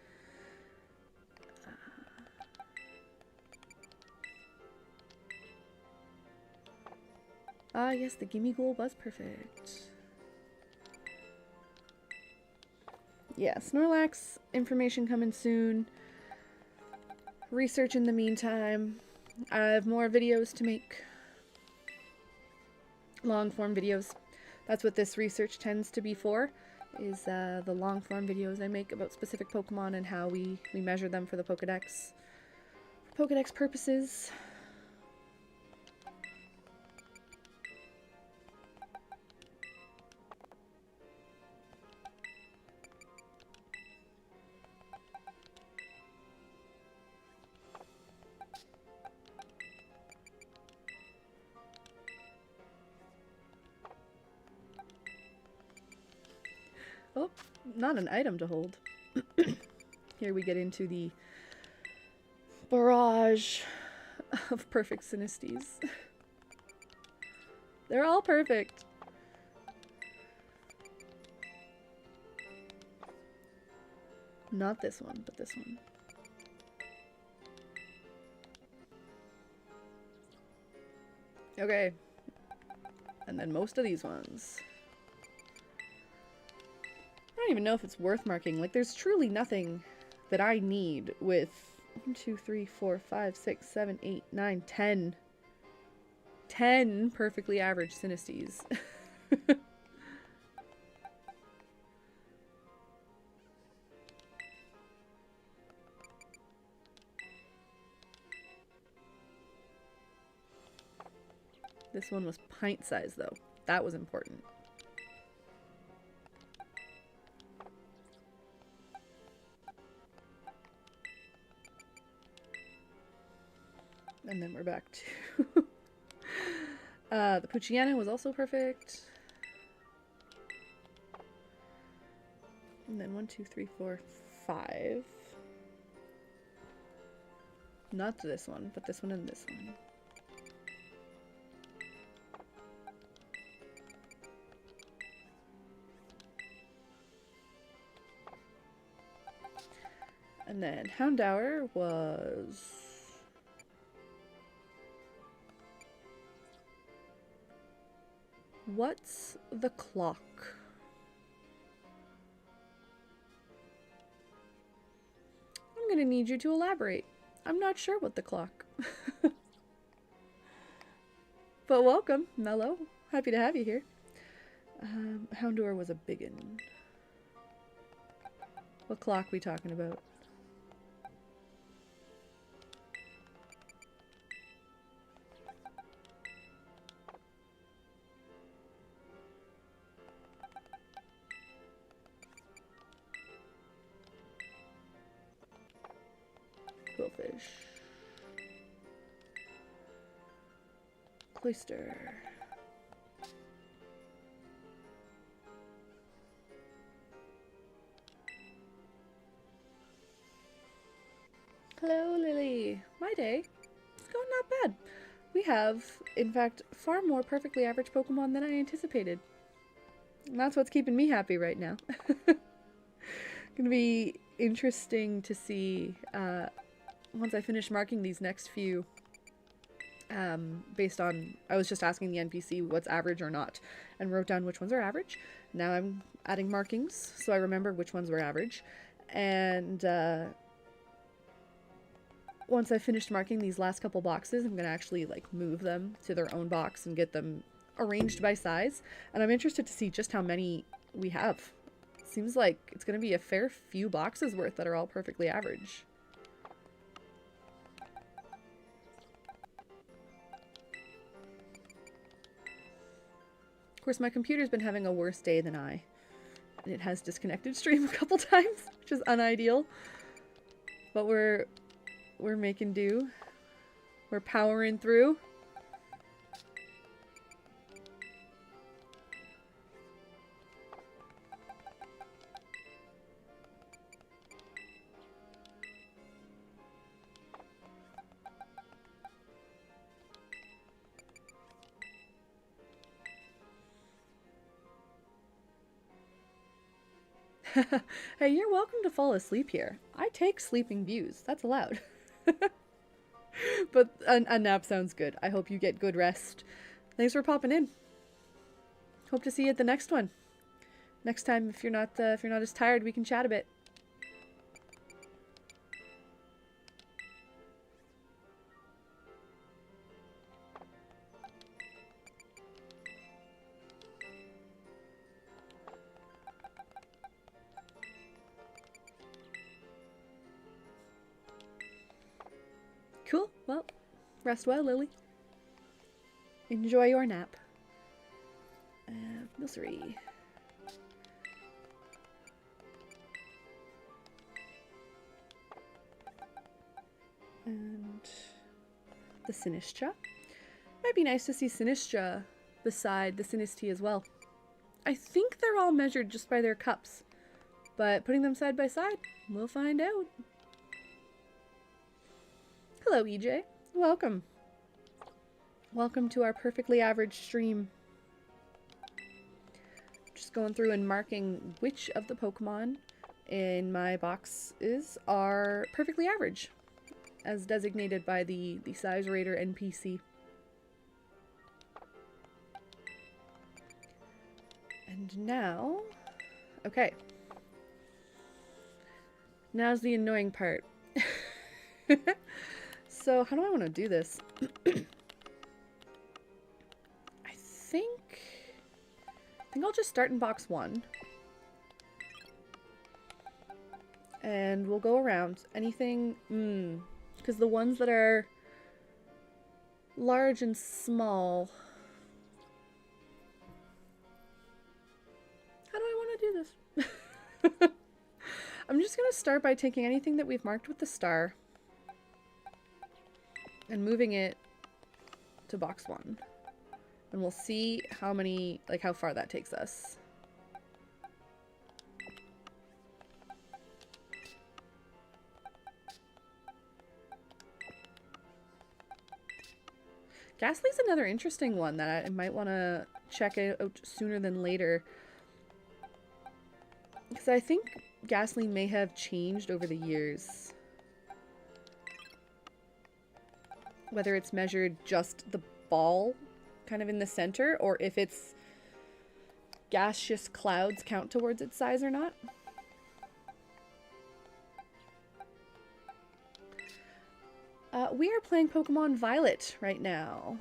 Yes, the Gimme Ghoul was perfect. Yeah, Snorlax information coming soon. Research in the meantime. I have more videos to make. long form videos. That's what this research tends to be for, is the long form videos I make about specific Pokemon and how we measure them for the Pokedex. For Pokedex purposes. Oh, not an item to hold. Here we get into the barrage of perfect Sinistes. They're all perfect. Not this one, but this one. Okay. And then most of these ones. I don't even know if it's worth marking. Like, there's truly nothing that I need with 1, 2, 3, 4, 5, 6, 7, 8, 9, 10. 10 perfectly average Sinistes. This one was pint size, though. That was important. And then we're back to... the Poochyena was also perfect. And then 1, 2, 3, 4, 5. Not this one, but this one and this one. And then Houndour was... What's the clock? I'm gonna need you to elaborate. I'm not sure what the clock. But welcome, Mello. Happy to have you here. Houndour was a biggin. What clock we talking about? Quillfish. Cloyster. Hello, Lily. My day. It's going not bad. We have, in fact, far more perfectly average Pokemon than I anticipated. And that's what's keeping me happy right now. Gonna be interesting to see once I finish marking these next few. Based on, I was just asking the NPC what's average or not, and wrote down which ones are average. Now I'm adding markings, so I remember which ones were average. And once I finished marking these last couple boxes, I'm gonna actually like move them to their own box and get them arranged by size. And I'm interested to see just how many we have. Seems like it's gonna be a fair few boxes worth that are all perfectly average. Of course, my computer's been having a worse day than I. And it has disconnected stream a couple times, which is unideal. But we're making do. We're powering through. Hey, you're welcome to fall asleep here. I take sleeping views. That's allowed. But a nap sounds good. I hope you get good rest. Thanks for popping in. Hope to see you at the next one. Next time, if you're not as tired, we can chat a bit. Cool. Well, rest well, Lily. Enjoy your nap. Misery. And the Sinistra. Might be nice to see Sinistra beside the Sinistea as well. I think they're all measured just by their cups, but putting them side by side, we'll find out. Hello, EJ. Welcome. Welcome to our perfectly average stream. Just going through and marking which of the Pokemon in my boxes are perfectly average, as designated by the size rater NPC. And now, okay. Now's the annoying part. So how do I want to do this? I think I'll just start in box 1. And we'll go around. Anything, because the ones that are large and small. How do I want to do this? I'm just going to start by taking anything that we've marked with the star and moving it to box 1. And we'll see how many, like how far that takes us. Ghastly's another interesting one that I might want to check out sooner than later. Because I think Ghastly may have changed over the years. Whether it's measured just the ball kind of in the center, or if it's gaseous clouds count towards its size or not. We are playing Pokemon Violet right now.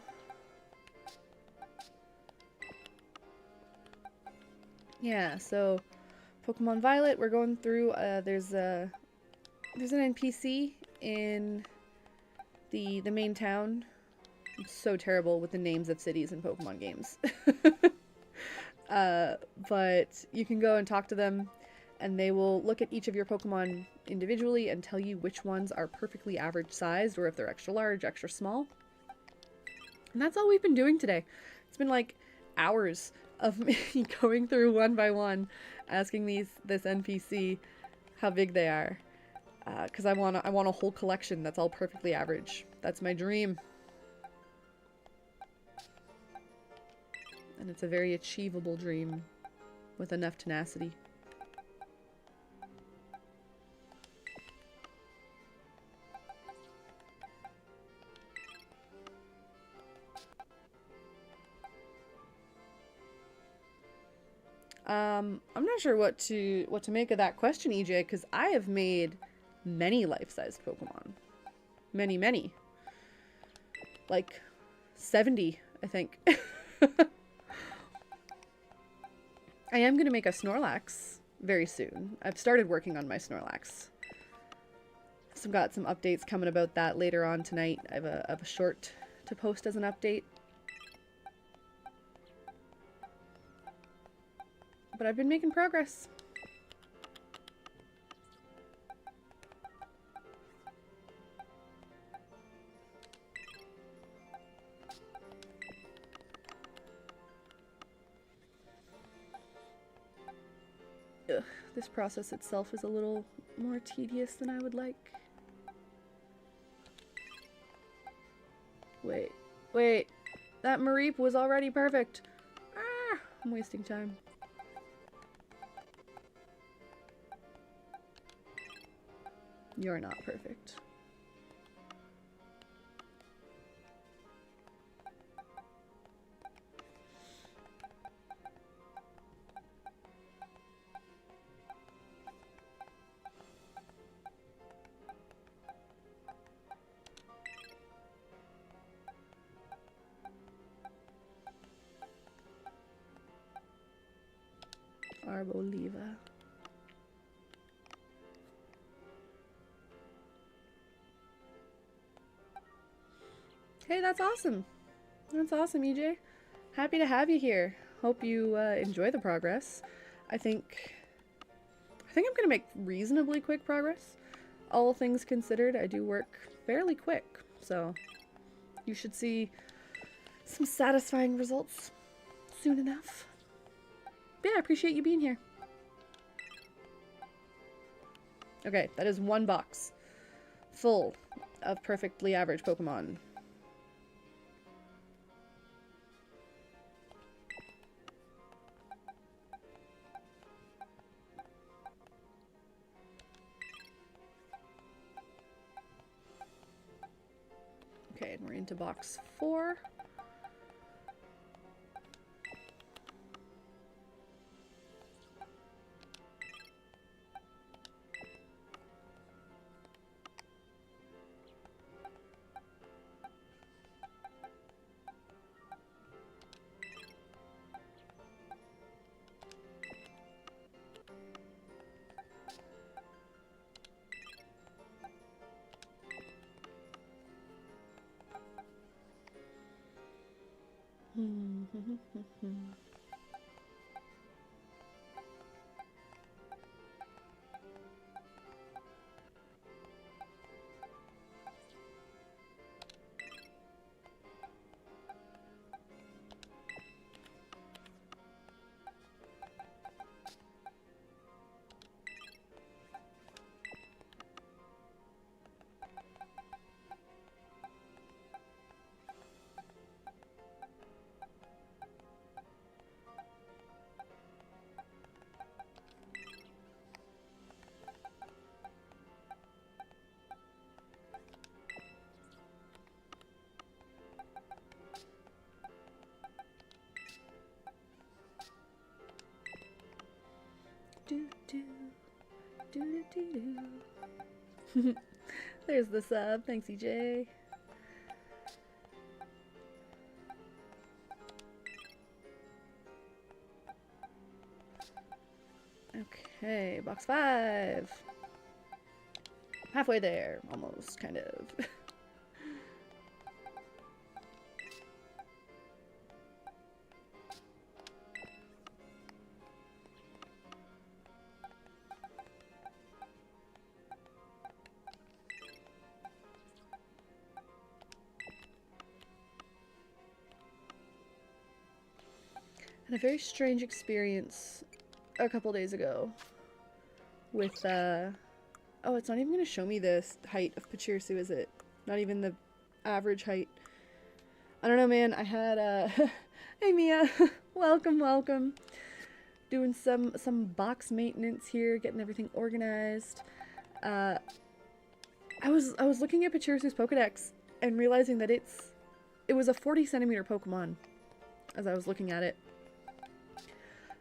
Yeah, so Pokemon Violet, we're going through, there's an NPC in the main town. I'm so terrible with the names of cities in Pokemon games. But you can go and talk to them, and they will look at each of your Pokemon individually and tell you which ones are perfectly average sized, or if they're extra large, extra small. And that's all we've been doing today. It's been like hours of me going through one by one, asking this NPC how big they are. Because I want a whole collection that's all perfectly average. That's my dream. And it's a very achievable dream with enough tenacity. I'm not sure what to make of that question, EJ, because I have made many life-sized Pokemon. Many. Like 70, I think. I am going to make a Snorlax very soon. I've started working on my Snorlax. So I've got some updates coming about that later on tonight. I have a short to post as an update. But I've been making progress. Ugh, this process itself is a little more tedious than I would like. Wait. That Mareep was already perfect. Ah, I'm wasting time. You're not perfect. Arboliva. Hey, that's awesome. That's awesome, EJ. Happy to have you here. Hope you enjoy the progress. I think I'm gonna make reasonably quick progress. All things considered, I do work fairly quick, so you should see some satisfying results soon enough. But yeah, I appreciate you being here. Okay, that is one box full of perfectly average Pokemon. Okay, and we're into box 4. Do, do, do, do, do. There's the sub. Thanks, EJ. Okay, box 5. Halfway there, almost, kind of. Had a very strange experience a couple days ago with, oh, it's not even going to show me the height of Pachirisu, is it? Not even the average height. I don't know, man. I had, hey, Mia. Welcome, welcome. Doing some box maintenance here, getting everything organized. I was looking at Pachirisu's Pokedex and realizing that it was a 40-centimeter Pokemon as I was looking at it.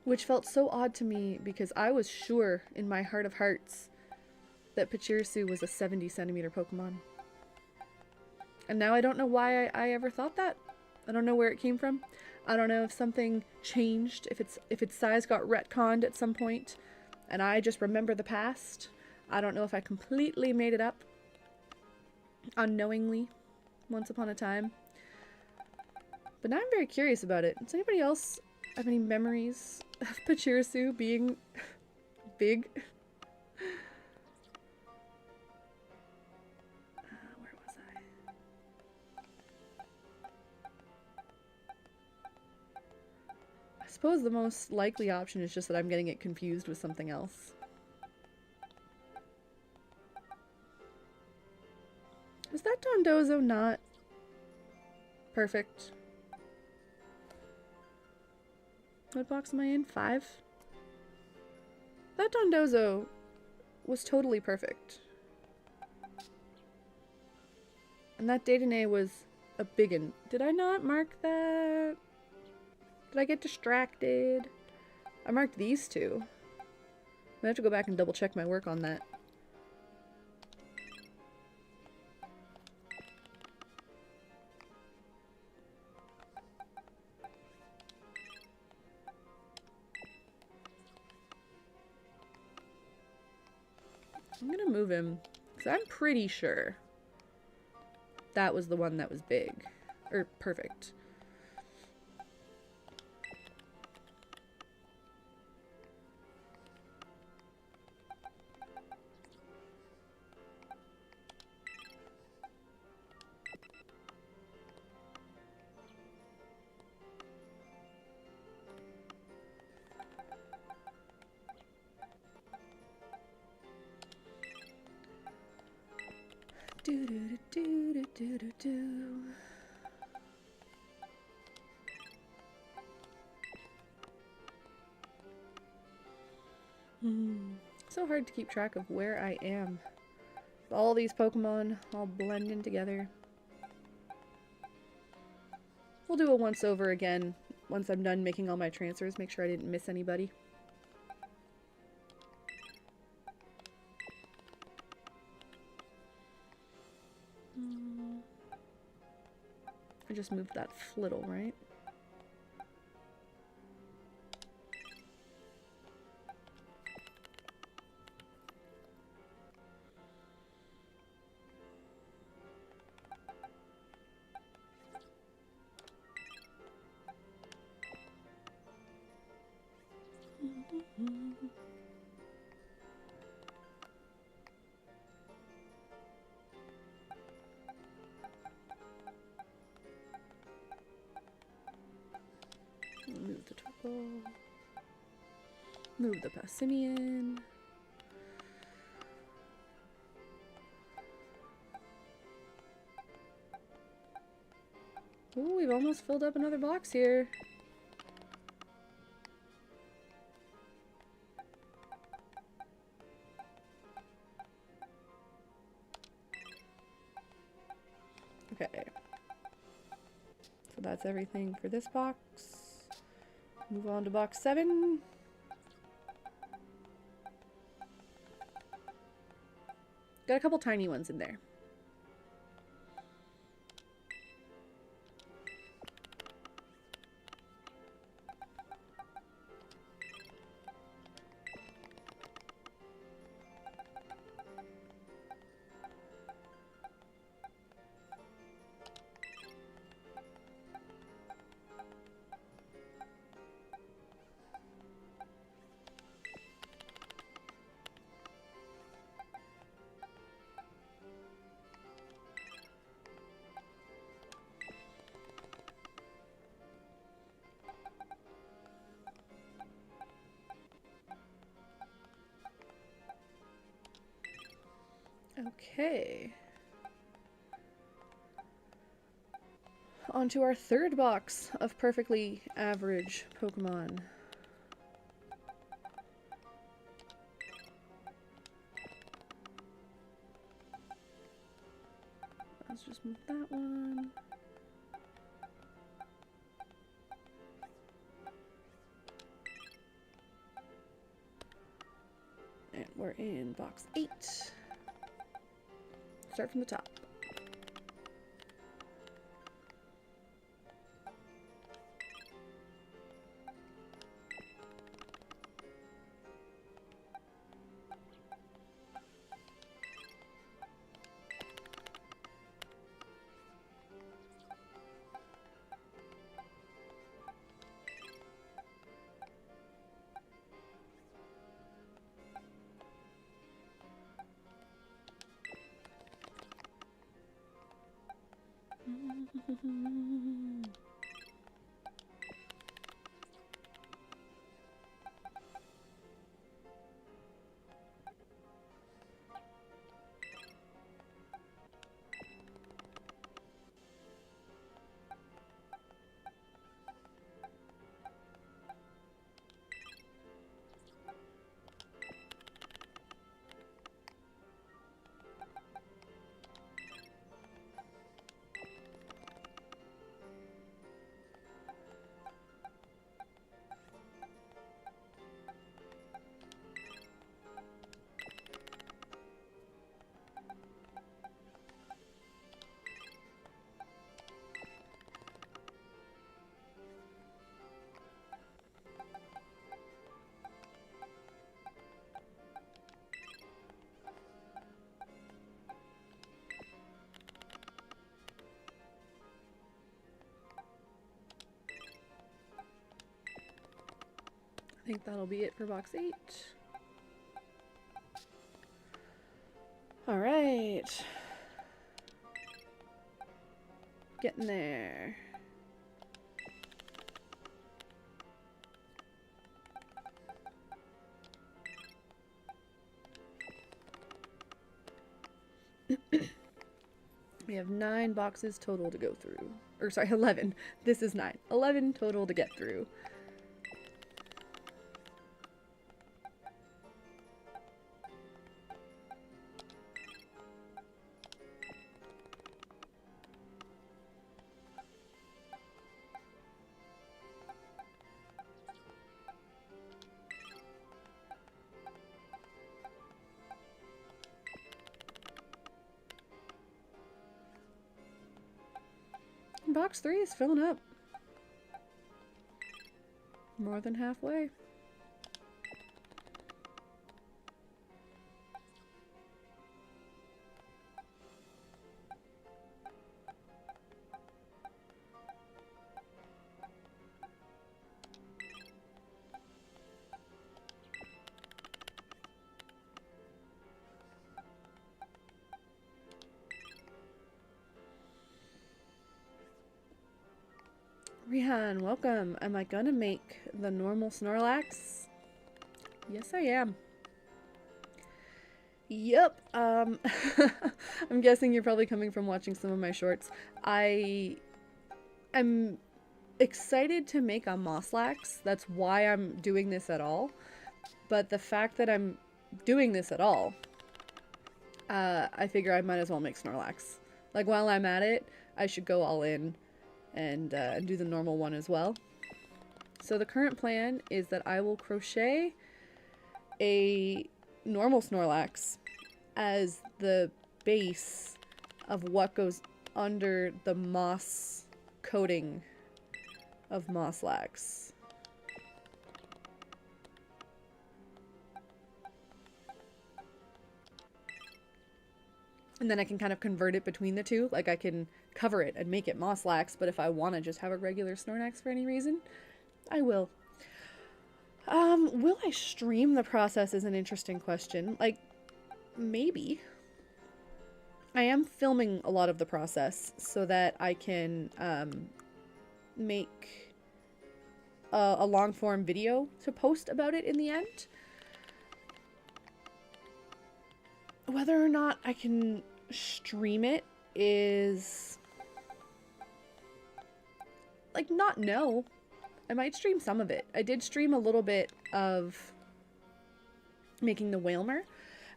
Which felt so odd to me because I was sure in my heart of hearts that Pachirisu was a 70-centimeter Pokemon. And now I don't know why I ever thought that. I don't know where it came from. I don't know if something changed, if its size got retconned at some point, and I just remember the past. I don't know if I completely made it up unknowingly once upon a time. But now I'm very curious about it. Does anybody else have any memories of Pachirisu being big? Where was I? I suppose the most likely option is just that I'm getting it confused with something else. Is that Dondozo not perfect? What box am I in? 5? That Dondozo was totally perfect. And that Dedenne was a biggin. Did I not mark that? Did I get distracted? I marked these two. I have to go back and double check my work on that. I'm gonna move him, because I'm pretty sure that was the one that was big. Or perfect. Do do do do do do do. So hard to keep track of where I am. All these Pokemon all blending together. We'll do a once over again once I'm done making all my transfers. Make sure I didn't miss anybody. I just moved that Flittle, right? Move the Turtle. Move the Passimian. Ooh, we've almost filled up another box here. Okay. So that's everything for this box. Move on to box 7. Got a couple tiny ones in there. Okay. On to our third box of perfectly average Pokemon. Let's just move that one. And we're in box 8. Start from the top. I think that'll be it for box 8. All right. Getting there. We have 9 boxes total to go through. Or sorry, 11. This is 9. 11 total to get through. Box 3 is filling up. More than halfway. Rihan, welcome. Am I gonna make the normal Snorlax? Yes, I am. Yep. I'm guessing you're probably coming from watching some of my shorts. I am excited to make a Snorlax. That's why I'm doing this at all. But the fact that I'm doing this at all, I figure I might as well make Snorlax. Like, while I'm at it, I should go all in and do the normal one as well. So the current plan is that I will crochet a normal Snorlax as the base of what goes under the moss coating of Snorlax. And then I can kind of convert it between the two. Like, I can cover it and make it Snorlax, but if I want to just have a regular Snorlax for any reason, I will. Will I stream the process is an interesting question. Like, maybe. I am filming a lot of the process so that I can make a long-form video to post about it in the end. Whether or not I can stream it is, like, not no. I might stream some of it. I did stream a little bit of making the Whalmer.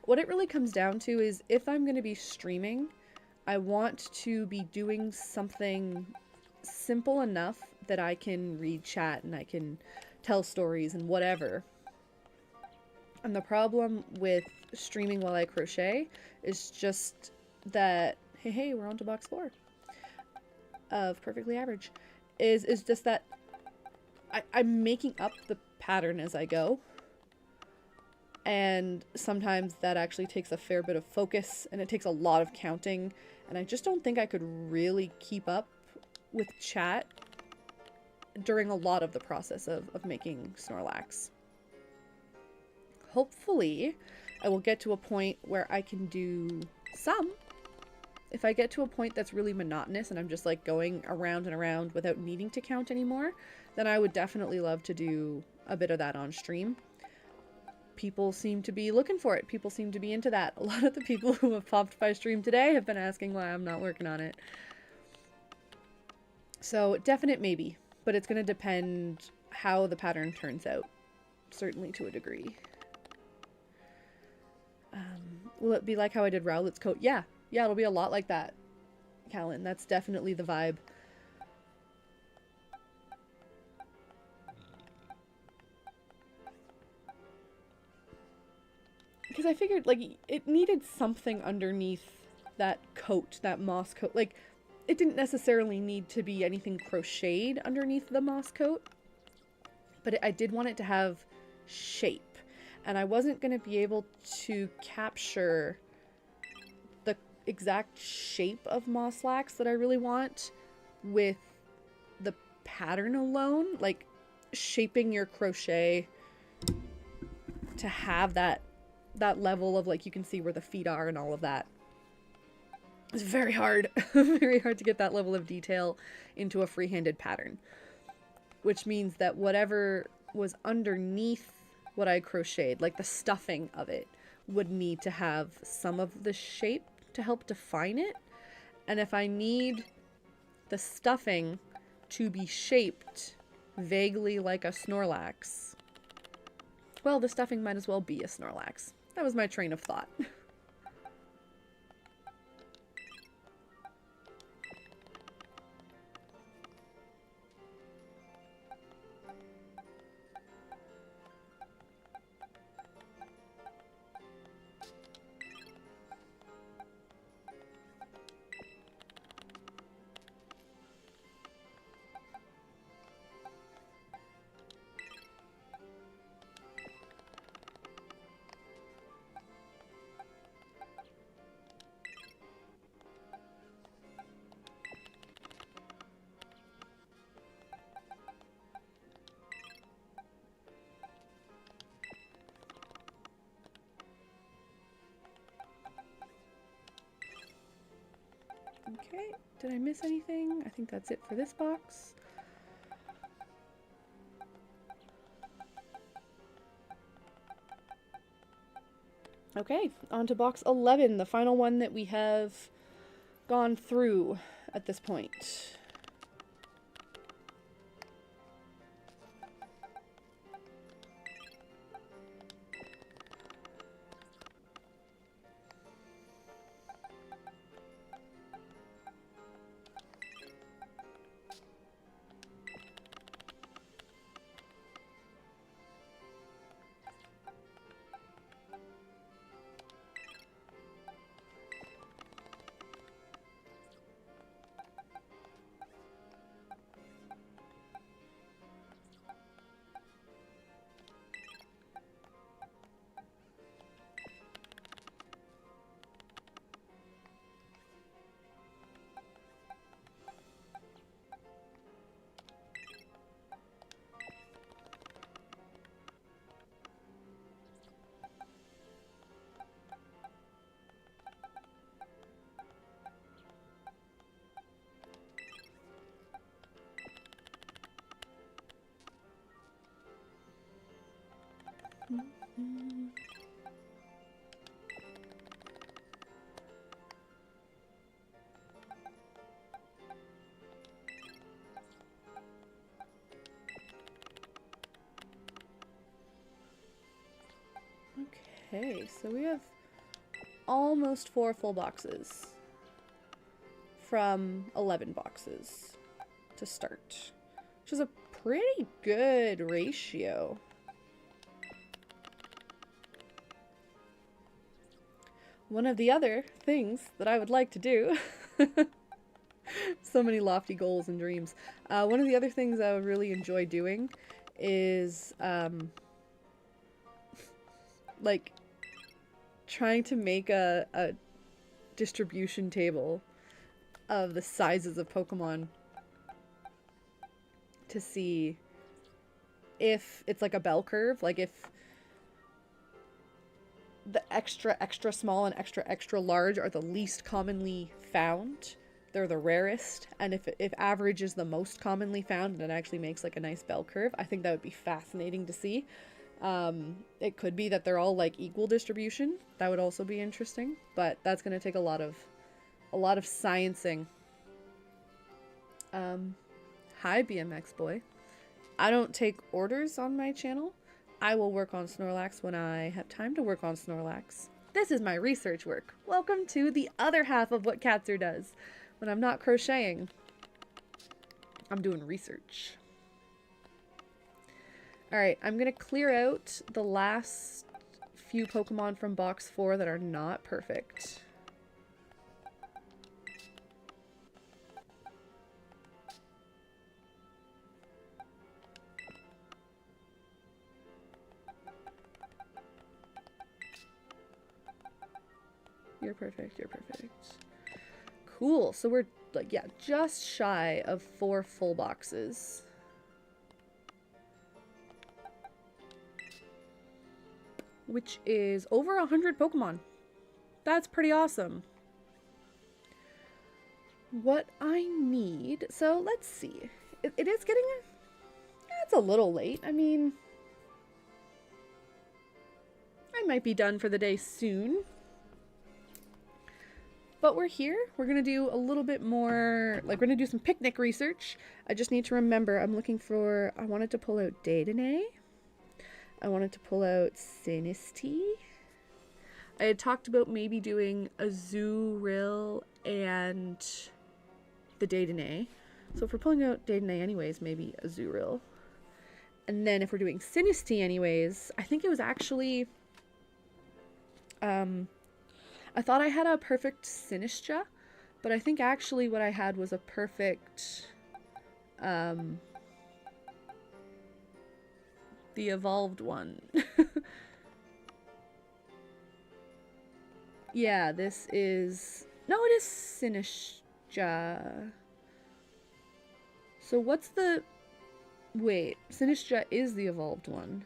What it really comes down to is if I'm going to be streaming, I want to be doing something simple enough that I can read chat and I can tell stories and whatever. And the problem with streaming while I crochet is just that, hey, we're on to box 4 of Perfectly Average, is just that I'm making up the pattern as I go. And sometimes that actually takes a fair bit of focus and it takes a lot of counting. And I just don't think I could really keep up with chat during a lot of the process of making Snorlax. Hopefully, I will get to a point where I can do some. If I get to a point that's really monotonous and I'm just like going around and around without needing to count anymore, then I would definitely love to do a bit of that on stream. People seem to be looking for it. People seem to be into that. A lot of the people who have popped by stream today have been asking why I'm not working on it. So, definite maybe, but it's going to depend how the pattern turns out, certainly to a degree. Will it be like how I did Rowlet's coat? Yeah, it'll be a lot like that, Callan. That's definitely the vibe. Because I figured, like, it needed something underneath that coat, that moss coat. Like, it didn't necessarily need to be anything crocheted underneath the moss coat, but I did want it to have shape. And I wasn't going to be able to capture the exact shape of Snorlax that I really want with the pattern alone. Like, shaping your crochet to have that level of, like, you can see where the feet are and all of that. It's very hard, very hard to get that level of detail into a free-handed pattern. Which means that whatever was underneath what I crocheted, like the stuffing of it, would need to have some of the shape to help define it. And if I need the stuffing to be shaped vaguely like a Snorlax, well, the stuffing might as well be a Snorlax. That was my train of thought. Okay, did I miss anything? I think that's it for this box. Okay, on to box 11, the final one that we have gone through at this point. Okay, so we have almost 4 full boxes from 11 boxes to start, which is a pretty good ratio. One of the other things that I would like to do, so many lofty goals and dreams, one of the other things I would really enjoy doing is like trying to make a distribution table of the sizes of Pokemon to see if it's like a bell curve, like if the extra small and extra large are the least commonly found, they're the rarest, and if average is the most commonly found, and it actually makes like a nice bell curve. I think that would be fascinating to see. It could be that they're all like equal distribution. That would also be interesting, but that's going to take a lot of sciencing. Hi BMX boy. I don't take orders on my channel. I will work on Snorlax when I have time to work on Snorlax. This is my research work. Welcome to the other half of what Katzer does. When I'm not crocheting, I'm doing research. Alright, I'm going to clear out the last few Pokemon from box 4 that are not perfect. You're perfect, you're perfect. Cool, so we're, like, yeah, just shy of 4 full boxes. which is over 100 Pokemon. That's pretty awesome. What I need, so let's see. It is getting, it's a little late. I mean, I might be done for the day soon. But we're here. We're going to do a little bit more, like we're going to do some picnic research. I just need to remember, I'm looking for, I wanted to pull out Dedenne. I wanted to pull out Sinistea. I had talked about maybe doing Azurill and the Dedenne. So if we're pulling out Dedenne anyways, maybe Azurill. And then if we're doing Sinistea anyways, I think it was actually, I thought I had a perfect Sinistea, but I think actually what I had was a perfect, the evolved one. Yeah, this is, no, it is Sinistea. So what's the, wait, Sinistea is the evolved one.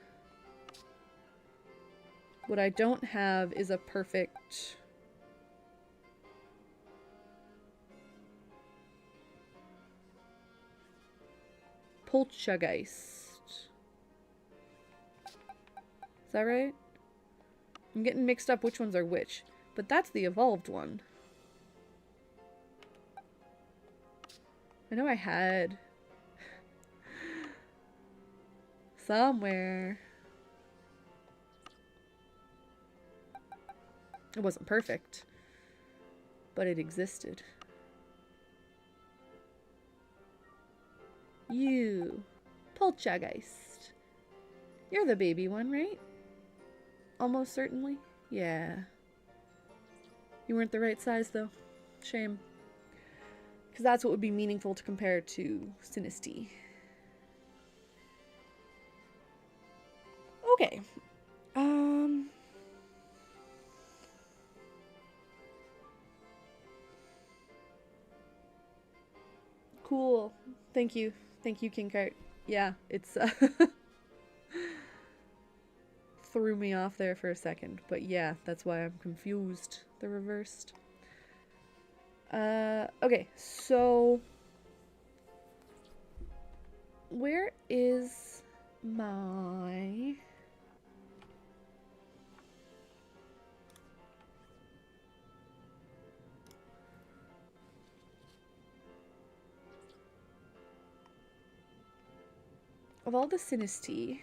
What I don't have is a perfect, Poltergeist. Is that right? I'm getting mixed up which ones are which. But that's the evolved one. I know I had somewhere. It wasn't perfect, but it existed. You, Poltergeist. You're the baby one, right? Almost certainly. Yeah. You weren't the right size, though. Shame. Because that's what would be meaningful to compare to Sinistea. Okay. Cool. Thank you. Thank you, King Cart. Yeah, it's threw me off there for a second, but yeah, that's why I'm confused. They're reversed. Okay, so where is my of all the Sinistea?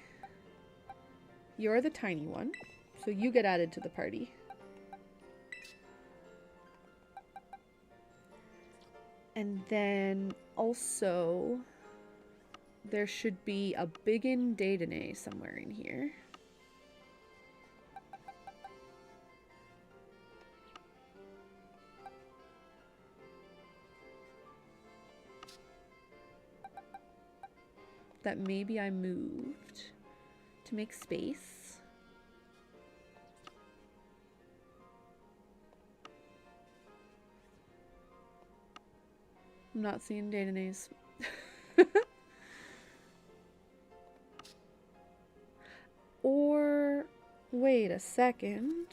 You're the tiny one, so you get added to the party. And then also, there should be a biggin Dedenne somewhere in here. That maybe I moved to make space. I'm not seeing Dedennes. Or, wait a second.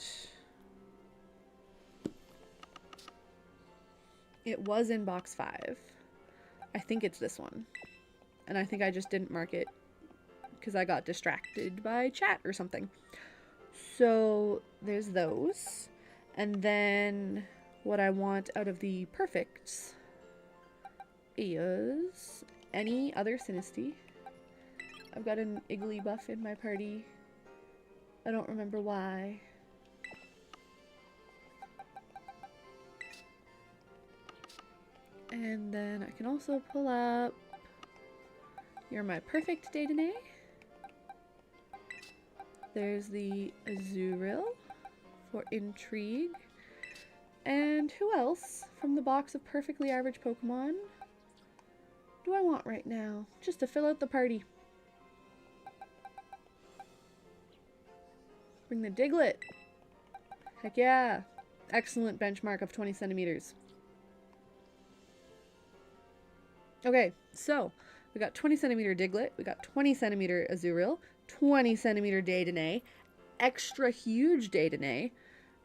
It was in box 5. I think it's this one. And I think I just didn't mark it because I got distracted by chat or something. So there's those. And then what I want out of the perfects is any other Sinistea. I've got an Igglybuff in my party. I don't remember why. And then I can also pull up, you're my perfect Dedenne. There's the Azurill for intrigue. And who else from the box of perfectly average Pokemon do I want right now? Just to fill out the party. Bring the Diglett. Heck yeah. Excellent benchmark of 20 centimeters. Okay, so we got 20 centimeter Diglett, we got 20 centimeter Azurill, 20 centimeter Dedenne, extra huge Dedenne,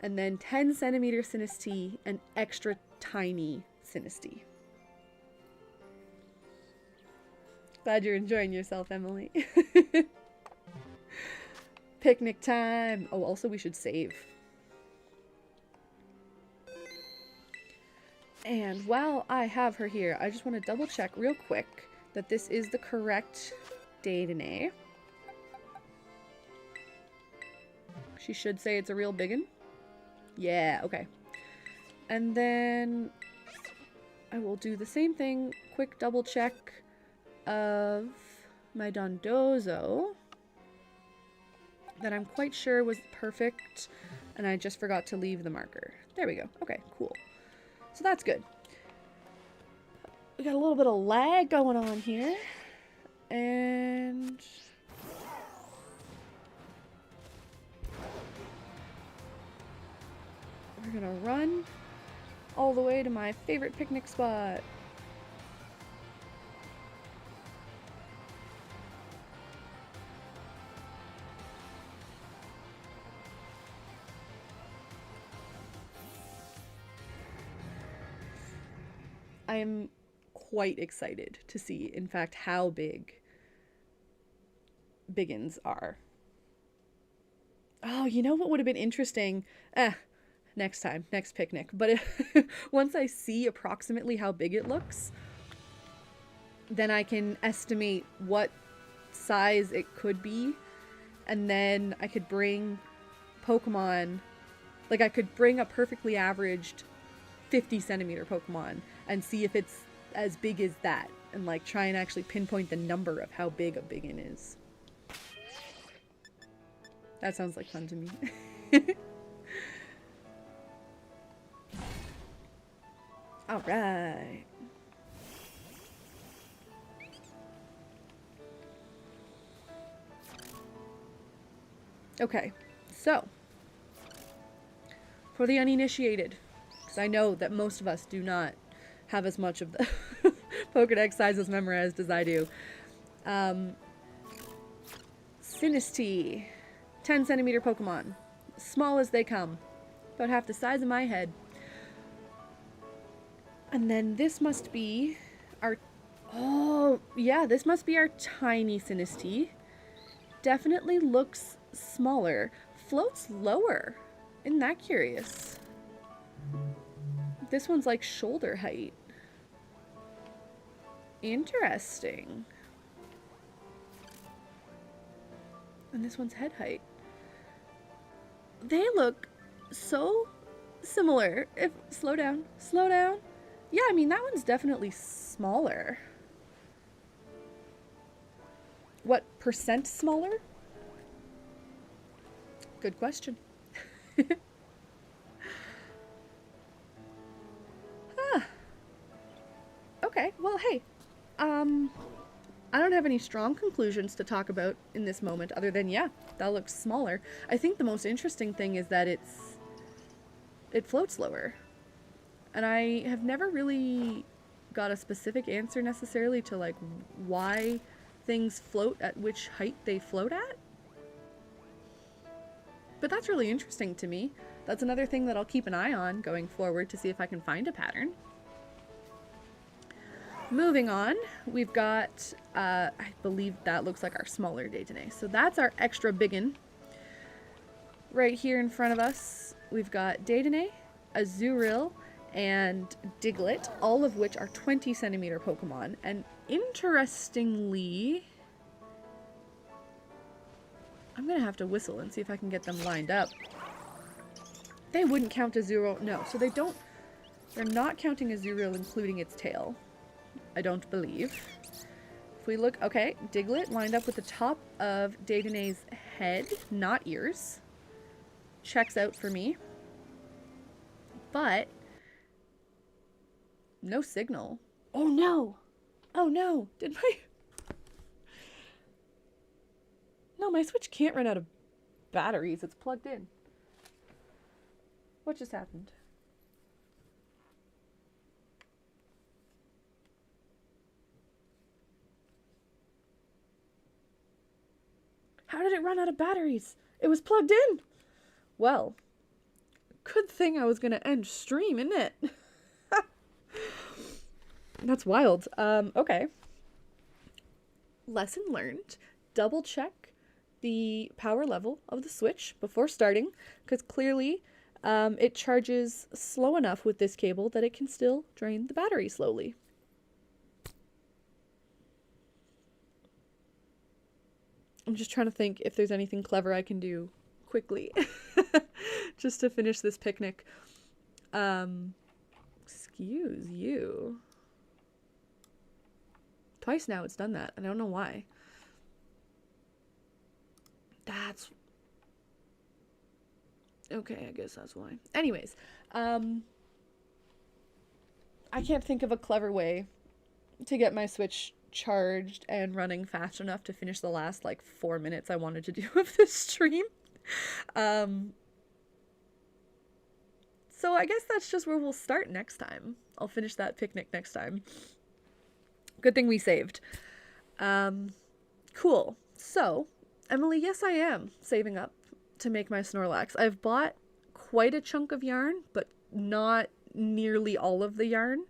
and then 10 centimeter Sinistea and extra tiny Sinistea. Glad you're enjoying yourself, Emily. Picnic time. Oh, also we should save. And while I have her here, I just want to double check real quick that this is the correct Dedenne. She should say it's a real biggin. Yeah, okay. And then I will do the same thing, quick double check of my Dondozo that I'm quite sure was perfect, and I just forgot to leave the marker. There we go. Okay, cool. So that's good. We got a little bit of lag going on here, and we're gonna run all the way to my favorite picnic spot. I am quite excited to see, in fact, how big biggins are. Oh, you know what would have been interesting? Next time, next picnic. But if, once I see approximately how big it looks, then I can estimate what size it could be, and then I could bring Pokemon, like I could bring a perfectly averaged 50 centimeter Pokemon and see if it's as big as that, and like try and actually pinpoint the number of how big a biggin is. That sounds like fun to me. All right. Okay, so for the uninitiated, because I know that most of us do not have as much of the Pokedex sizes memorized as I do. Sinistea, 10 centimeter Pokemon, small as they come, about half the size of my head. And then this must be our, oh yeah, this must be our tiny Sinistea. Definitely looks smaller, floats lower. Isn't that curious? This one's like shoulder height. Interesting. And this one's head height. They look so similar. Slow down, slow down. Yeah, I mean, that one's definitely smaller. What percent smaller? Good question. Okay, well, hey, I don't have any strong conclusions to talk about in this moment other than, yeah, that looks smaller. I think the most interesting thing is that it floats lower. And I have never really got a specific answer necessarily to like why things float at which height they float at. But that's really interesting to me. That's another thing that I'll keep an eye on going forward to see if I can find a pattern. Moving on, we've got, I believe that looks like our smaller Dedenne. So that's our extra biggin. Right here in front of us, we've got Dedenne, Azurill, and Diglett, all of which are 20 centimeter Pokemon. And interestingly, I'm gonna have to whistle and see if I can get them lined up. They wouldn't count Azurill, no, so they're not counting Azurill including its tail. I don't believe. If we look, okay, Diglett lined up with the top of Dedenne's head, not ears. Checks out for me. But no signal. Oh no! Oh no! Did my... No, my Switch can't run out of batteries. It's plugged in. What just happened? How did it run out of batteries? It was plugged in. Well, good thing I was going to end stream, isn't it? That's wild. Okay. Lesson learned. Double check the power level of the Switch before starting, because clearly it charges slow enough with this cable that it can still drain the battery slowly. I'm just trying to think if there's anything clever I can do quickly just to finish this picnic. Excuse you. Twice now it's done that. I don't know why. That's... okay, I guess that's why. Anyways, I can't think of a clever way to get my Switch charged and running fast enough to finish the last like 4 minutes I wanted to do of this stream. So I guess that's just where we'll start next time. I'll finish that picnic next time. Good thing we saved. Cool. So, Emily, yes I am saving up to make my Snorlax. I've bought quite a chunk of yarn, but not nearly all of the yarn.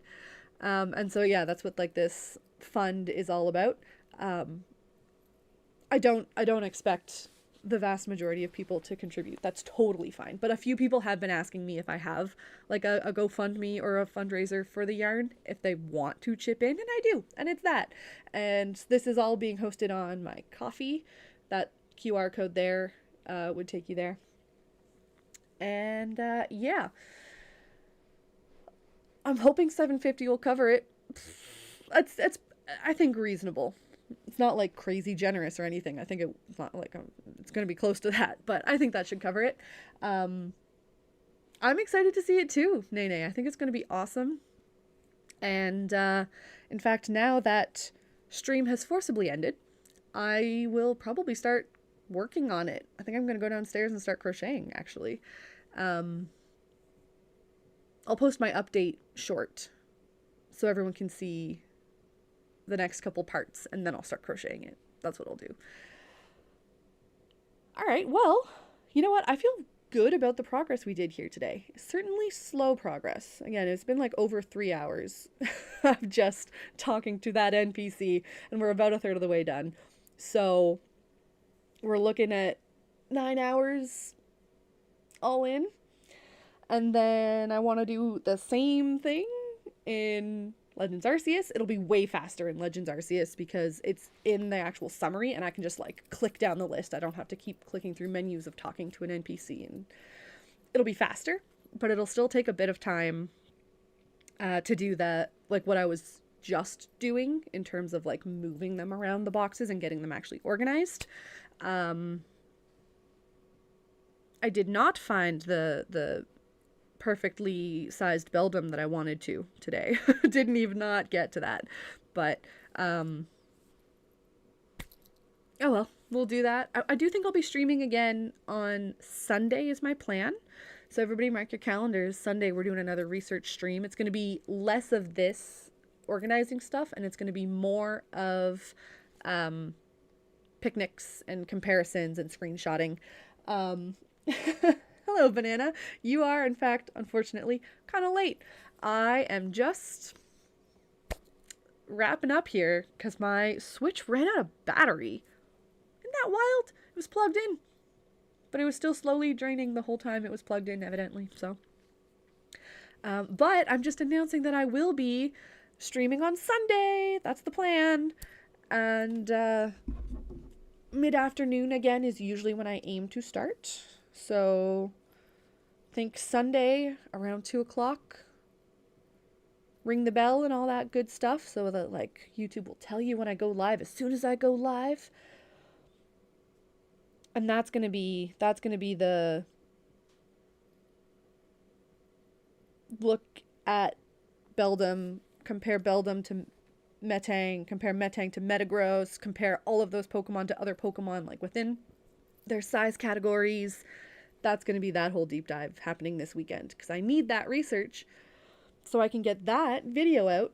And so yeah, that's what like this fund is all about. I don't expect the vast majority of people to contribute. That's totally fine. But a few people have been asking me if I have like a GoFundMe or a fundraiser for the yarn, if they want to chip in, and I do, and it's that. And this is all being hosted on my Ko-fi. That QR code there would take you there. And yeah, I'm hoping $750 will cover it. It's I think reasonable. It's not like crazy generous or anything. I think it's not like it's going to be close to that, but I think that should cover it. I'm excited to see it too, Nene. I think it's going to be awesome. And in fact, now that stream has forcibly ended, I will probably start working on it. I think I'm going to go downstairs and start crocheting, actually. I'll post my update short so everyone can see the next couple parts, and then I'll start crocheting it. That's what I'll do. All right, well, you know what? I feel good about the progress we did here today. Certainly slow progress. Again, it's been like over 3 hours of just talking to that NPC, and we're about a third of the way done. So we're looking at 9 hours all in. And then I want to do the same thing in Legends Arceus. It'll be way faster in Legends Arceus because it's in the actual summary and I can just like click down the list. I don't have to keep clicking through menus of talking to an NPC, and it'll be faster, but it'll still take a bit of time to do that, like what I was just doing in terms of like moving them around the boxes and getting them actually organized. I did not find the perfectly sized Beldum that I wanted to today. Didn't even not get to that. But, oh well, we'll do that. I do think I'll be streaming again on Sunday is my plan. So everybody mark your calendars. Sunday we're doing another research stream. It's going to be less of this organizing stuff, and it's going to be more of picnics and comparisons and screenshotting. Hello, Banana. You are, in fact, unfortunately, kind of late. I am just wrapping up here because my Switch ran out of battery. Isn't that wild? It was plugged in, but it was still slowly draining the whole time it was plugged in, evidently. So, but I'm just announcing that I will be streaming on Sunday. That's the plan. And mid-afternoon, again, is usually when I aim to start. So, think Sunday around 2 o'clock. Ring the bell and all that good stuff so that like YouTube will tell you when I go live as soon as I go live. And that's gonna be the look at Beldum, compare Beldum to Metang, compare Metang to Metagross, compare all of those Pokemon to other Pokemon like within their size categories. That's going to be that whole deep dive happening this weekend because I need that research so I can get that video out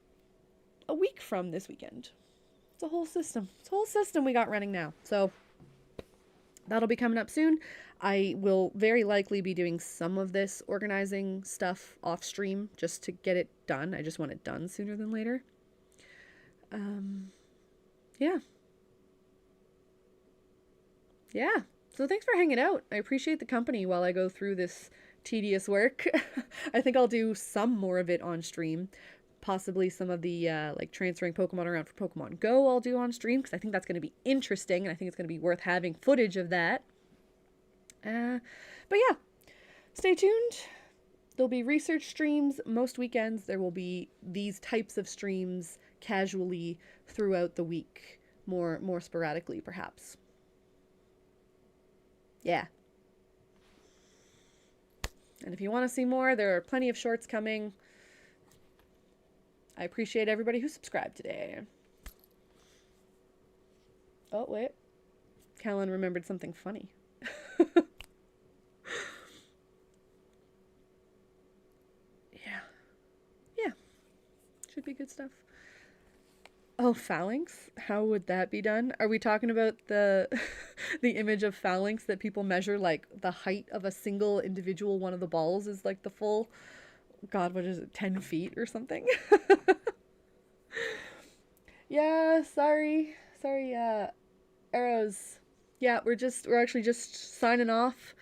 a week from this weekend. It's a whole system. It's a whole system we got running now. So that'll be coming up soon. I will very likely be doing some of this organizing stuff off stream just to get it done. I just want it done sooner than later. Yeah. Yeah. So thanks for hanging out. I appreciate the company while I go through this tedious work. I think I'll do some more of it on stream. Possibly some of the like transferring Pokemon around for Pokemon Go I'll do on stream because I think that's going to be interesting and I think it's going to be worth having footage of that. But yeah, stay tuned. There'll be research streams most weekends. There will be these types of streams casually throughout the week, more sporadically perhaps. Yeah. And if you want to see more, there are plenty of shorts coming. I appreciate everybody who subscribed today. Oh, wait. Callan remembered something funny. Yeah. Should be good stuff. Oh, phalanx? How would that be done? Are we talking about the the image of phalanx that people measure, like the height of a single individual one of the balls is like the full, God, what is it, 10 feet or something? Yeah, sorry. Sorry, arrows. Yeah, we're actually just signing off.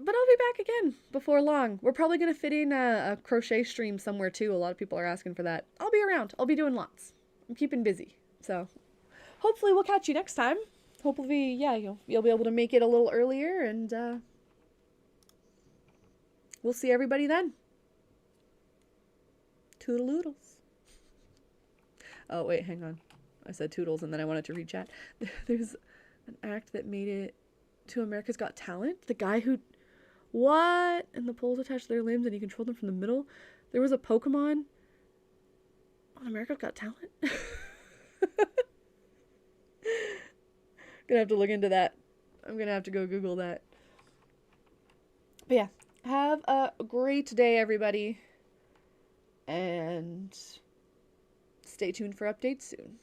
But I'll be back again before long. We're probably going to fit in a crochet stream somewhere too. A lot of people are asking for that. I'll be around. I'll be doing lots. I'm keeping busy. So hopefully we'll catch you next time. Hopefully, yeah, you'll be able to make it a little earlier and we'll see everybody then. Toodaloodles. Oh, wait, hang on. I said toodles and then I wanted to read chat. There's an act that made it to America's Got Talent. The guy who... What? And the poles attached to their limbs and he controlled them from the middle? There was a Pokemon on America's Got Talent? Gonna have to look into that. I'm gonna have to go Google that. But yeah, have a great day, everybody. And stay tuned for updates soon.